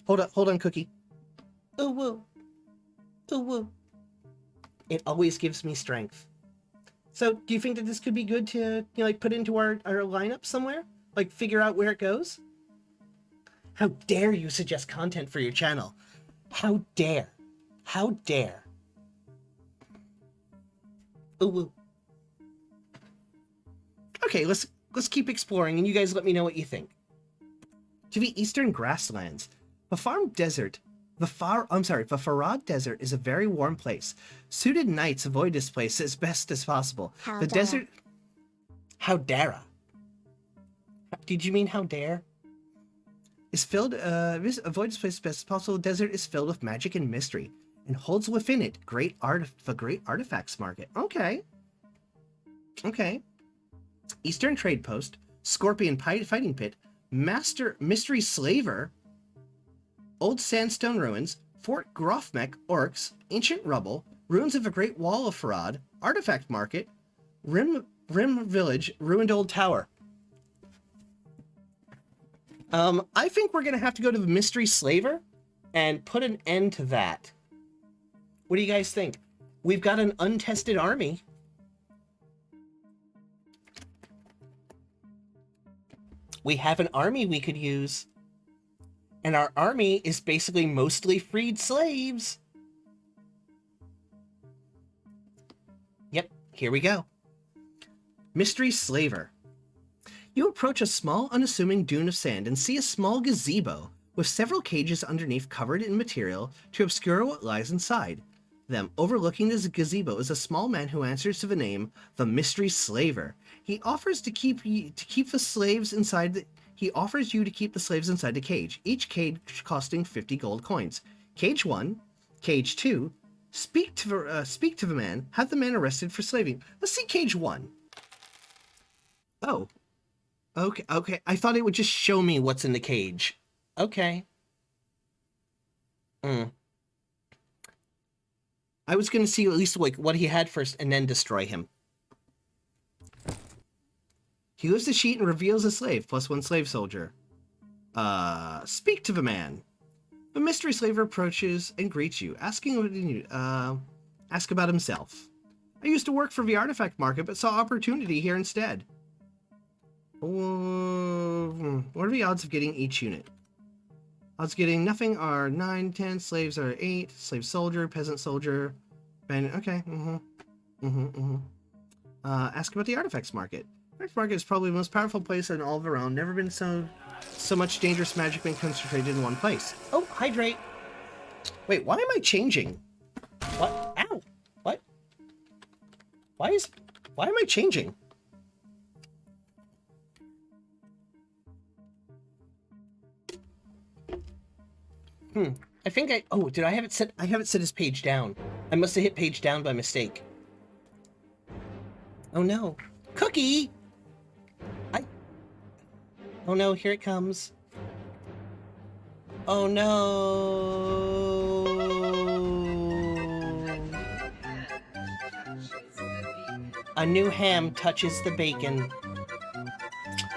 Speaker 3: Hold on, Cookie. Ooh woo. Ooh woo. It always gives me strength. So, do you think that this could be good to, like, put into our lineup somewhere? Like, figure out where it goes? How dare you suggest content for your channel? How dare? How dare? Ooh woo. Okay, let's keep exploring, and you guys let me know what you think. To the eastern grasslands, the Farad Desert is a very warm place. Suited knights avoid this place as best as possible. The desert... How dare? Did you mean how dare? Is filled... avoid this place as best as possible. The desert is filled with magic and mystery, and holds within it the great artifacts market. Okay. Okay. Eastern Trade Post, Scorpion Fighting Pit, Mystery Slaver, Old Sandstone Ruins, Fort Grofmek Orcs, Ancient Rubble, Ruins of a Great Wall of Farad, Artifact Market, Rim Village, Ruined Old Tower. I think we're going to have to go to the Mystery Slaver and put an end to that. What do you guys think? We've got an untested army. We have an army we could use. And our army is basically mostly freed slaves. Yep, here we go. Mystery Slaver. You approach a small, unassuming dune of sand and see a small gazebo with several cages underneath covered in material to obscure what lies inside them. Overlooking this gazebo is a small man who answers to the name the Mystery Slaver. He offers to keep the slaves inside He offers you to keep the slaves inside the cage, each cage costing 50 gold coins. Cage 1, Cage 2, speak to the man, have the man arrested for slaving. Let's see Cage 1. Oh. Okay. I thought it would just show me what's in the cage. Okay. I was going to see at least like what he had first and then destroy him. He lifts the sheet and reveals a slave, plus 1 slave soldier. Speak to the man. The mystery slaver approaches and greets you, asking what you need. Ask about himself. I used to work for the artifact market, but saw opportunity here instead. What are the odds of getting each unit? Odds of getting nothing are 9, 10, slaves are 8, slave soldier, peasant soldier, bandit. Okay. Ask about the artifacts market. Artifact market is probably the most powerful place in all of the realm. Never been so much dangerous magic being concentrated in one place. Oh, hydrate. Wait, why am I changing? What? Ow! What? Why am I changing? I think oh, did I have it set? I have it set as page down. I must have hit page down by mistake. Oh no. Cookie! Oh no, here it comes. Oh no! A new ham touches the bacon.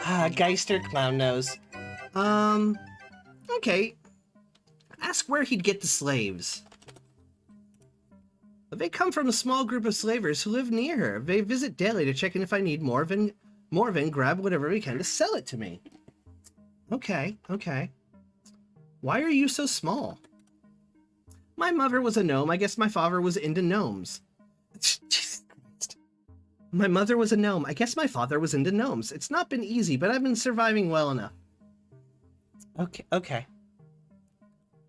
Speaker 3: Ah, Geister clown nose. Okay. Ask where he'd get the slaves. They come from a small group of slavers who live near her. They visit daily to check in if I need more of it, grab whatever we can to sell it to me. Okay. Why are you so small? My mother was a gnome. I guess my father was into gnomes. Jesus Christ. My mother was a gnome. I guess my father was into gnomes. It's not been easy, but I've been surviving well enough. Okay.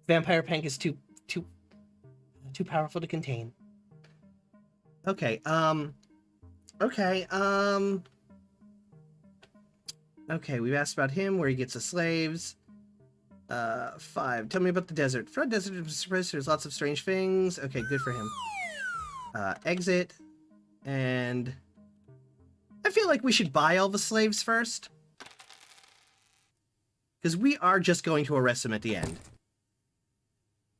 Speaker 3: Vampire Pank is too powerful to contain. Okay, okay, we've asked about him, where he gets the slaves. 5. Tell me about the desert. Flood desert is surprised there's lots of strange things. Okay, good for him. Exit. And I feel like we should buy all the slaves first. Because we are just going to arrest him at the end.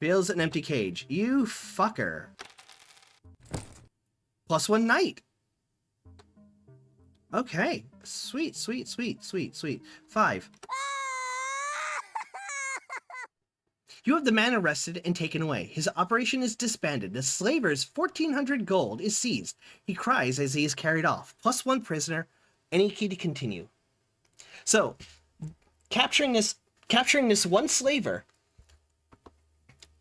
Speaker 3: Feels an empty cage. You fucker. +1 night. Okay. Sweet. 5. You have the man arrested and taken away. His operation is disbanded. The slaver's 1,400 gold is seized. He cries as he is carried off. +1 prisoner. Any key to continue. So, capturing this one slaver.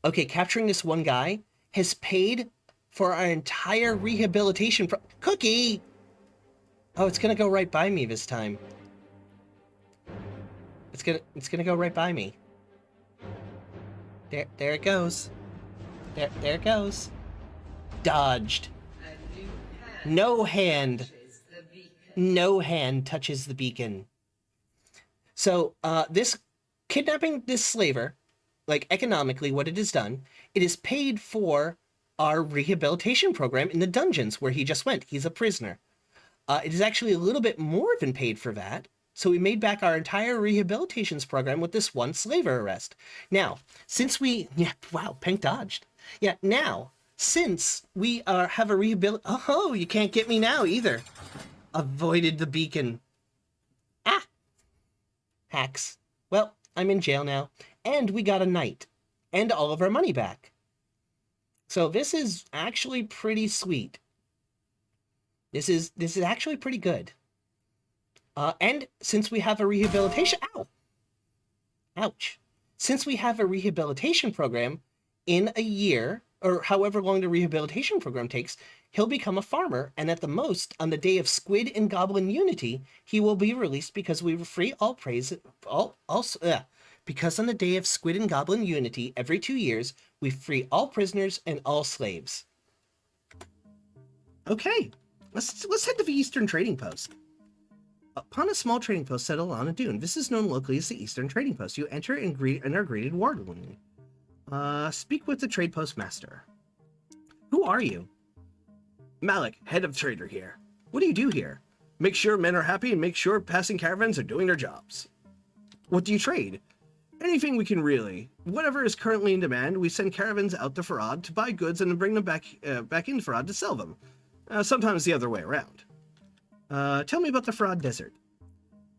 Speaker 3: Okay, capturing this one guy has paid for our entire rehabilitation Cookie! Oh, it's gonna go right by me this time. It's gonna go right by me. There it goes. There it goes. Dodged. No hand touches the beacon. So, this kidnapping this slaver, like economically, what it has done, it has paid for our rehabilitation program in the dungeons where he just went. He's a prisoner. It is actually a little bit more than paid for that. So we made back our entire rehabilitations program with this one slaver arrest. Now, since we... Yeah, wow, Pink dodged. Yeah, now, since we have a Oh, you can't get me now either. Avoided the beacon. Ah! Hacks. Well, I'm in jail now. And we got a knight. And all of our money back. So this is actually pretty sweet. This is actually pretty good. And since we have a rehabilitation... Ow! Ouch. Since we have a rehabilitation program, in a year, or however long the rehabilitation program takes, he'll become a farmer, and at the most, on the day of Squid and Goblin Unity, he will be released because we free all praise... Because on the day of Squid and Goblin Unity, every 2 years, we free all prisoners and all slaves. Okay, let's head to the Eastern Trading Post. Upon a small trading post settled on a dune, this is known locally as the Eastern Trading Post. You enter and are greeted warmly. Speak with the trade post master. Who are you? Malik, head of trader here. What do you do here? Make sure men are happy and make sure passing caravans are doing their jobs. What do you trade? Anything we can really. Whatever is currently in demand, we send caravans out to Farad to buy goods and then bring them back in Farad to sell them. Sometimes the other way around. Tell me about the Farad Desert.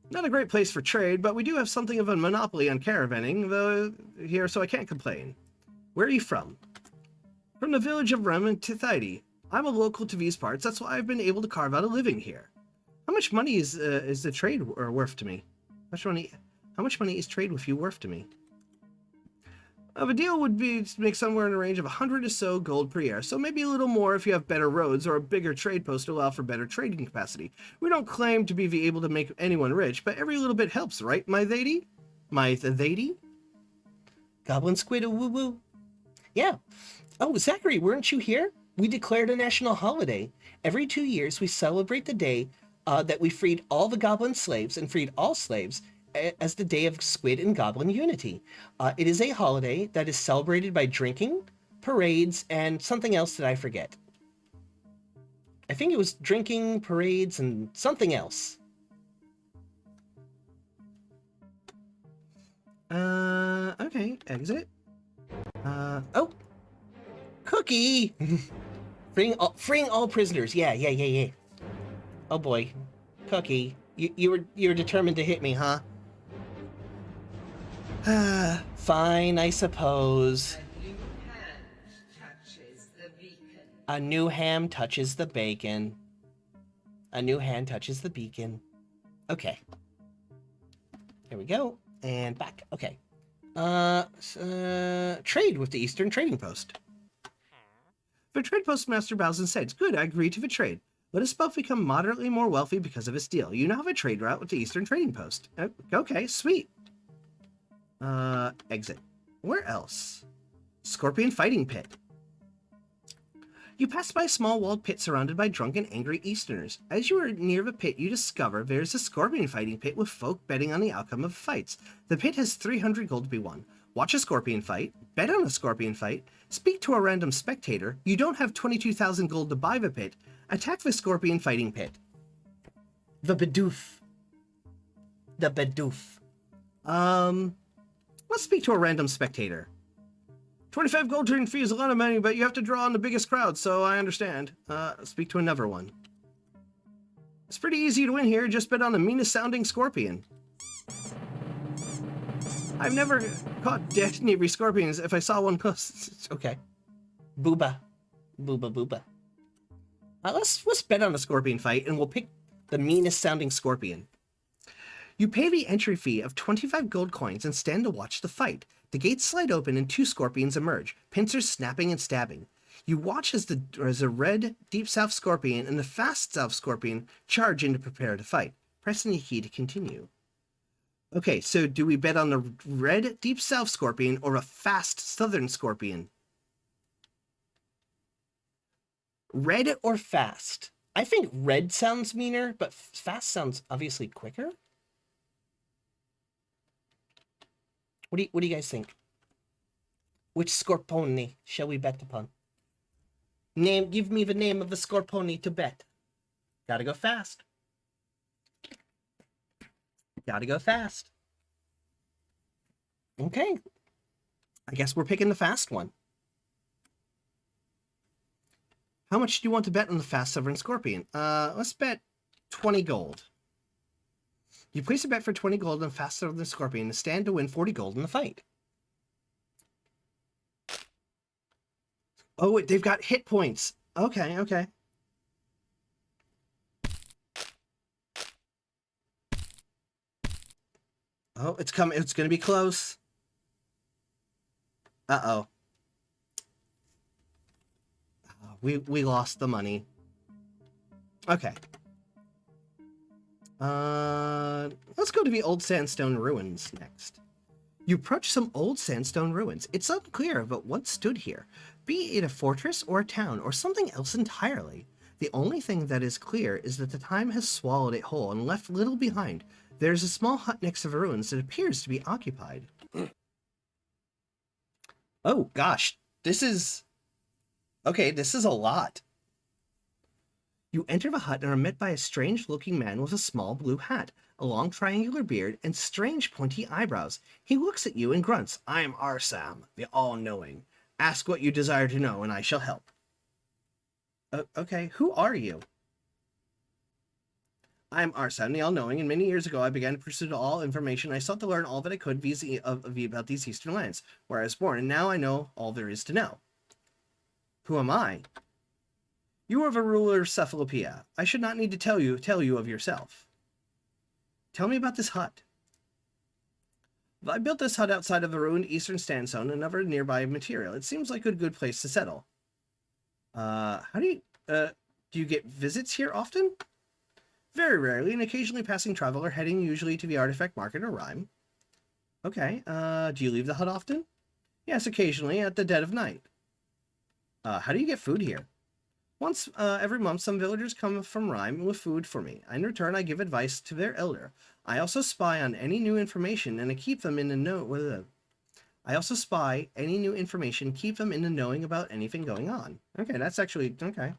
Speaker 3: Not a great place for trade, but we do have something of a monopoly on caravanning here, so I can't complain. Where are you from? From the village of Rem and Theydom. I'm a local to these parts, that's why I've been able to carve out a living here. How much money is the trade worth to me? How much money is trade with you worth to me? The deal would be to make somewhere in the range of 100 or so gold per year, so maybe a little more if you have better roads or a bigger trade post to allow for better trading capacity. We don't claim to be able to make anyone rich, but every little bit helps, right, my Theydom? My Theydom? Goblin Squid, woo woo. Yeah. Oh, Zachary, weren't you here? We declared a national holiday. Every 2 years, we celebrate the day that we freed all the goblin slaves and freed all slaves, as the Day of Squid and Goblin Unity. It is a holiday that is celebrated by drinking, parades, and something else that I forget. I think it was drinking, parades, and something else. Okay, exit. Oh! Cookie! freeing all prisoners. Yeah. Oh boy. Cookie. You were determined to hit me, huh? Fine, I suppose. A new ham touches the bacon. A new hand touches the beacon. Okay. Here we go. And back. Okay. Trade with the Eastern Trading Post. The trade postmaster bows and says, "Good, I agree to the trade. Let us both become moderately more wealthy because of this deal. You now have a trade route with the Eastern Trading Post." Okay, sweet. Exit. Where else? Scorpion Fighting Pit. You pass by a small walled pit surrounded by drunken, angry Easterners. As you are near the pit, you discover there's a scorpion fighting pit with folk betting on the outcome of fights. The pit has 300 gold to be won. Watch a scorpion fight, bet on a scorpion fight, speak to a random spectator. You don't have 22,000 gold to buy the pit. Attack the scorpion fighting pit. The Bidoof. The Bidoof. Let's speak to a random spectator. 25 gold turn fee is a lot of money, but you have to draw on the biggest crowd, so I understand. Speak to another one. It's pretty easy to win here, just bet on the meanest sounding scorpion. I've never caught dead neighbor scorpions. If I saw one close, okay. Booba. Let's bet on a scorpion fight, and we'll pick the meanest sounding scorpion. You pay the entry fee of 25 gold coins and stand to watch the fight. The gates slide open and 2 scorpions emerge, pincers snapping and stabbing. You watch as a red Deep South Scorpion and the Fast South Scorpion charge in to prepare to fight. Press any key to continue. Okay, so do we bet on the red Deep South Scorpion or a fast Southern Scorpion? Red or fast? I think red sounds meaner, but fast sounds obviously quicker. What do you guys think? Which Scorponi shall we bet upon? Give me the name of the Scorponi to bet. Gotta go fast. Okay. I guess we're picking the fast one. How much do you want to bet on the fast Southern Scorpion? Let's bet 20 gold. You place a bet for 20 gold on fast Southern Scorpion and stand to win 40 gold in the fight. Oh, they've got hit points. Okay. Oh, it's coming. It's going to be close. Uh-oh. We lost the money. Okay. Let's go to the old sandstone ruins next. You approach some old sandstone ruins. It's unclear about what stood here, be it a fortress or a town or something else entirely. The only thing that is clear is that the time has swallowed it whole and left little behind. There's a small hut next to the ruins that appears to be occupied. Oh gosh, this is a lot. You enter the hut and are met by a strange-looking man with a small blue hat, a long triangular beard, and strange pointy eyebrows. He looks at you and grunts. "I am Arsam, the all-knowing. Ask what you desire to know, and I shall help." Okay, who are you? I am Arsam, the all-knowing, and many years ago I began to pursue all information. I sought to learn all that I could about these eastern lands, where I was born, and now I know all there is to know. Who am I? You are the ruler of Cephalopia. I should not need to tell you of yourself. Tell me about this hut. I built this hut outside of a ruined eastern sandstone and other nearby material. It seems like a good place to settle. Do you get visits here often? Very rarely, and occasionally passing traveler heading usually to the artifact market or Rhyme. Okay, do you leave the hut often? Yes, occasionally, at the dead of night. How do you get food here? Once every month, some villagers come from Rhyme with food for me. In return, I give advice to their elder. I also spy on any new information and I keep them in the know. I also spy any new information, keep them in the knowing about anything going on. Okay, that's actually okay.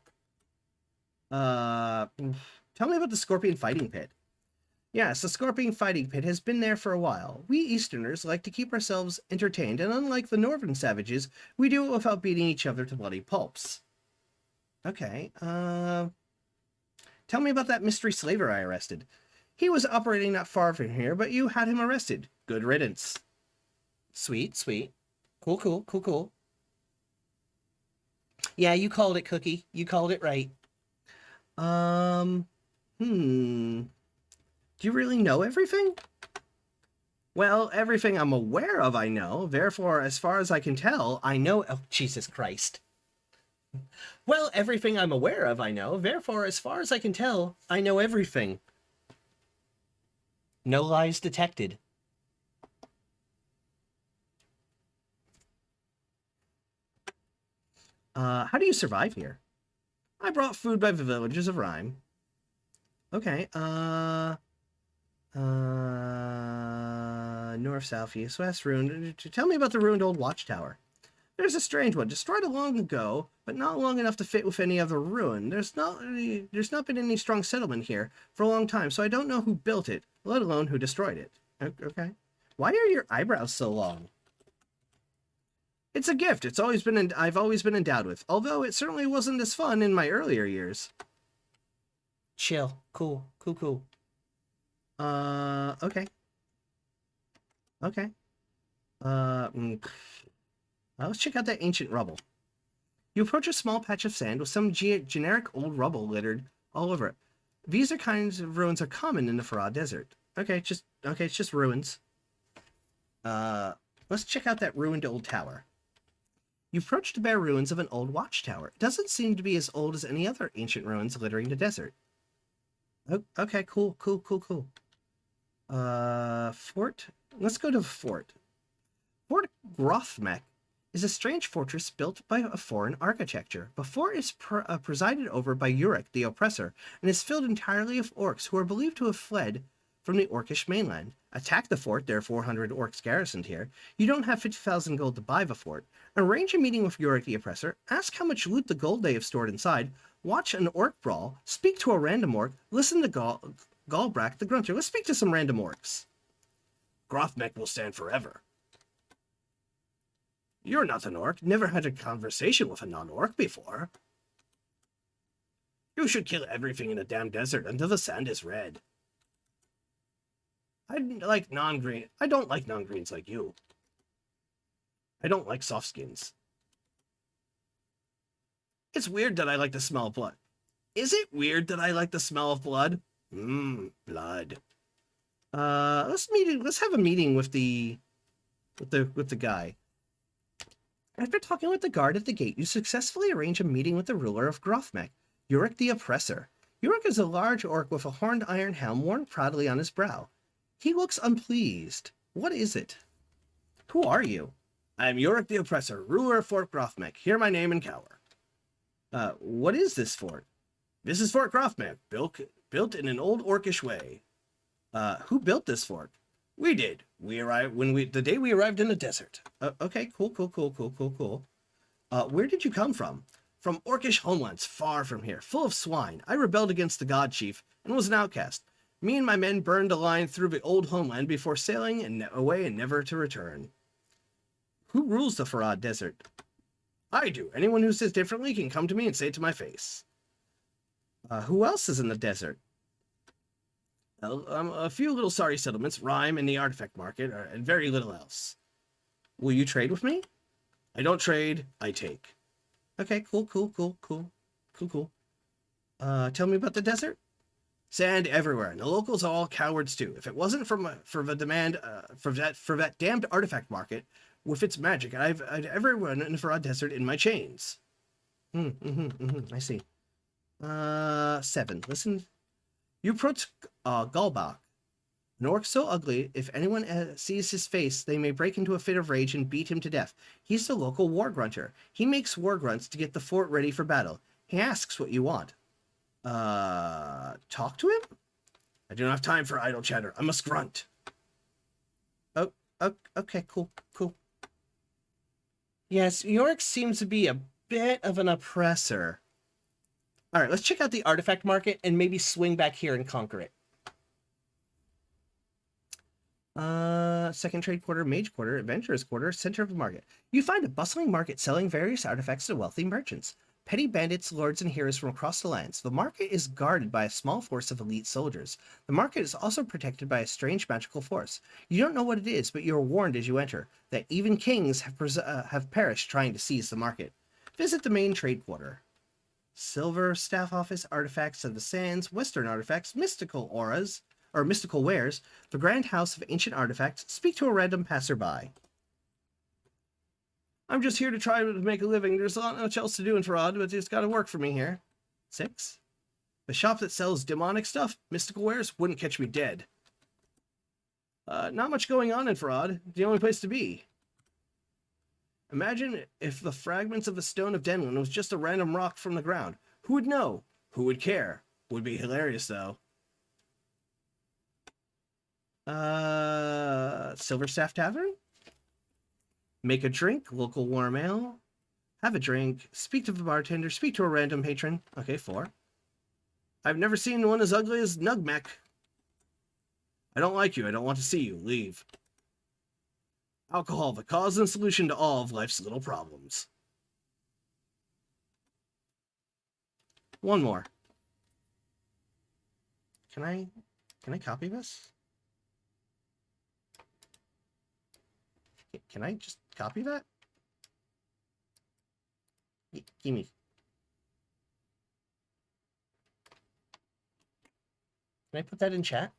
Speaker 3: Tell me about the Scorpion Fighting Pit. Yes, the Scorpion Fighting Pit has been there for a while. We Easterners like to keep ourselves entertained, and unlike the Northern savages, we do it without beating each other to bloody pulps. Okay, tell me about that mystery slaver I arrested. He was operating not far from here, but you had him arrested. Good riddance. Sweet, sweet. Cool, cool, cool, cool. Yeah, you called it, Cookie. You called it right. Do you really know everything? Well, everything I'm aware of I know. Therefore, as far as I can tell, I know... Oh, Jesus Christ. Well, everything I'm aware of I know. Therefore, as far as I can tell, I know everything. No lies detected. How do you survive here? I brought food by the villagers of Rhyme. Okay, north, south, east, west, ruined. Tell me about the ruined old watchtower. There's a strange one, destroyed long ago, but not long enough to fit with any other ruin. There's not been any strong settlement here for a long time, so I don't know who built it, let alone who destroyed it. Okay. Why are your eyebrows so long? It's a gift. I've always been endowed with, although it certainly wasn't as fun in my earlier years. Chill. Cool. Cool. Okay. Okay. Let's check out that ancient rubble. You approach a small patch of sand with some generic old rubble littered all over it. These are kinds of ruins are common in the Farah Desert. Okay, it's just ruins. Let's check out that ruined old tower. You approach the bare ruins of an old watchtower. It doesn't seem to be as old as any other ancient ruins littering the desert. Oh, okay, cool. Fort. Let's go to the fort. Fort Grothmek is a strange fortress built by a foreign architecture. The fort is presided over by Uruk, the oppressor, and is filled entirely of orcs who are believed to have fled from the Orcish mainland. Attack the fort, there are 400 orcs garrisoned here. You don't have 50,000 gold to buy the fort. Arrange a meeting with Uruk the oppressor, ask how much loot the gold they have stored inside, watch an orc brawl, speak to a random orc, listen to Galbrack the grunter. Let's speak to some random orcs. Grothmek will stand forever. You're not an orc, never had a conversation with a non-orc before. You should kill everything in the damn desert until the sand is red. I don't like non-greens like you. I don't like soft skins. It's weird that I like the smell of blood. Is it weird that I like the smell of blood? Blood. Let's have a meeting with the guy. After talking with the guard at the gate, you successfully arrange a meeting with the ruler of Grothmek, Uruk the Oppressor. Uruk is a large orc with a horned iron helm worn proudly on his brow. He looks unpleased. What is it? Who are you? I am Uruk the Oppressor, ruler of Fort Grothmek. Hear my name and cower. What is this fort? This is Fort Grothmek, built in an old orcish way. Who built this fort? We did. The day we arrived in the desert. Okay, cool. Where did you come from? From orcish homelands, far from here, full of swine. I rebelled against the god chief and was an outcast. Me and my men burned a line through the old homeland before sailing away and never to return. Who rules the Farad Desert? I do. Anyone who says differently can come to me and say it to my face. Who else is in the desert? A few little sorry settlements, Rhyme and the artifact market, and very little else. Will you trade with me? I don't trade, I take. Okay, cool. Tell me about the desert. Sand everywhere, and the locals are all cowards too. If it wasn't for the demand for that damned artifact market with its magic, I'd everyone in the Farad Desert in my chains. I see. 7. Listen. You approach Galbach, an orc so ugly, if anyone sees his face, they may break into a fit of rage and beat him to death. He's the local war grunter. He makes war grunts to get the fort ready for battle. He asks what you want. Talk to him? I do not have time for idle chatter. I must grunt. Oh, okay, cool. Yes, Yorick seems to be a bit of an oppressor. All right, let's check out the artifact market and maybe swing back here and conquer it. Second trade quarter, mage quarter, adventurers quarter, center of the market. You find a bustling market selling various artifacts to wealthy merchants. Petty bandits, lords, and heroes from across the lands. The market is guarded by a small force of elite soldiers. The market is also protected by a strange magical force. You don't know what it is, but you are warned as you enter that even kings have perished trying to seize the market. Visit the main trade quarter. Silver staff office, artifacts of the sands, western artifacts, mystical auras, or mystical wares, the grand house of ancient artifacts. Speak to a random passerby. I'm just here to try to make a living. There's not much else to do in Farad, but it's got to work for me here. 6. The shop that sells demonic stuff, mystical wares, wouldn't catch me dead. Not much going on in Farad. The only place to be. Imagine if the fragments of the Stone of Denlin was just a random rock from the ground. Who would know? Who would care? Would be hilarious, though. Silverstaff Tavern? Make a drink, local warm ale. Have a drink, speak to the bartender, speak to a random patron. Okay, 4. I've never seen one as ugly as Nugmek. I don't like you, I don't want to see you, leave. Alcohol, the cause and solution to all of life's little problems. One more. Can I copy this? Can I just copy that? Gimme. Can I put that in chat?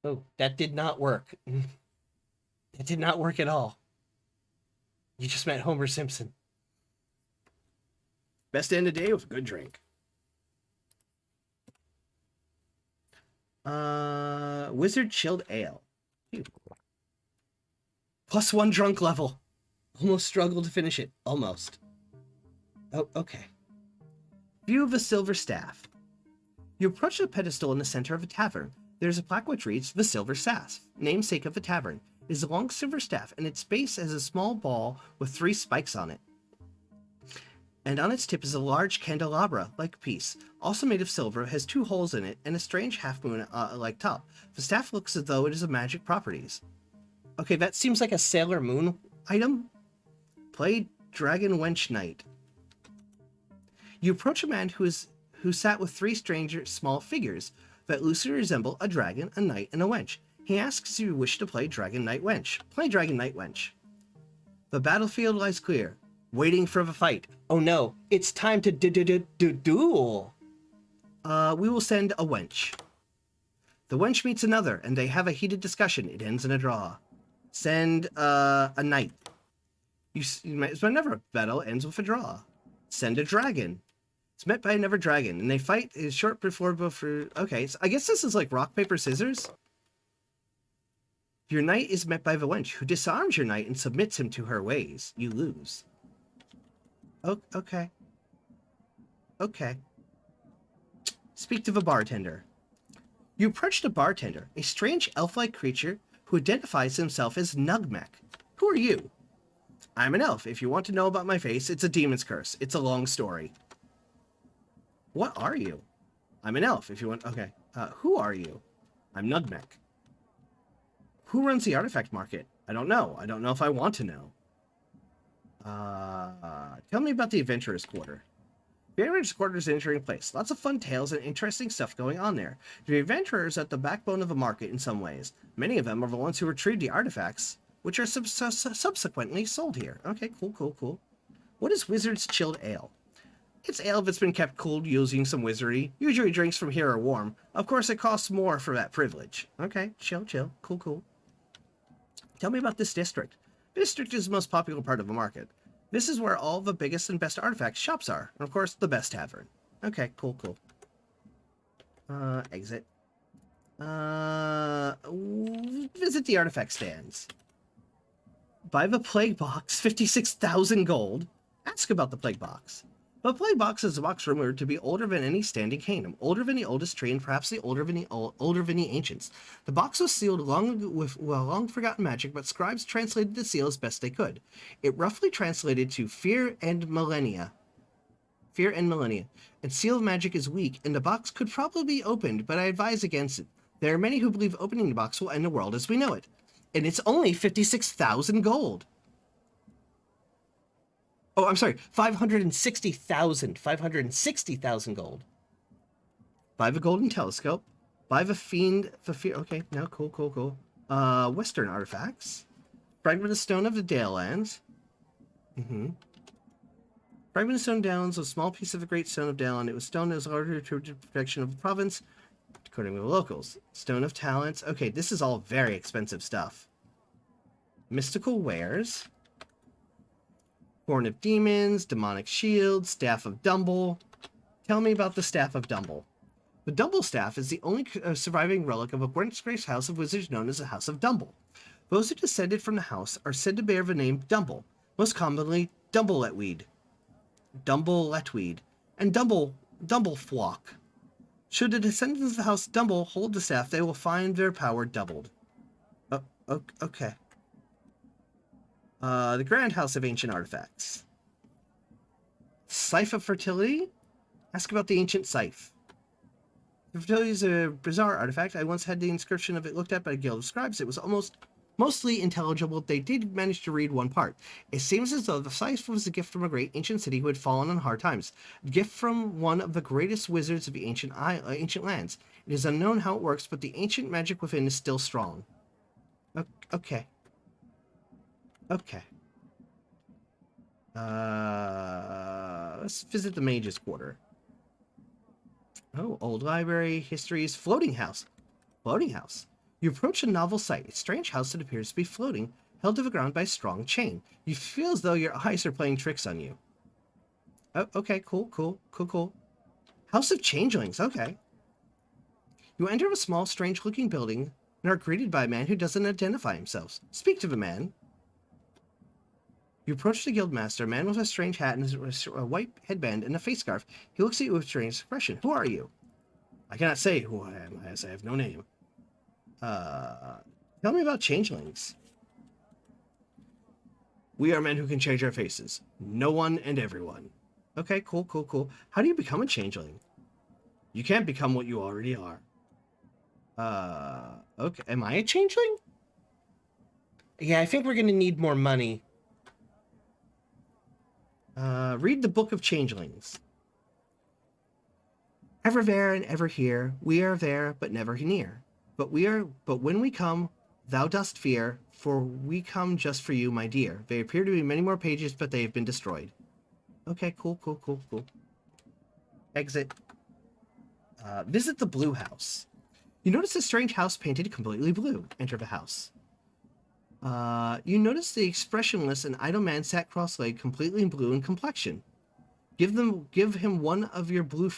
Speaker 3: Oh, that did not work. It did not work at all. You just met Homer Simpson. Best end of day with a good drink. Wizard Chilled Ale. Phew. +1 drunk level. Almost struggled to finish it. Almost. Oh, okay. View of a silver staff. You approach a pedestal in the center of a tavern. There's a plaque which reads, The Silver Staff, namesake of the tavern. It is a long silver staff, and its base has a small ball with 3 spikes on it. And on its tip is a large candelabra-like piece, also made of silver, has 2 holes in it, and a strange half-moon-like top. The staff looks as though it is of magic properties. Okay, that seems like a Sailor Moon item. Play Dragon Wench Knight. You approach a man who sat with 3 stranger small figures that loosely resemble a dragon, a knight, and a wench. He asks if you wish to play Dragon Knight Wench. Play Dragon Knight Wench. The battlefield lies clear, waiting for the fight. Oh no, it's time to duel. We will send a wench. The wench meets another, and they have a heated discussion. It ends in a draw. Send a knight. Whenever a battle ends with a draw. Send a dragon. It's met by another dragon, and they fight is short before. Okay, so I guess this is like rock, paper, scissors. Your knight is met by the wench, who disarms your knight and submits him to her ways. You lose. Oh, okay. Okay. Speak to the bartender. You approach the bartender, a strange elf-like creature who identifies himself as Nugmek. Who are you? I'm an elf. If you want to know about my face, it's a demon's curse. It's a long story. What are you? I'm an elf. If you want... Okay. Who are you? I'm Nugmek. Who runs the artifact market? I don't know. I don't know if I want to know. Tell me about the Adventurers Quarter. The Adventurers Quarter is an interesting place. Lots of fun tales and interesting stuff going on there. The adventurers are at the backbone of the market in some ways. Many of them are the ones who retrieve the artifacts, which are subsequently sold here. Okay, cool. What is Wizard's Chilled Ale? It's ale that's been kept cold using some wizardry. Usually drinks from here are warm. Of course, it costs more for that privilege. Okay, chill. Cool. Tell me about this district. This district is the most popular part of the market. This is where all the biggest and best artifact shops are. And of course, the best tavern. Okay, cool. Exit. Visit the artifact stands. Buy the plague box, 56,000 gold. Ask about the plague box. The play box is a box rumored to be older than any standing kingdom, older than the oldest tree, and perhaps the older than the ancients. The box was sealed with long forgotten magic, but scribes translated the seal as best they could. It roughly translated to fear and millennia. Fear and millennia. And seal of magic is weak, and the box could probably be opened, but I advise against it. There are many who believe opening the box will end the world as we know it. And it's only 56,000 gold. Oh, I'm sorry, 560,000. 560,000 gold. Buy the golden telescope. Buy the fiend for fear. Okay, no, cool. Western artifacts. Fragment of stone of the Dalelands. Fragment of stone Dalelands, a small piece of the great stone of Daleland. It was stone that was larger to the protection of the province, according to the locals. Stone of talents. Okay, this is all very expensive stuff. Mystical wares. Horn of demons, demonic shield, staff of Dumble. Tell me about the staff of Dumble. The Dumble staff is the only surviving relic of a once-great house of wizards known as the House of Dumble. Those who descended from the house are said to bear the name Dumble, most commonly Dumbleletweed, and Dumbleflock. Should the descendants of the House Dumble hold the staff, they will find their power doubled. Okay. The Grand House of Ancient Artifacts. Scythe of Fertility? Ask about the ancient scythe. The fertility is a bizarre artifact. I once had the inscription of it looked at by a guild of scribes. It was mostly intelligible. They did manage to read one part. It seems as though the scythe was a gift from a great ancient city who had fallen on hard times. A gift from one of the greatest wizards of the ancient lands. It is unknown how it works, but the ancient magic within is still strong. Okay. Let's visit the Mage's Quarter. Oh, old library, histories, floating house. You approach a novel sight, a strange house that appears to be floating, held to the ground by a strong chain. You feel as though your eyes are playing tricks on you. Oh, okay, cool. House of Changelings, okay. You enter a small, strange-looking building and are greeted by a man who doesn't identify himself. Speak to the man. You approach the guildmaster, a man with a strange hat and a white headband and a face scarf. He looks at you with a strange expression. Who are you? I cannot say who I am, as I have no name. Tell me about changelings. We are men who can change our faces. No one and everyone. Okay, cool. How do you become a changeling? You can't become what you already are. Okay. Am I a changeling? Yeah, I think we're gonna need more money. Read the Book of Changelings. Ever there and ever here, we are there, but never near. But when we come, thou dost fear, for we come just for you, my dear. They appear to be many more pages, but they have been destroyed. Okay, cool. Exit. Visit the Blue House. You notice a strange house painted completely blue. Enter the house. You notice the expressionless and idle man sat cross-legged, completely blue in complexion. Give him one of your blue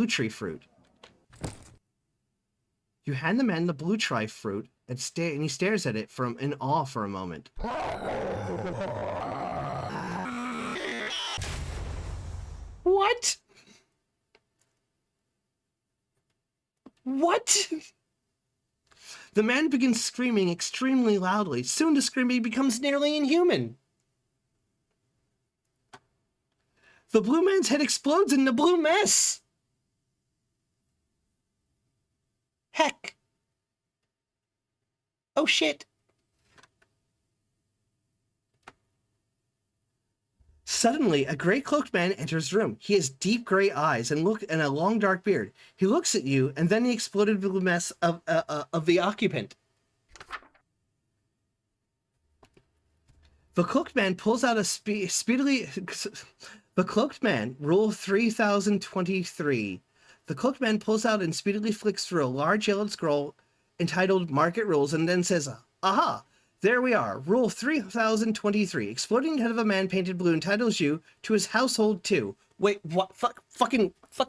Speaker 3: tree fruit. You hand the man the blue tree fruit and he stares at it in awe for a moment. What? The man begins screaming extremely loudly. Soon the screaming becomes nearly inhuman. The blue man's head explodes in the blue mess. Heck. Oh shit. Suddenly, a gray-cloaked man enters the room. He has deep gray eyes and a long dark beard. He looks at you, and then the exploded blue mess of the occupant. The cloaked man pulls out a speedily. The cloaked man, rule 3023. The cloaked man pulls out and speedily flicks through a large yellowed scroll entitled Market Rules, and then says, "Aha! There we are. Rule 3023. Exploding head of a man painted blue entitles you to his household too." Wait, what? Fuck,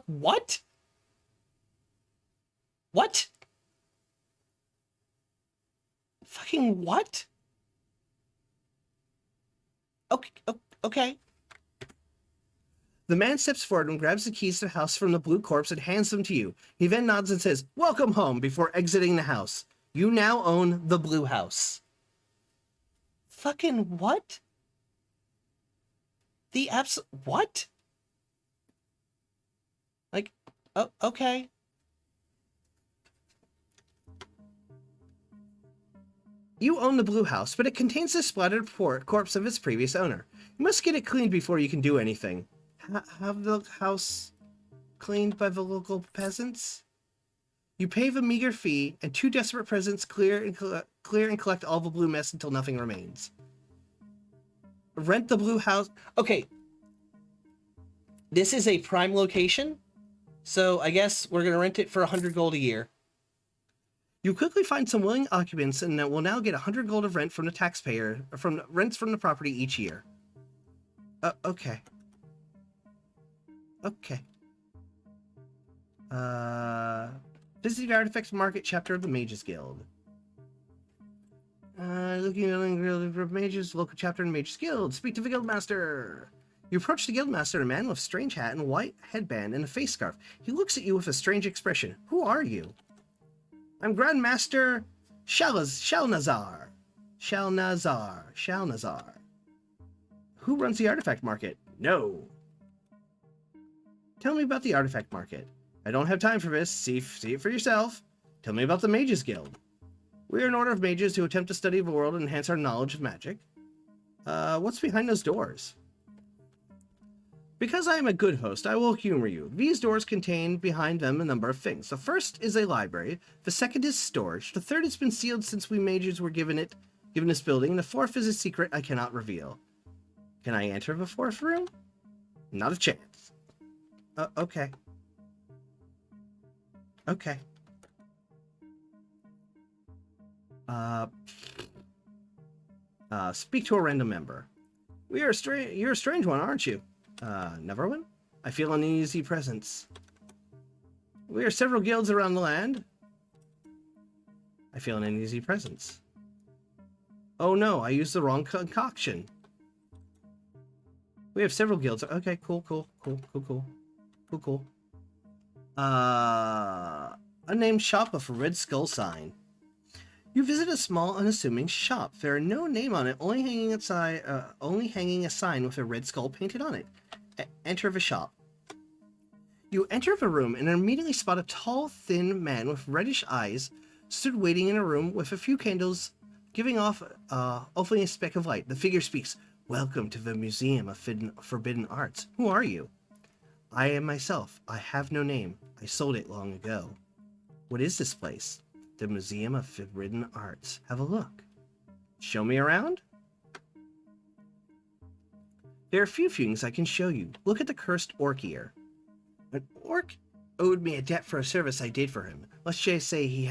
Speaker 3: what? What? Fucking what? Okay. The man steps forward and grabs the keys to the house from the blue corpse and hands them to you. He then nods and says, "Welcome home," before exiting the house. You now own the blue house. Fucking what? What? Like, oh, okay. You own the blue house, but it contains the splattered corpse of its previous owner. You must get it cleaned before you can do anything. Have the house cleaned by the local peasants? You pay the meager fee, and 2 desperate peasants clear and collect all the blue mess until nothing remains. Rent the blue house. Okay. This is a prime location, so I guess we're going to rent it for 100 gold a year. You quickly find some willing occupants and will now get 100 gold of rent from the taxpayer, from rents from the property each year. Okay. Okay. Visit the Artifacts Market chapter of the Mages Guild. Looking at the group of mages, local chapter in Mages Guild. Speak to the guildmaster. You approach the guildmaster, a man with a strange hat and a white headband and a face scarf. He looks at you with a strange expression. Who are you? I'm Grandmaster Shalnazar. Who runs the artifact market? No. Tell me about the artifact market. I don't have time for this. See it for yourself. Tell me about the Mages Guild. We are an order of mages who attempt to study the world and enhance our knowledge of magic. What's behind those doors? Because I am a good host, I will humor you. These doors contain behind them a number of things. The first is a library. The second is storage. The third has been sealed since we mages were given this building. And the fourth is a secret I cannot reveal. Can I enter the fourth room? Not a chance. Okay. Okay. Speak to a random member. You're a strange one, aren't you? Never one? I feel an uneasy presence. We are several guilds around the land. I feel an uneasy presence. Oh no, I used the wrong concoction. We have several guilds. Okay, cool. Unnamed shop with a red skull sign. You visit a small, unassuming shop. There are no name on it, only hanging a sign with a red skull painted on it. Enter the shop. You enter the room and immediately spot a tall, thin man with reddish eyes stood waiting in a room with a few candles, giving off only a speck of light. The figure speaks. Welcome to the Museum of Forbidden Arts. Who are you? I am myself. I have no name. I sold it long ago. What is this place? The Museum of Forbidden Arts. Have a look. Show me around? There are a few things I can show you. Look at the cursed orc ear. An orc owed me a debt for a service I did for him. Let's just say he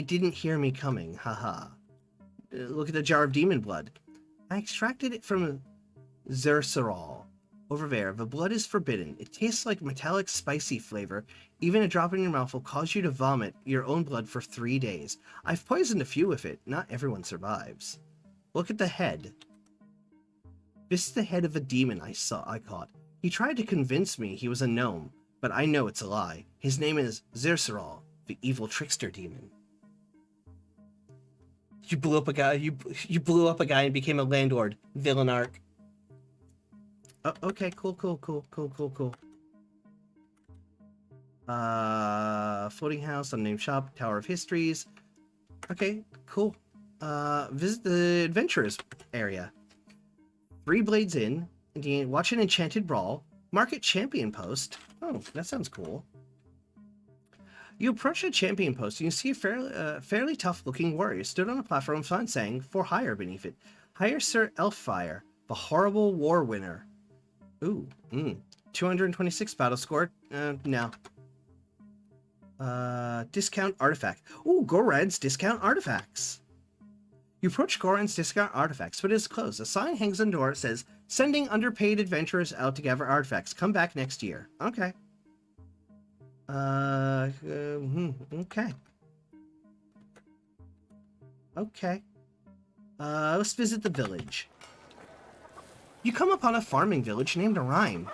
Speaker 3: didn't hear me coming. Haha. Look at the jar of demon blood. I extracted it from Zerserol. Over there, the blood is forbidden. It tastes like metallic spicy flavor. Even a drop in your mouth will cause you to vomit your own blood for 3 days. I've poisoned a few with it. Not everyone survives. Look at the head. This is the head of a demon I caught. He tried to convince me he was a gnome, but I know it's a lie. His name is Zerserol, the evil trickster demon. You blew up a guy. You blew up a guy and became a landlord. Villain arc. Oh, okay, cool. Floating house, unnamed shop, Tower of Histories. Okay, cool. Visit the adventurers area. 3 Blades Inn. Watch an enchanted brawl. Market champion post. Oh, that sounds cool. You approach a champion post and you see a fairly tough-looking warrior stood on a platform with a sign saying, "For hire" beneath it. Hire Sir Elffire, the horrible war winner. Ooh, 226 battle score. No. Discount artifact. Ooh, Goran's discount artifacts. You approach Goran's discount artifacts, but it is closed. A sign hangs on the door. It says, "Sending underpaid adventurers out to gather artifacts. Come back next year." Okay. Okay. Okay. Let's visit the village. You come upon a farming village named Rhyme.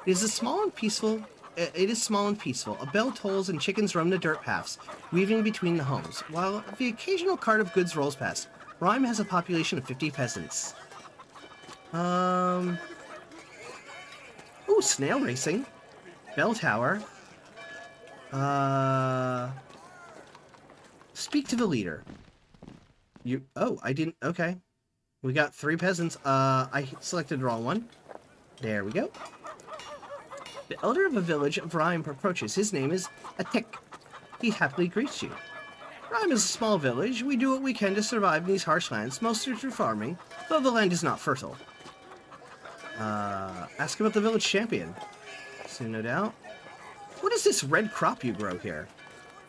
Speaker 3: It is small and peaceful. It is small and peaceful. A bell tolls and chickens roam the dirt paths, weaving between the homes, while the occasional cart of goods rolls past. Rhyme has a population of 50 peasants. Ooh, snail racing. Bell tower. Speak to the leader. Oh, I didn't, okay. We got 3 peasants. I selected the wrong one. There we go. The elder of a village of Rhyme approaches. His name is Atik. He happily greets you. Rhyme is a small village. We do what we can to survive in these harsh lands, mostly through farming, though the land is not fertile. Ask about the village champion. Soon, no doubt. What is this red crop you grow here?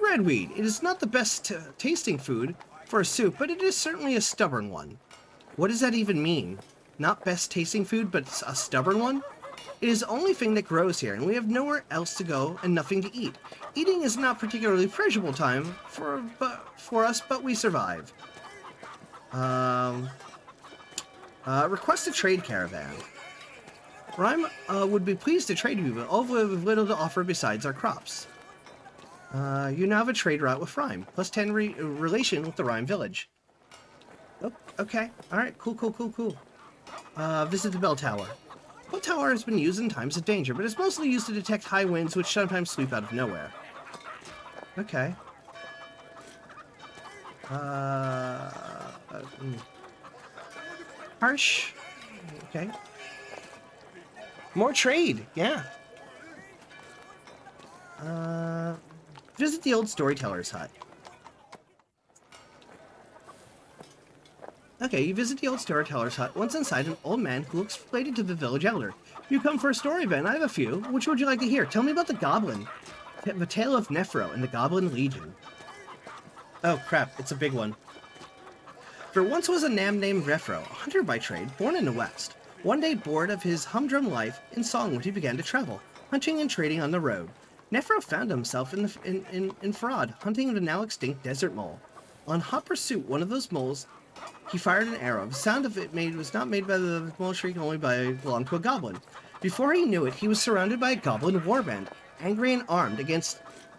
Speaker 3: Redweed. It is not the best tasting food for a soup, but it is certainly a stubborn one. What does that even mean? Not best tasting food, but a stubborn one? It is the only thing that grows here, and we have nowhere else to go and nothing to eat. Eating is not particularly pleasurable time for us, but we survive. Request a trade caravan. Rhyme would be pleased to trade with you, although we have little to offer besides our crops. You now have a trade route with Rhyme, plus 10 relation with the Rhyme village. Oh, okay. Alright, cool. Visit the bell tower. Bell tower has been used in times of danger, but is mostly used to detect high winds which sometimes sweep out of nowhere. Okay. Harsh. Okay. More trade, yeah. Visit the old storyteller's hut. Okay, you visit the old storyteller's hut. Once inside, an old man who looks related to the village elder. You come for a story, Ben. I have a few. Which would you like to hear? Tell me about the goblin. The tale of Nephro and the Goblin Legion. Oh, crap. It's a big one. There once was a man named Nephro, a hunter by trade, born in the West. One day, bored of his humdrum life in Songwood, he began to travel, hunting and trading on the road. Nephro found himself in Farad, hunting the now extinct desert mole. On hot pursuit, one of those moles, he fired an arrow. The sound of it was not made by the mole shriek, only belonged to a goblin. Before he knew it, he was surrounded by a goblin warband, angry and armed.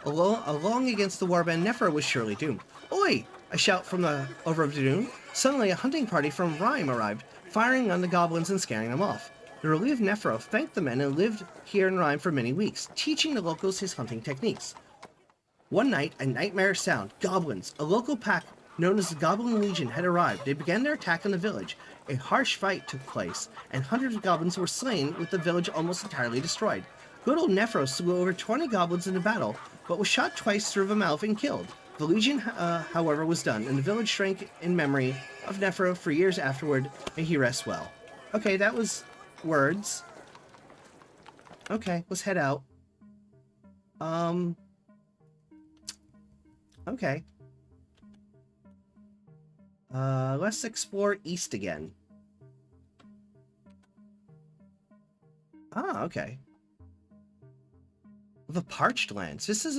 Speaker 3: Along against the warband, Nephro was surely doomed. Oi! A shout from the over the dune. Suddenly, a hunting party from Rhyme arrived, firing on the goblins and scaring them off. The relieved Nephro thanked the men and lived here in Rhyme for many weeks, teaching the locals his hunting techniques. One night, a nightmarish sound, goblins, a local pack known as the Goblin Legion, had arrived. They began their attack on the village. A harsh fight took place, and hundreds of goblins were slain, with the village almost entirely destroyed. Good old Nephro slew over 20 goblins in the battle, but was shot twice through the mouth and killed. The Legion, however, was done, and the village shrank in memory of Nephro for years afterward. May he rest well. Okay, that was words. Okay, let's head out. Okay. Let's explore east again. Ah, okay. The parched lands. This is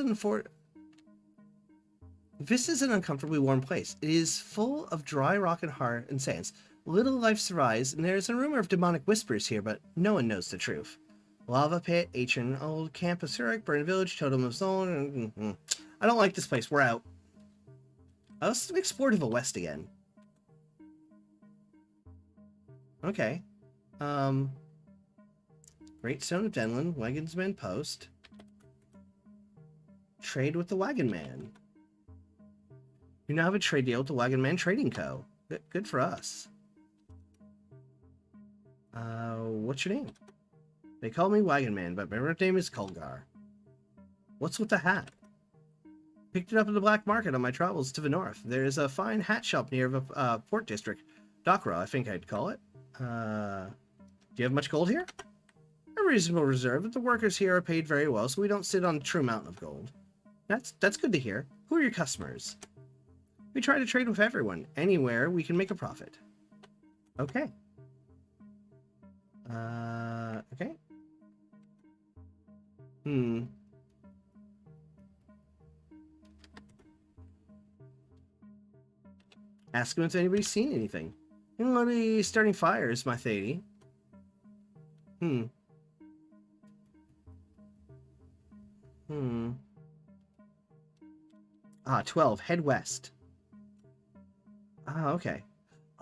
Speaker 3: an uncomfortably warm place. It is full of dry rock and hard and sands. Little life survives, and there is a rumor of demonic whispers here, but no one knows the truth. Lava pit, ancient old camp of Surik, burned village, totem of Zone. I don't like this place. We're out. Let's explore to the west again. Okay. Great Stone of Denlin, Wagonsman Post. Trade with the Wagon Man. You now have a trade deal with the Wagon Man Trading Co. Good for us. What's your name? They call me Wagon Man, but my real name is Colgar. What's with the hat? Picked it up at the black market on my travels to the north. There is a fine hat shop near the port district. Dokra, I think I'd call it. Do you have much gold here? A reasonable reserve, but the workers here are paid very well, so we don't sit on a true mountain of gold. That's good to hear. Who are your customers? We try to trade with everyone. Anywhere we can make a profit. Okay. Okay. Ask him if anybody's seen anything. Nobody starting fires, my Theydom. Hmm. 12. Head west. Okay.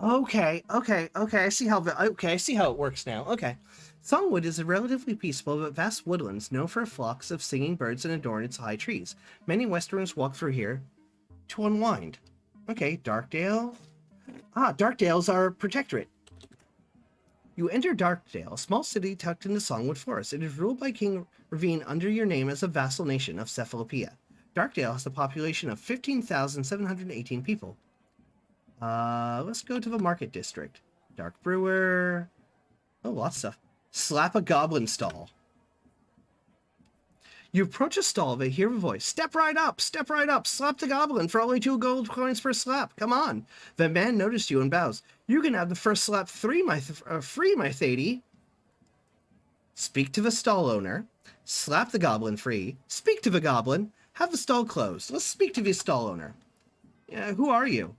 Speaker 3: Okay. I see how it works now. Okay. Songwood is a relatively peaceful but vast woodlands known for flocks of singing birds and adorn its high trees. Many Westerners walk through here to unwind. Okay, Darkdale. Darkdale's our protectorate. You enter Darkdale, a small city tucked into Songwood Forest. It is ruled by King Ravine under your name as a vassal nation of Cephalopia. Darkdale has a population of 15,718 people. Let's go to the market district. Dark Brewer. Oh, lots of stuff. Slap a goblin stall. You approach a stall, they hear a voice. Step right up, slap the goblin for only 2 gold coins per slap. Come on. The man noticed you and bows. You can have the first slap free, my Theydom. Speak to the stall owner. Slap the goblin free. Speak to the goblin. Have the stall closed. Let's speak to the stall owner. Who are you?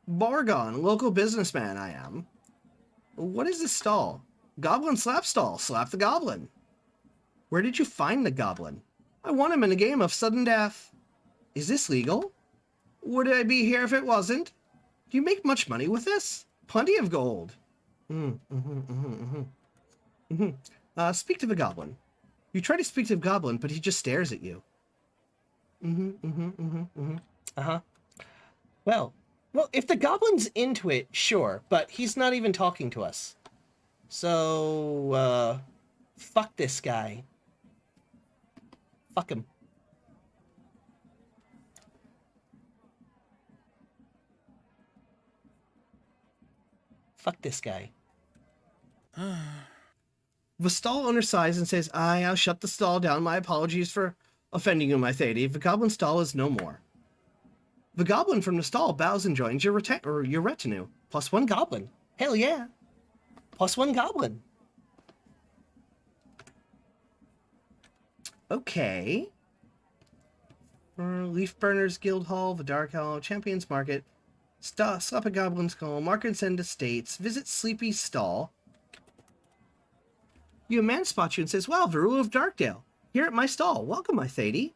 Speaker 3: Bargon, local businessman I am. What is this stall? Goblin slap stall. Slap the goblin. Where did you find the goblin? I won him in a game of sudden death. Is this legal? Would I be here if it wasn't? Do you make much money with this? Plenty of gold. Speak to the goblin. You try to speak to the goblin, but he just stares at you. Well, if the goblin's into it, sure, but he's not even talking to us. So, fuck this guy. Fuck him. Fuck this guy. The stall owner sighs and says, I'll shut the stall down. My apologies for offending you, my Theydom. The goblin stall is no more. The goblin from the stall bows and joins your retinue. +1 goblin. Hell yeah. +1 goblin. Okay. Leaf Burners Guild Hall, the Dark Hollow, Champions Market, Slap a Goblin Skull, Markets End Estates, visit Sleepy's stall. A man spots you and says, wow, the ruler of Darkdale, here at my stall. Welcome, my Theydom.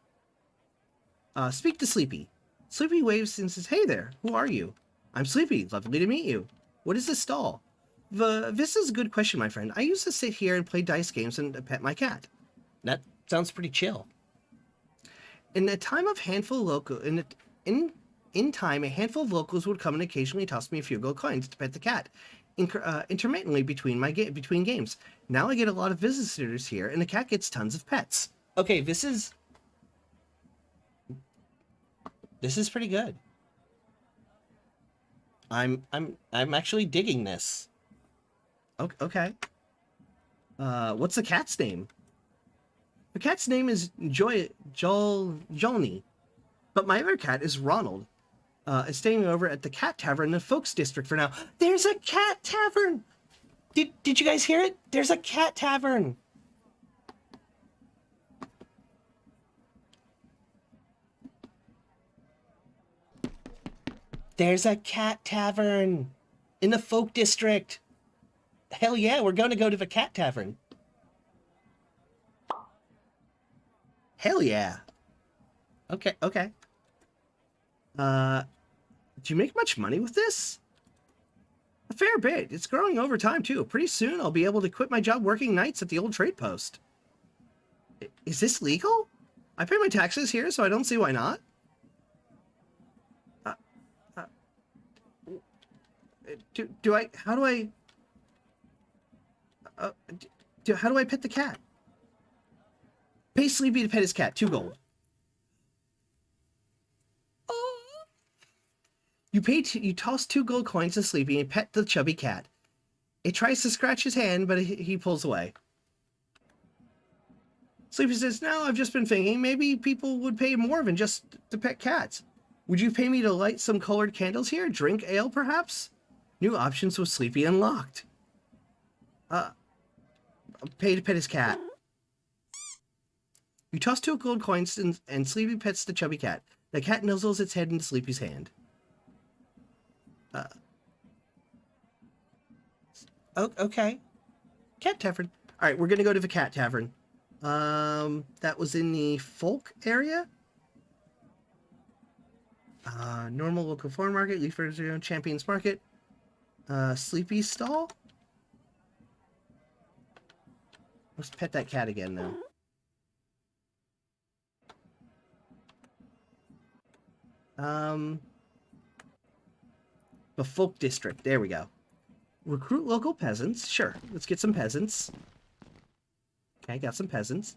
Speaker 3: Speak to Sleepy. Sleepy waves and says, hey there, who are you? I'm Sleepy, lovely to meet you. What is this stall? This is a good question, my friend. I used to sit here and play dice games and pet my cat. That sounds pretty chill. In a time, a handful of locals would come and occasionally toss me a few gold coins to pet the cat, intermittently between games. Now I get a lot of visitors here, and the cat gets tons of pets. Okay, this is pretty good. I'm actually digging this. Okay. What's the cat's name? The cat's name is Jolny, but my other cat is Ronald. Is staying over at the Cat Tavern in the Folks District for now. There's a cat tavern! Did you guys hear it? There's a cat tavern! There's a cat tavern in the Folk District. Hell yeah, we're going to go to the cat tavern. Hell yeah. Okay. Do you make much money with this? A fair bit. It's growing over time, too. Pretty soon, I'll be able to quit my job working nights at the old trade post. Is this legal? I pay my taxes here, so I don't see why not. How do I pet the cat? Pay Sleepy to pet his cat, 2 gold. You toss 2 gold coins to Sleepy and pet the chubby cat. It tries to scratch his hand, but he pulls away. Sleepy says, no, I've just been thinking, maybe people would pay more than just to pet cats. Would you pay me to light some colored candles here? Drink ale, perhaps? New options with Sleepy unlocked. Pay to pet his cat. You toss 2 gold coins and Sleepy pets the chubby cat. The cat nuzzles its head into Sleepy's hand. Okay. Cat Tavern. Alright, we're gonna go to the Cat Tavern. That was in the folk area. Normal local farm market, Leaf Zone, Champions Market, Sleepy Stall. Let's pet that cat again now. The folk district. There we go. Recruit local peasants. Sure, let's get some peasants. Okay, got some peasants.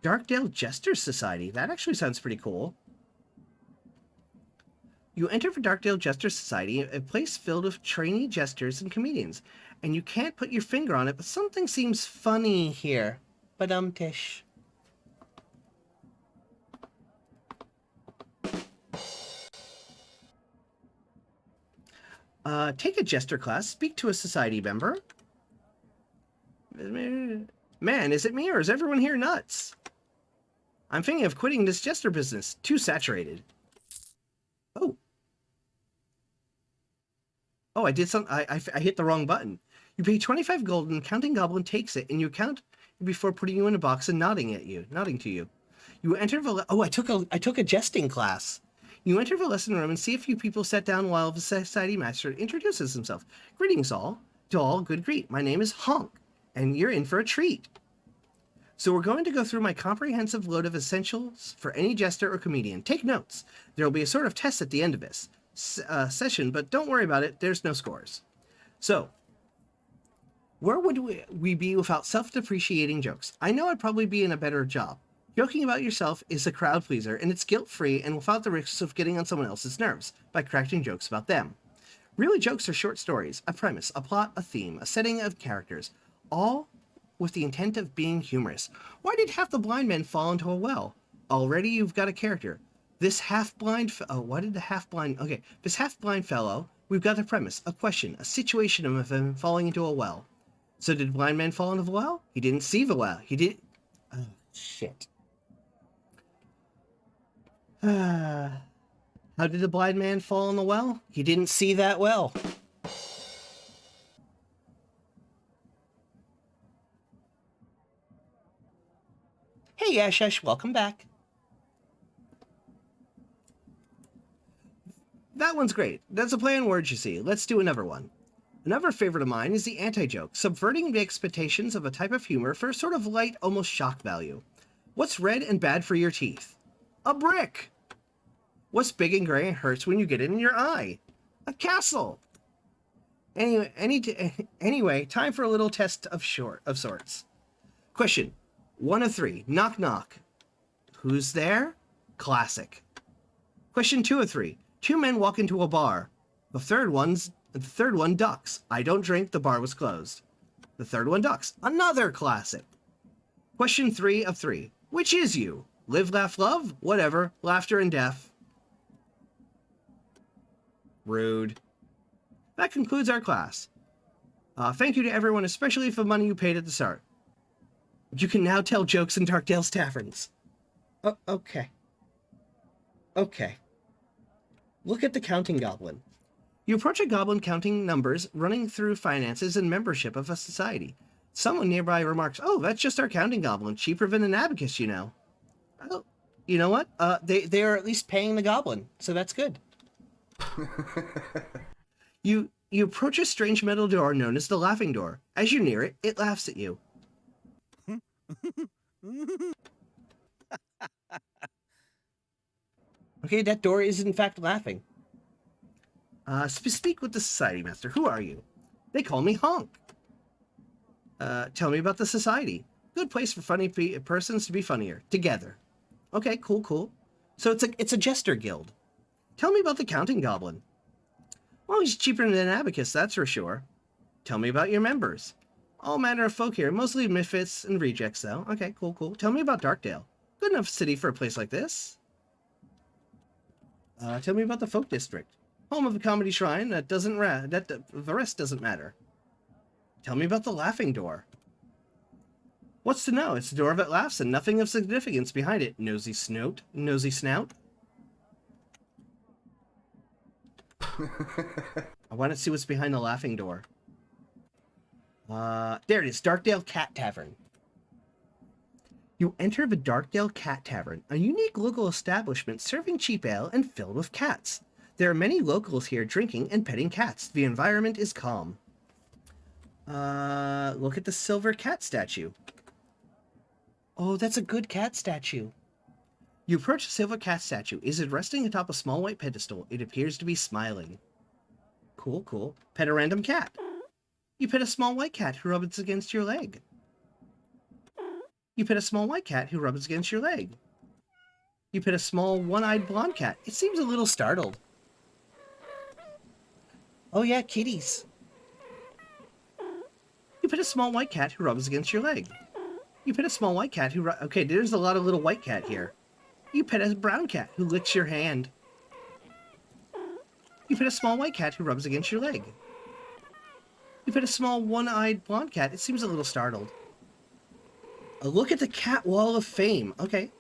Speaker 3: Darkdale Jester Society. That actually sounds pretty cool. You enter for Darkdale Jester Society, a place filled with trainee jesters and comedians. And you can't put your finger on it, but something seems funny here. Badum-tish. Take a jester class. Speak to a society member. Man, is it me or is everyone here nuts? I'm thinking of quitting this jester business. Too saturated. Oh. Oh, I did some. I hit the wrong button. You pay 25 gold and Counting Goblin takes it, and you count before putting you in a box and nodding to you. You enter the. Oh, I took a jesting class. You enter the lesson room and see a few people sat down while the society master introduces himself. Greetings all. To all, good greet. My name is Honk, and you're in for a treat. So we're going to go through my comprehensive load of essentials for any jester or comedian. Take notes. There will be a sort of test at the end of this session, but don't worry about it. There's no scores. So, where would we be without self-depreciating jokes? I know I'd probably be in a better job. Joking about yourself is a crowd pleaser, and it's guilt-free and without the risks of getting on someone else's nerves by cracking jokes about them. Really, jokes are short stories, a premise, a plot, a theme, a setting of characters, all with the intent of being humorous. Why did half the blind men fall into a well? Already you've got a character. This half-blind... This half-blind fellow, we've got a premise, a question, a situation of him falling into a well. So did blind man fall into the well? He didn't see the well. He did... Oh, shit. How did the blind man fall in the well? He didn't see that well. Hey, Ash, welcome back. That one's great. That's a play on words, you see. Let's do another one. Another favorite of mine is the anti-joke, subverting the expectations of a type of humor for a sort of light, almost shock value. What's red and bad for your teeth? A brick! What's big and gray and hurts when you get it in your eye? A castle! Anyway, time for a little test of sorts. Question. 1 of 3. Knock knock. Who's there? Classic. Question 2 of 3. 2 men walk into a bar. The third one ducks. I don't drink, the bar was closed. The third one ducks. Another classic. Question 3 of 3. Which is you? Live, laugh, love? Whatever. Laughter and death. Rude. That concludes our class. Thank you to everyone, especially for the money you paid at the start. You can now tell jokes in Darkdale's taverns. Oh, okay. Okay. Look at the counting goblin. You approach a goblin counting numbers, running through finances and membership of a society. Someone nearby remarks, "Oh, that's just our counting goblin, cheaper than an abacus, you know." Oh, you know what? They are at least paying the goblin, so that's good. You approach a strange metal door known as the Laughing Door. As you near it, it laughs at you. Okay, that door is in fact laughing. Speak with the society master. Who are you? They call me Honk. Tell me about the society. Good place for funny persons to be funnier. Together. Okay, cool. So it's a jester guild. Tell me about the counting goblin. Well, he's cheaper than an abacus, that's for sure. Tell me about your members. All manner of folk here, mostly misfits and rejects, though. Okay, cool. Tell me about Darkdale. Good enough city for a place like this. Tell me about the folk district. Home of the comedy shrine. The rest doesn't matter. Tell me about the Laughing Door. What's to know? It's a door that laughs and nothing of significance behind it. Nosy snout. I want to see what's behind the Laughing Door. There it is. Darkdale Cat Tavern. You enter the Darkdale Cat Tavern, a unique local establishment serving cheap ale and filled with cats. There are many locals here drinking and petting cats. The environment is calm. Look at the silver cat statue. Oh, that's a good cat statue. You approach the silver cat statue. Is it resting atop a small white pedestal? It appears to be smiling. Cool, cool. Pet a random cat. You pet a small white cat who rubs against your leg. You pet a small white cat who rubs against your leg. You pet a small one-eyed blonde cat. It seems a little startled. Oh yeah, kitties. You pet a small white cat who rubs against your leg. You pet a small white cat who okay, there's a lot of little white cat here. You pet a brown cat who licks your hand. You pet a small white cat who rubs against your leg. You pet a small one-eyed blonde cat. It seems a little startled. A look at the cat wall of fame. Okay.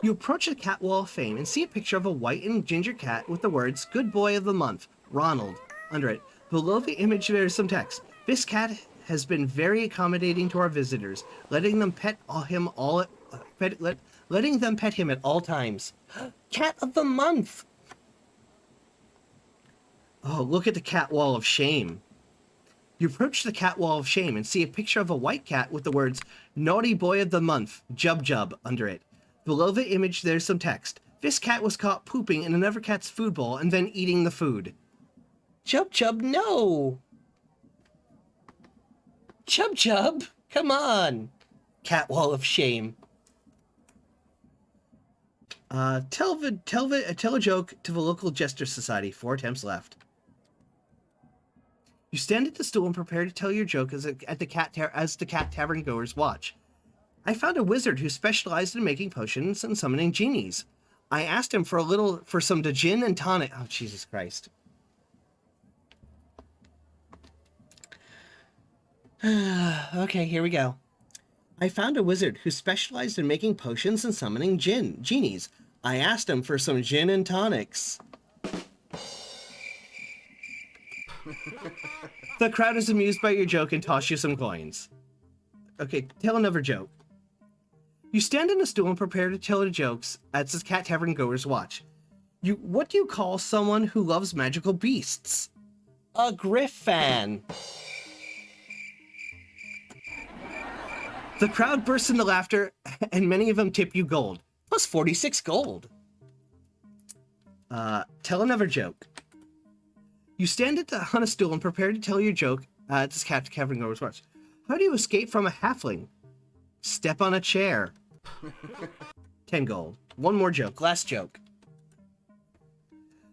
Speaker 3: You approach the cat wall of fame and see a picture of a white and ginger cat with the words, Good Boy of the Month, Ronald, under it. Below the image there is some text. This cat has been very accommodating to our visitors, letting them pet him at all times. Cat of the month! Oh, look at the cat wall of shame. You approach the cat wall of shame and see a picture of a white cat with the words, Naughty Boy of the Month, Jub Jub, under it. Below the image there's some text. This cat was caught pooping in another cat's food bowl and then eating the food. Jub Jub, no! Jub Jub, come on! Cat wall of shame. Tell a joke to the local jester society. 4 attempts left. You stand at the stool and prepare to tell your joke as the cat tavern goers watch. I found a wizard who specialized in making potions and summoning genies. I asked him for some gin and tonic. Oh, Jesus Christ. Okay, here we go. I found a wizard who specialized in making potions and summoning genies. I asked him for some gin and tonics. The crowd is amused by your joke and toss you some coins. Okay, tell another joke. You stand on a stool and prepare to tell the jokes as the cat tavern goers watch. What do you call someone who loves magical beasts? A griffin. The crowd bursts into laughter, and many of them tip you gold. Plus 46 gold. Tell another joke. You stand on a stool and prepare to tell your joke as this cat tavern goers watch. How do you escape from a halfling? Step on a chair. 10 gold. One more joke. Last joke.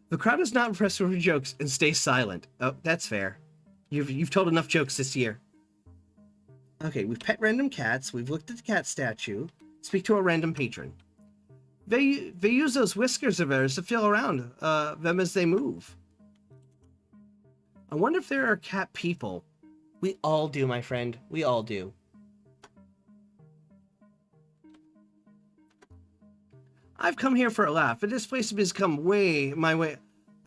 Speaker 3: The crowd is not impressed with your jokes and stays silent. Oh, that's fair. You've told enough jokes this year. Okay, we've pet random cats. We've looked at the cat statue. Speak to a random patron. They use those whiskers of theirs to feel around them as they move. I wonder if there are cat people. We all do, my friend. We all do. I've come here for a laugh, but this place has become my way.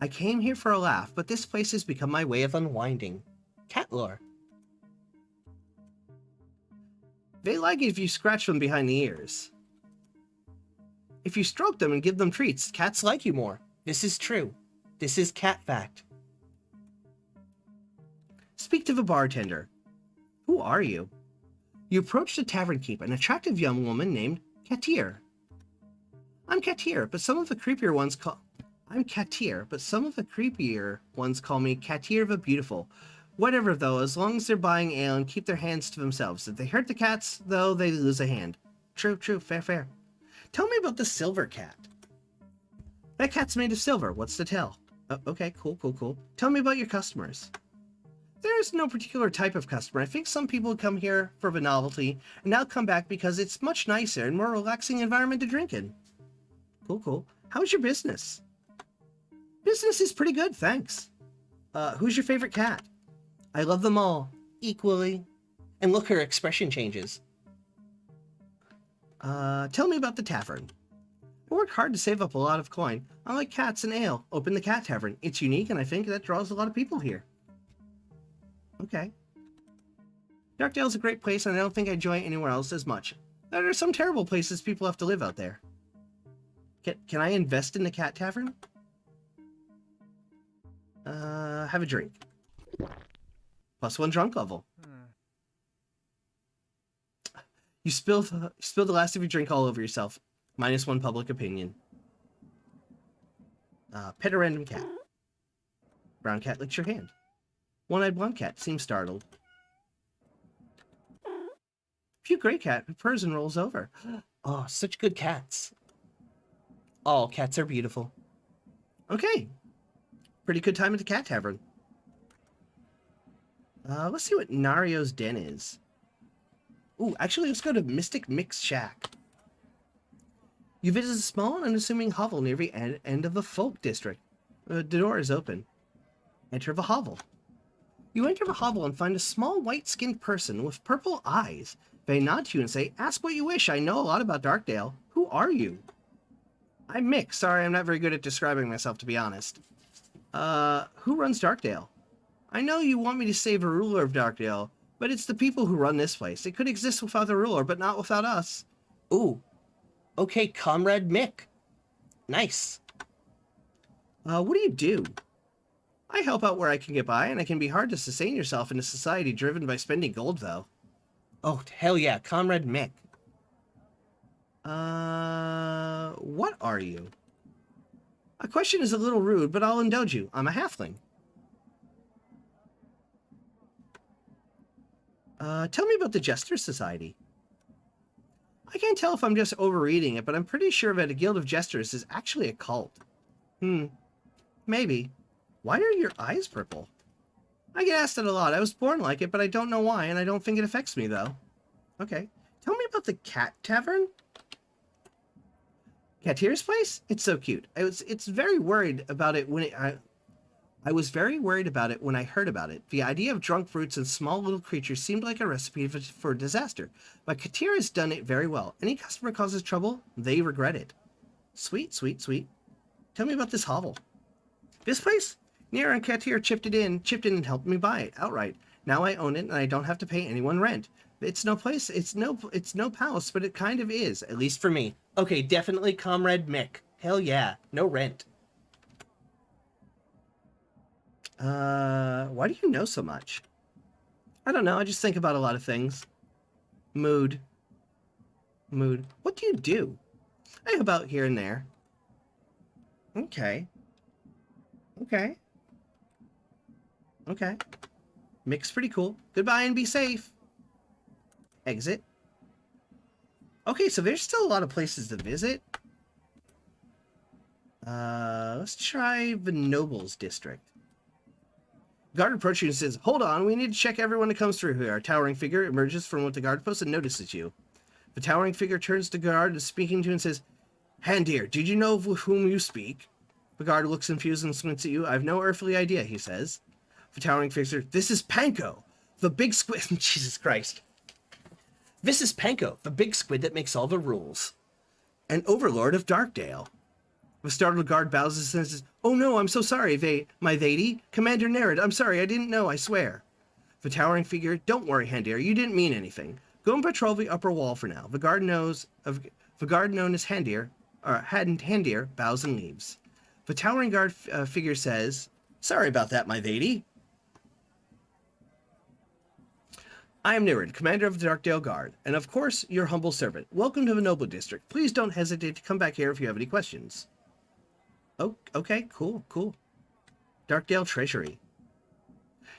Speaker 3: I came here for a laugh, but this place has become my way of unwinding. Cat lore. They like it if you scratch them behind the ears. If you stroke them and give them treats, cats like you more. This is true. This is cat fact. Speak to the bartender. Who are you? You approach the tavern keep, an attractive young woman named Katir. I'm Katir, but some of the creepier ones call me Katir the Beautiful. Whatever though, as long as they're buying ale and keep their hands to themselves. If they hurt the cats, though, they lose a hand. True, fair. Tell me about the silver cat. That cat's made of silver. What's the tell? Oh, okay, cool. Tell me about your customers. There's no particular type of customer. I think some people come here for the novelty, and now come back because it's much nicer and more relaxing environment to drink in. Cool. How's your business? Business is pretty good, thanks. Who's your favorite cat? I love them all, equally. And look, her expression changes. Tell me about the tavern. I worked hard to save up a lot of coin. I like cats and ale. Open the cat tavern. It's unique, and I think that draws a lot of people here. Okay. Darkdale's a great place, and I don't think I enjoy it anywhere else as much. There are some terrible places people have to live out there. Can I invest in the cat tavern? Have a drink. +1 drunk level. You spilled the last of your drink all over yourself. -1 public opinion. Pet a random cat. Brown cat licks your hand. One-eyed blonde cat seems startled. Cute gray cat purrs and rolls over. Oh, such good cats. All cats are beautiful. Okay. Pretty good time at the cat tavern. Let's see what Nario's den is. Ooh, actually, let's go to Mystic Mix Shack. You visit a small and unassuming hovel near the end of the folk district. The door is open. Enter the hovel. You enter the hovel and find a small white-skinned person with purple eyes. They nod to you and say, "Ask what you wish. I know a lot about Darkdale. Who are you?" I'm Mick. Sorry, I'm not very good at describing myself, to be honest. Who runs Darkdale? I know you want me to save a ruler of Darkdale, but it's the people who run this place. It could exist without the ruler, but not without us. Ooh. Okay, Comrade Mick. Nice. What do you do? I help out where I can get by, and it can be hard to sustain yourself in a society driven by spending gold, though. Oh, hell yeah, Comrade Mick. What are you? A question is a little rude, but I'll indulge you. I'm a halfling. Tell me about the Jester Society. I can't tell if I'm just overreading it, but I'm pretty sure that a guild of jesters is actually a cult. Maybe. Why are your eyes purple? I get asked it a lot. I was born like it, but I don't know why, and I don't think it affects me, though. Okay. Tell me about the cat tavern? Katir's place? It's so cute. It's very worried about it when I was very worried about it when I heard about it. The idea of drunk brutes and small little creatures seemed like a recipe for disaster, but Katir has done it very well. Any customer causes trouble, they regret it. Sweet, sweet, sweet. Tell me about this hovel. This place? Nira and Katir chipped in and helped me buy it outright. Now I own it and I don't have to pay anyone rent. It's no place, it's no palace, but it kind of is, at least for me. Okay, definitely Comrade Mick. Hell yeah, no rent. Why do you know so much? I don't know, I just think about a lot of things. Mood. What do you do? I help out here and there. Okay. Mick's pretty cool. Goodbye and be safe. Exit. Okay, so there's still a lot of places to visit. Let's try the Nobles District. Guard approaches you and says, "Hold on, we need to check everyone that comes through here." A towering figure emerges from what the guard post and notices you. The towering figure turns to the guard and speaking to you and says, "Handir, did you know with whom you speak?" The guard looks confused and squints at you. "I have no earthly idea," he says. The towering figure, "This is Panko, the big squid." Jesus Christ. "This is Panko, the big squid that makes all the rules. An overlord of Darkdale." The startled guard bows his head and says, "Oh no, I'm so sorry, my lady. Commander Nerid, I'm sorry, I didn't know, I swear." The towering figure, "Don't worry, Handir, you didn't mean anything. Go and patrol the upper wall for now." The guard known as Handir, bows and leaves. The towering guard figure says, "Sorry about that, my lady. I am Nerid, commander of the Darkdale Guard, and of course, your humble servant. Welcome to the Noble District. Please don't hesitate to come back here if you have any questions." Oh, okay, cool. Darkdale Treasury.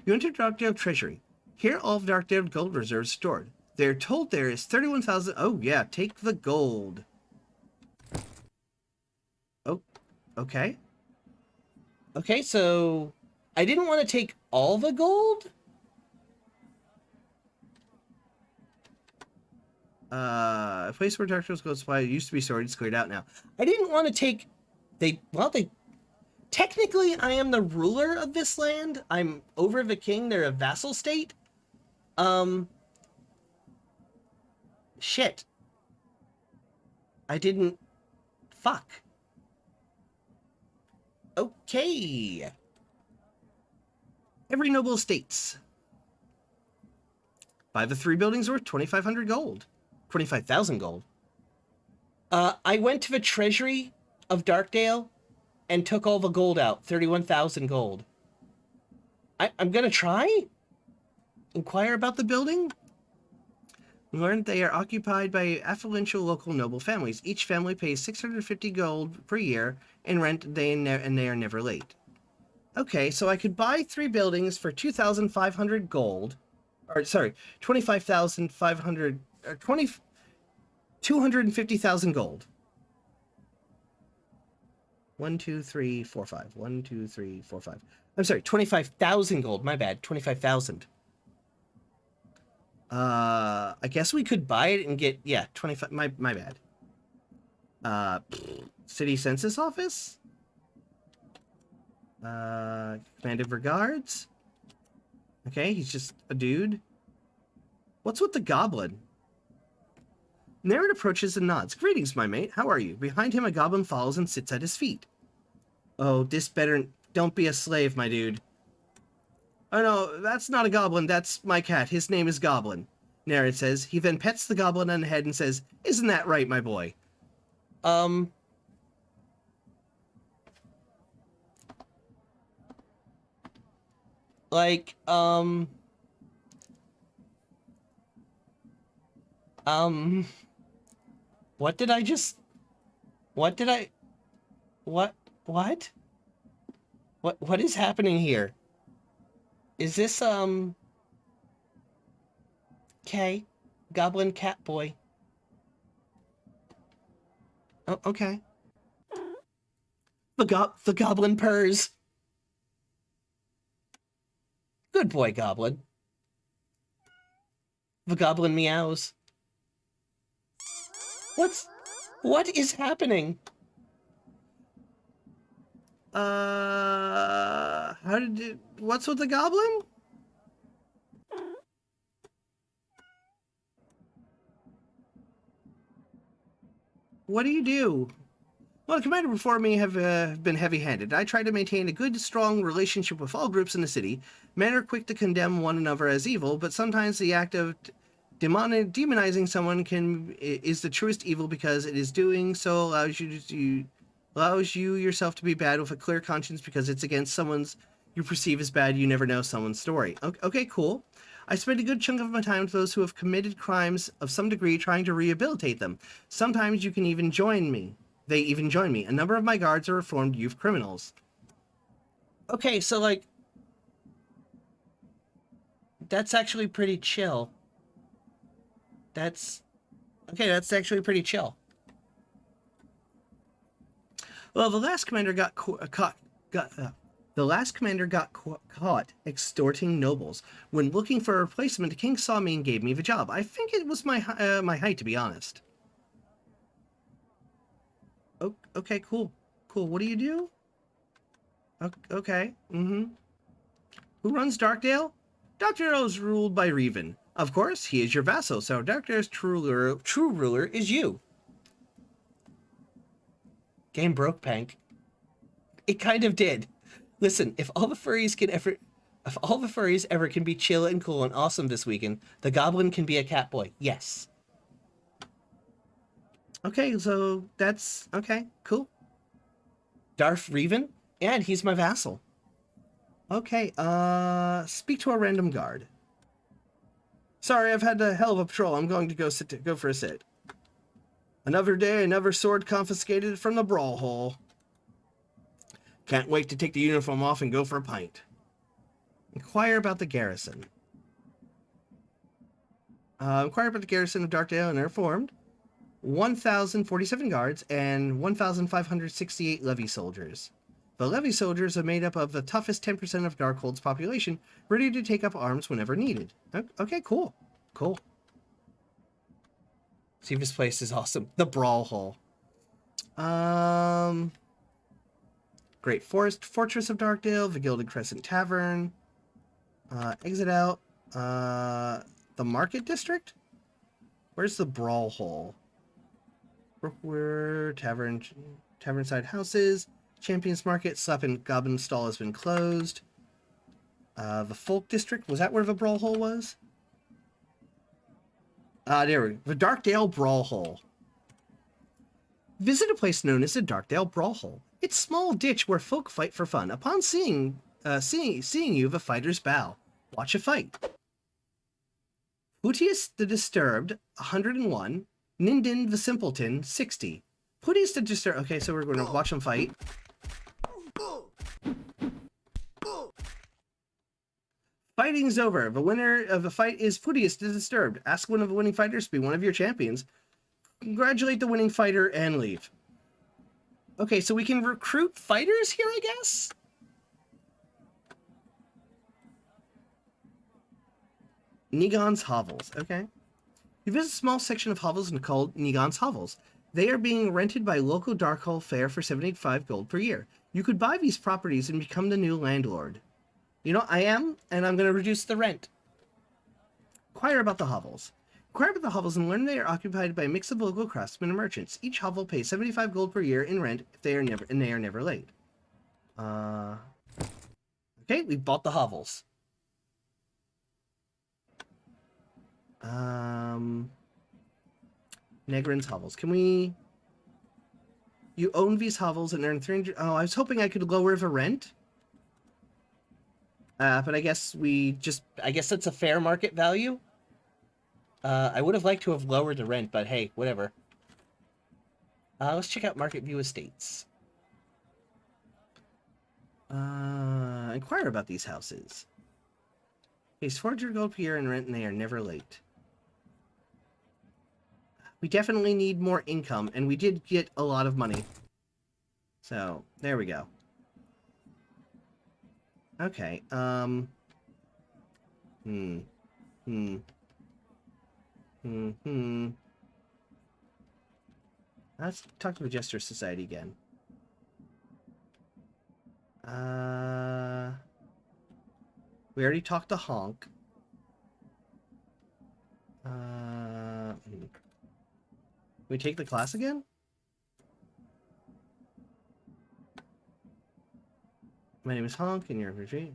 Speaker 3: You enter Darkdale Treasury. Here all of Darkdale gold reserves stored. They're told there is 31,000... Oh yeah, take the gold. Oh, okay. Okay, so I didn't want to take all the gold? A place where Darkdale's gold supply used to be stored. It's cleared out now. I didn't want to take... Technically, I am the ruler of this land. I'm over the king. They're a vassal state. Shit. I didn't... Fuck. Okay. Every noble states. Buy the 3 buildings worth 2,500 gold. 25,000 gold. I went to the treasury of Darkdale and took all the gold out. 31,000 gold. I'm gonna try? Inquire about the building? We learned they are occupied by affluential local noble families. Each family pays 650 gold per year in rent, and they are never late. Okay, so I could buy 3 buildings for 2,500 gold. Or, sorry, 25,500... Or 250,000 gold. 1, 2, 3, 4, 5. 1, 2, 3, 4, 5. I'm sorry, 25,000 gold. My bad. 25,000. I guess we could buy it and get, yeah, 25. My bad. City census office. Command of regards. Okay, he's just a dude. What's with the goblin? Narrett approaches and nods. Greetings, my mate. How are you? Behind him, a goblin follows and sits at his feet. Oh, this better... Don't be a slave, my dude. Oh, no, that's not a goblin. That's my cat. His name is Goblin. Narrett says. He then pets the goblin on the head and says, Isn't that right, my boy? Like, what did I just... What did I... What? What is happening here? Is this, okay. Goblin cat boy. Oh, okay. The goblin purrs. Good boy, goblin. The goblin meows. What is happening? What's with the goblin? What do you do? Well, the commander before me have been heavy-handed. I try to maintain a good, strong relationship with all groups in the city. Men are quick to condemn one another as evil, but sometimes the act of demonizing someone is the truest evil because it is doing so allows you yourself to be bad with a clear conscience because it's against someone's you perceive as bad. You never know someone's story. Okay, cool. I spend a good chunk of my time with those who have committed crimes of some degree trying to rehabilitate them. Sometimes you can even join me. They even join me. A number of my guards are reformed youth criminals. Okay, so like... That's actually pretty chill. That's actually pretty chill. Well, the last commander got caught extorting nobles. When looking for a replacement, the king saw me and gave me the job. I think it was my height, to be honest. Oh, okay, cool. What do you do? Okay. Who runs Darkdale? Darkdale is ruled by Reven. Of course, he is your vassal, so Darkdale's true ruler is you. Game broke, Pank. It kind of did. Listen, if all the furries ever can be chill and cool and awesome this weekend, the goblin can be a cat boy. Yes. Okay, so that's okay, cool. Darth Reven? And he's my vassal. Okay, speak to a random guard. Sorry, I've had a hell of a patrol. I'm going to go for a sit. Another day, another sword confiscated from the brawl hole. Can't wait to take the uniform off and go for a pint. Inquire about the garrison. Inquire about the garrison of Darkdale and they're formed. 1,047 guards and 1,568 levy soldiers. The levy soldiers are made up of the toughest 10% of Darkhold's population, ready to take up arms whenever needed. Okay, cool. See, this place is awesome. The Brawl Hole. Great Fortress of Darkdale, the Gilded Crescent Tavern. Exit out. The Market District? Where's the Brawl Hole? Brookware, Tavernside Houses, Champions Market, Slap and Goblin Stall has been closed. The Folk District, was that where the Brawl Hole was? There we go. The Darkdale Brawl Hole. Visit a place known as the Darkdale Brawl Hole. It's a small ditch where folk fight for fun. Upon seeing you, the fighters bow. Watch a fight. Putius the Disturbed, 101. Nindin the Simpleton, 60. Putius the Disturbed. Okay, so we're going to watch them fight. Fighting's over. The winner of the fight is Putius the Disturbed. Ask one of the winning fighters to be one of your champions. Congratulate the winning fighter and leave. Okay, so we can recruit fighters here, I guess? Negon's Hovels. Okay. You visit a small section of hovels called Negon's Hovels. They are being rented by local Darkhole Fair for 75 gold per year. You could buy these properties and become the new landlord. You know, I am, and I'm going to reduce the rent. Inquire about the hovels. Inquire about the hovels and learn they are occupied by a mix of local craftsmen and merchants. Each hovel pays 75 gold per year in rent if they are never late. Okay, we bought the hovels. Negrin's hovels. Can we... You own these hovels and earn 300... Oh, I was hoping I could lower the rent. But I guess I guess that's a fair market value. I would have liked to have lowered the rent, but hey, whatever. Let's check out Market View Estates. Inquire about these houses. Pays 400 gold per year in rent and they are never late. We definitely need more income, and we did get a lot of money. So, there we go. Okay, Let's talk to the Jester Society again. We already talked to Honk. We take the class again? My name is Honk, and you're in retreat.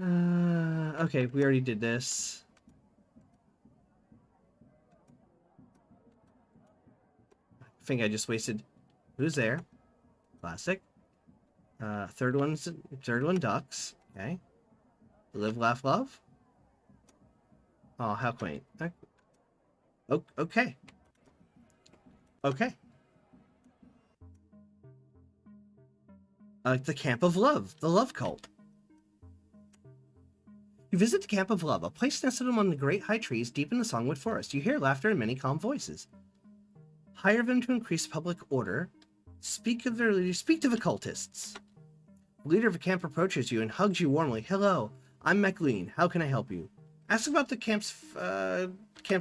Speaker 3: Okay, we already did this. I think I just wasted... Who's there? Classic. Third one ducks. Okay. Live, laugh, love. Oh, how quaint. Oh, okay. Okay. The Camp of Love, the Love Cult. You visit the Camp of Love, a place nestled among the great high trees deep in the Songwood Forest. You hear laughter and many calm voices. Hire them to increase public order. Speak to the cultists. The leader of the camp approaches you and hugs you warmly. Hello, I'm McLean. How can I help you? Ask about the camp's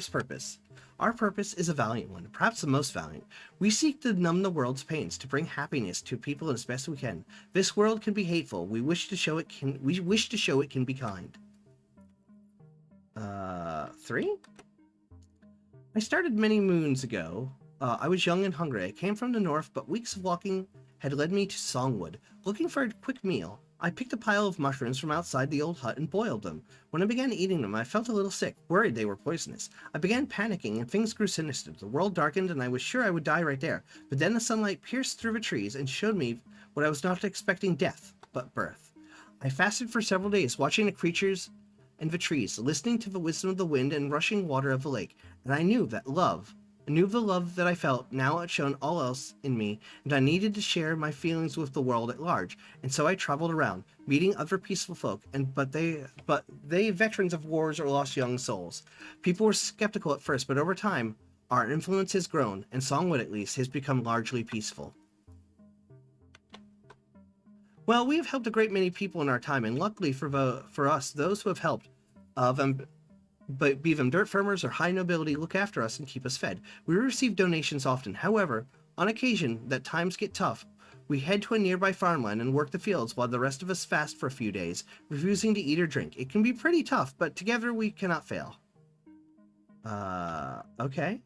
Speaker 3: purpose. Our purpose is a valiant one, perhaps the most valiant. We seek to numb the world's pains, to bring happiness to people as best we can. This world can be hateful. We wish to show it can be kind. 3? I started many moons ago. I was young and hungry. I came from the north, but weeks of walking had led me to Songwood. Looking for a quick meal, I picked a pile of mushrooms from outside the old hut and boiled them. When I began eating them, I felt a little sick, worried they were poisonous. I began panicking and things grew sinister. The world darkened and I was sure I would die right there. But then the sunlight pierced through the trees and showed me what I was not expecting: death, but birth. I fasted for several days, watching the creatures and the trees, listening to the wisdom of the wind and rushing water of the lake. And I knew the love that I felt now outshone all else in me, and I needed to share my feelings with the world at large. And so I traveled around, meeting other peaceful folk, but they veterans of wars or lost young souls. People were skeptical at first, but over time, our influence has grown, and Songwood at least has become largely peaceful. Well, we have helped a great many people in our time, and luckily for us, those who have helped, but be them dirt farmers or high nobility, look after us and keep us fed. We receive donations often. However, on occasion that times get tough, we head to a nearby farmland and work the fields while the rest of us fast for a few days, refusing to eat or drink. It can be pretty tough, but together we cannot fail. Okay.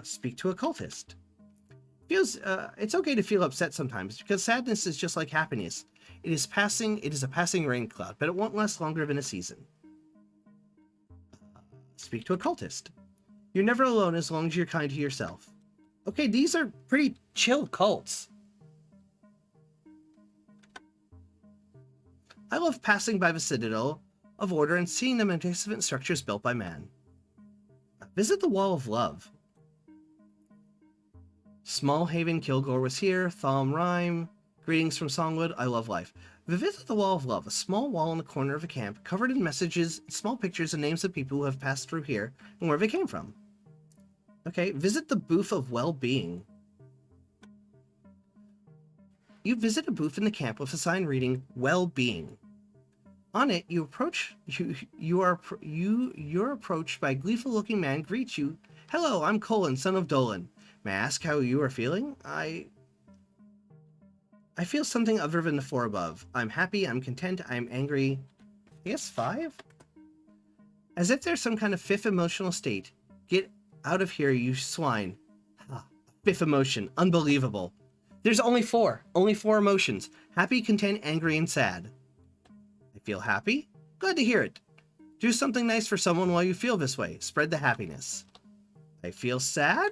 Speaker 3: Speak to a cultist. It's okay to feel upset sometimes, because sadness is just like happiness. It is a passing rain cloud, but it won't last longer than a season. Speak to a cultist. You're never alone as long as you're kind to yourself. Okay, these are pretty chill cults. I love passing by the Citadel of Order and seeing the magnificent structures built by man. Visit the Wall of Love. Smallhaven Kilgore was here. Thom Rhyme. Greetings from Songwood. I love life. Visit the Wall of Love, a small wall in the corner of a camp, covered in messages, small pictures, and names of people who have passed through here and where they came from. Okay, visit the Booth of Well-Being. You visit a booth in the camp with a sign reading Well-Being. On it, you're approached by a gleeful-looking man greets you. Hello, I'm Colin, son of Dolan. May I ask how you are feeling? I feel something other than the four above. I'm happy, I'm content, I'm angry. I guess 5? As if there's some kind of fifth emotional state. Get out of here, you swine. Fifth emotion. Unbelievable. There's only 4. Only 4 emotions. Happy, content, angry, and sad. I feel happy? Glad to hear it. Do something nice for someone while you feel this way. Spread the happiness. I feel sad?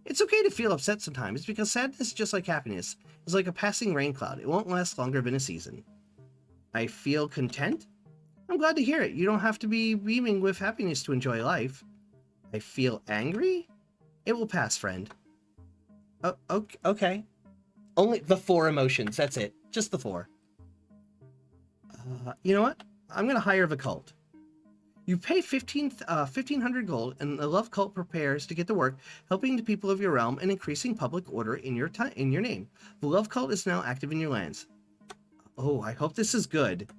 Speaker 3: It's okay to feel upset sometimes because sadness, just like happiness, is like a passing rain cloud. It won't last longer than a season. I feel content? I'm glad to hear it. You don't have to be beaming with happiness to enjoy life. I feel angry? It will pass, friend. Oh, okay. Only the 4 emotions. That's it. Just the 4. You know what? I'm going to hire the cult. You pay 1,500 gold, and the Love Cult prepares to get to work, helping the people of your realm and increasing public order in your name. The Love Cult is now active in your lands. Oh, I hope this is good.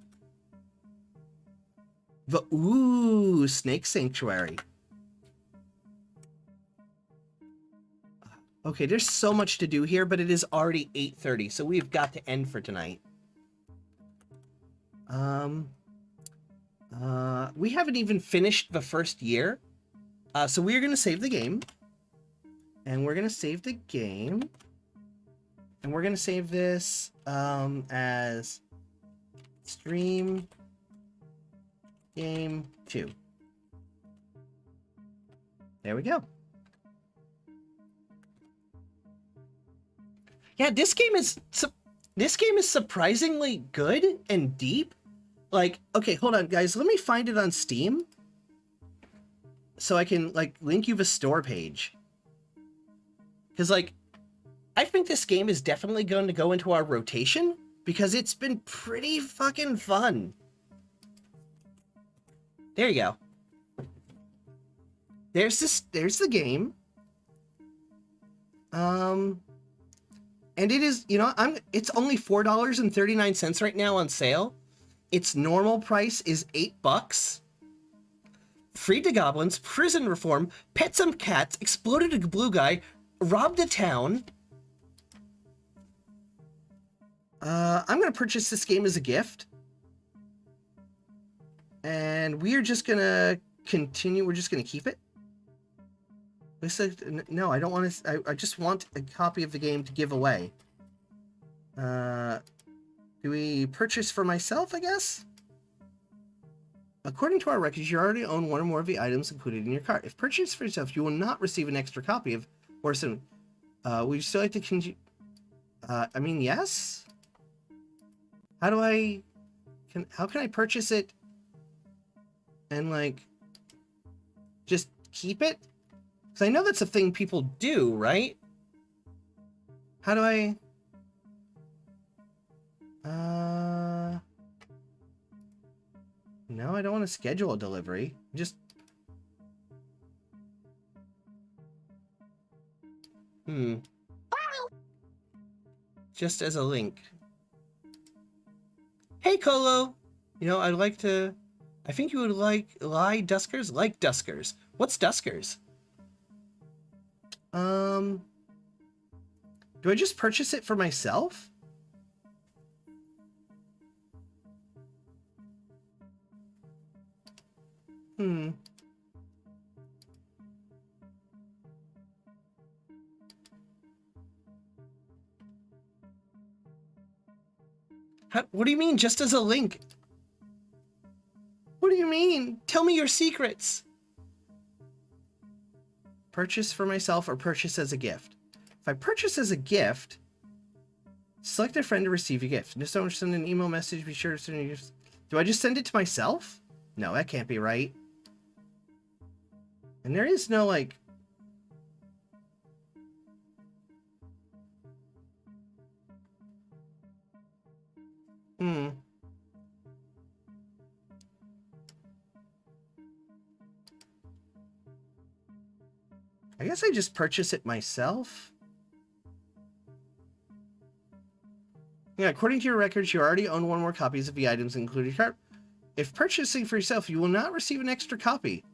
Speaker 3: Snake Sanctuary. Okay, there's so much to do here, but it is already 8:30, so we've got to end for tonight. We haven't even finished the first year. So we're going to save the game. And we're going to save the game. And we're going to save this as stream game 2. There we go. Yeah, this game is surprisingly good and deep. Like, okay, hold on, guys. Let me find it on Steam so I can, like, link you the store page. Because, like, I think this game is definitely going to go into our rotation because it's been pretty fucking fun. There you go. There's the game. And it is, you know, it's only $4.39 right now on sale. Its normal price is $8. Freed the goblins, prison reform, pet some cats, exploded a blue guy, robbed a town. I'm gonna purchase this game as a gift. And we're just gonna continue, we're just gonna keep it. No, I don't want to, I just want a copy of the game to give away. Do we purchase for myself, I guess? According to our records, you already own one or more of the items included in your cart. If purchased for yourself, you will not receive an extra copy of Warsim. Would you still like to continue? I mean, yes? How do how can I purchase it and, like, just keep it? Because I know that's a thing people do, right? How do I... No, I don't want to schedule a delivery. Just... Just as a link. Hey, Colo! You know, I'd like to... I think you would like Duskers? Like Duskers. What's Duskers? Do I just purchase it for myself? What do you mean, just as a link? What do you mean? Tell me your secrets. Purchase for myself or purchase as a gift? If I purchase as a gift, select a friend to receive a gift. Just don't send an email message. Be sure to send your... Do I just send it to myself? No, that can't be right. And there is no, like... I guess I just purchase it myself. Yeah, according to your records, you already own one more copies of the items included here. If purchasing for yourself, you will not receive an extra copy.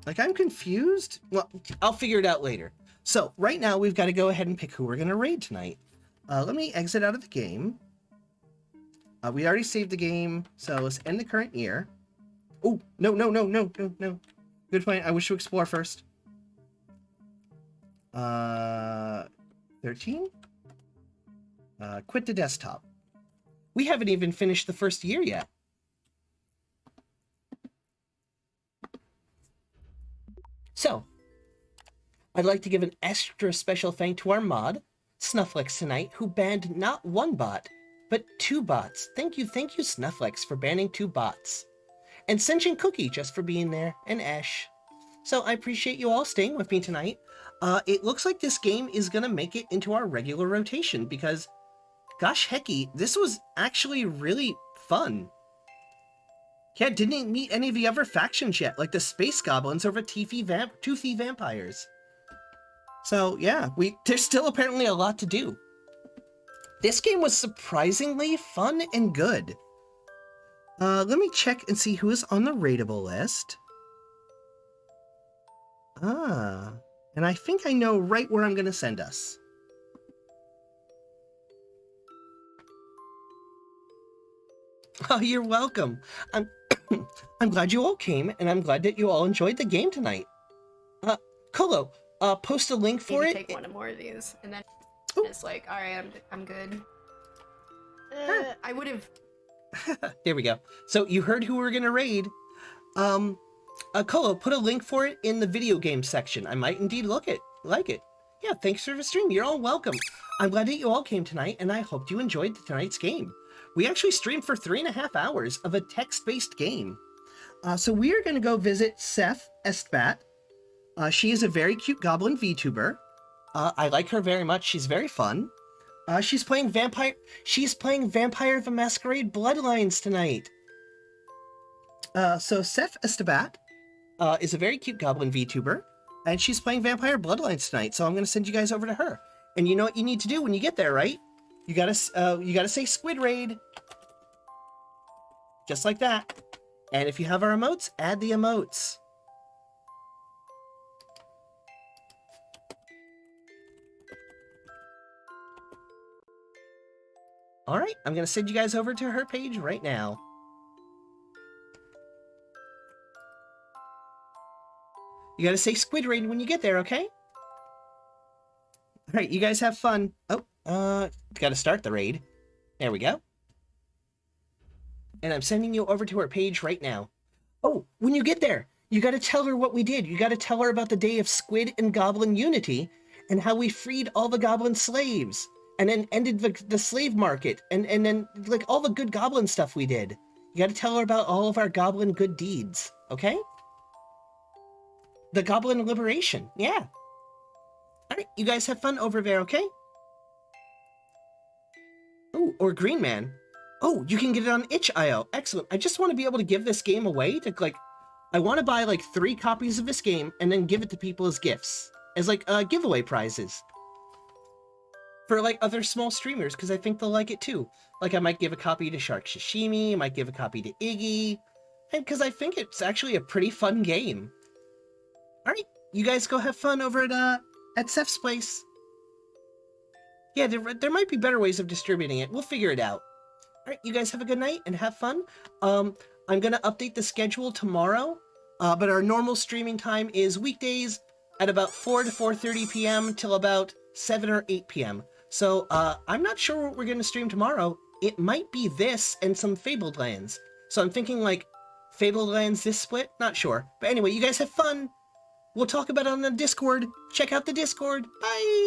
Speaker 3: Like, I'm confused. Well, I'll figure it out later. So, right now, we've got to go ahead and pick who we're going to raid tonight. Let me exit out of the game. We already saved the game, so let's end the current year. Oh, no. Good point. I wish to explore first. 13? Quit the desktop. We haven't even finished the first year yet. So, I'd like to give an extra special thank to our mod, Snufflex tonight, who banned not one bot, but 2 bots. Thank you, Snufflex, for banning 2 bots. And Sentient Cookie, just for being there, and Ash. So I appreciate you all staying with me tonight. It looks like this game is going to make it into our regular rotation, because, gosh hecky, this was actually really fun. Yeah, didn't meet any of the other factions yet, like the Space Goblins over Toothy Vampires. So yeah, there's still apparently a lot to do. This game was surprisingly fun and good. Let me check and see who is on the raidable list. And I think I know right where I'm going to send us. Oh, you're welcome. I'm glad you all came, and I'm glad that you all enjoyed the game tonight. Colo, post a link for it.
Speaker 5: Take one more of these, and then it's like, all right, I'm good. I would have.
Speaker 3: There we go. So you heard who we're gonna raid. Colo, put a link for it in the video game section. I might indeed like it. Yeah, thanks for the stream. You're all welcome. I'm glad that you all came tonight, and I hope you enjoyed tonight's game. We actually streamed for 3.5 hours of a text-based game. So we are going to go visit Seth Estbat. She is a very cute goblin VTuber. I like her very much. She's very fun. She's playing Vampire the Masquerade Bloodlines tonight. So Seth Estebat is a very cute goblin VTuber, and she's playing Vampire Bloodlines tonight. So I'm going to send you guys over to her. And you know what you need to do when you get there, right? You gotta say Squid Raid. Just like that. And if you have our emotes, add the emotes. All right, I'm going to send you guys over to her page right now. You got to say Squid Raid when you get there, okay? All right, you guys have fun. Oh, got to start the raid. There we go. And I'm sending you over to her page right now. Oh, when you get there, you got to tell her what we did. You got to tell her about the day of Squid and Goblin Unity and how we freed all the goblin slaves. And then ended the slave market, and then, like, all the good goblin stuff we did. You gotta tell her about all of our goblin good deeds, okay? The goblin liberation, yeah. Alright, you guys have fun over there, okay? Oh, or Green Man. Oh, you can get it on itch.io. Excellent. I just want to be able to give this game away to, like, I want to buy, like, 3 copies of this game and then give it to people as gifts. As, like, giveaway prizes. For, like, other small streamers, because I think they'll like it too. Like, I might give a copy to Shark Sashimi, I might give a copy to Iggy, and because I think it's actually a pretty fun game. Alright, you guys go have fun over at Seth's place. Yeah, there might be better ways of distributing it. We'll figure it out. Alright, you guys have a good night and have fun. I'm gonna update the schedule tomorrow, but our normal streaming time is weekdays, at about 4 to 4:30 p.m. till about 7 or 8 p.m. So I'm not sure what we're going to stream tomorrow. It might be this and some Fabled Lands. So I'm thinking like Fabled Lands this split? Not sure. But anyway, you guys have fun. We'll talk about it on the Discord. Check out the Discord. Bye!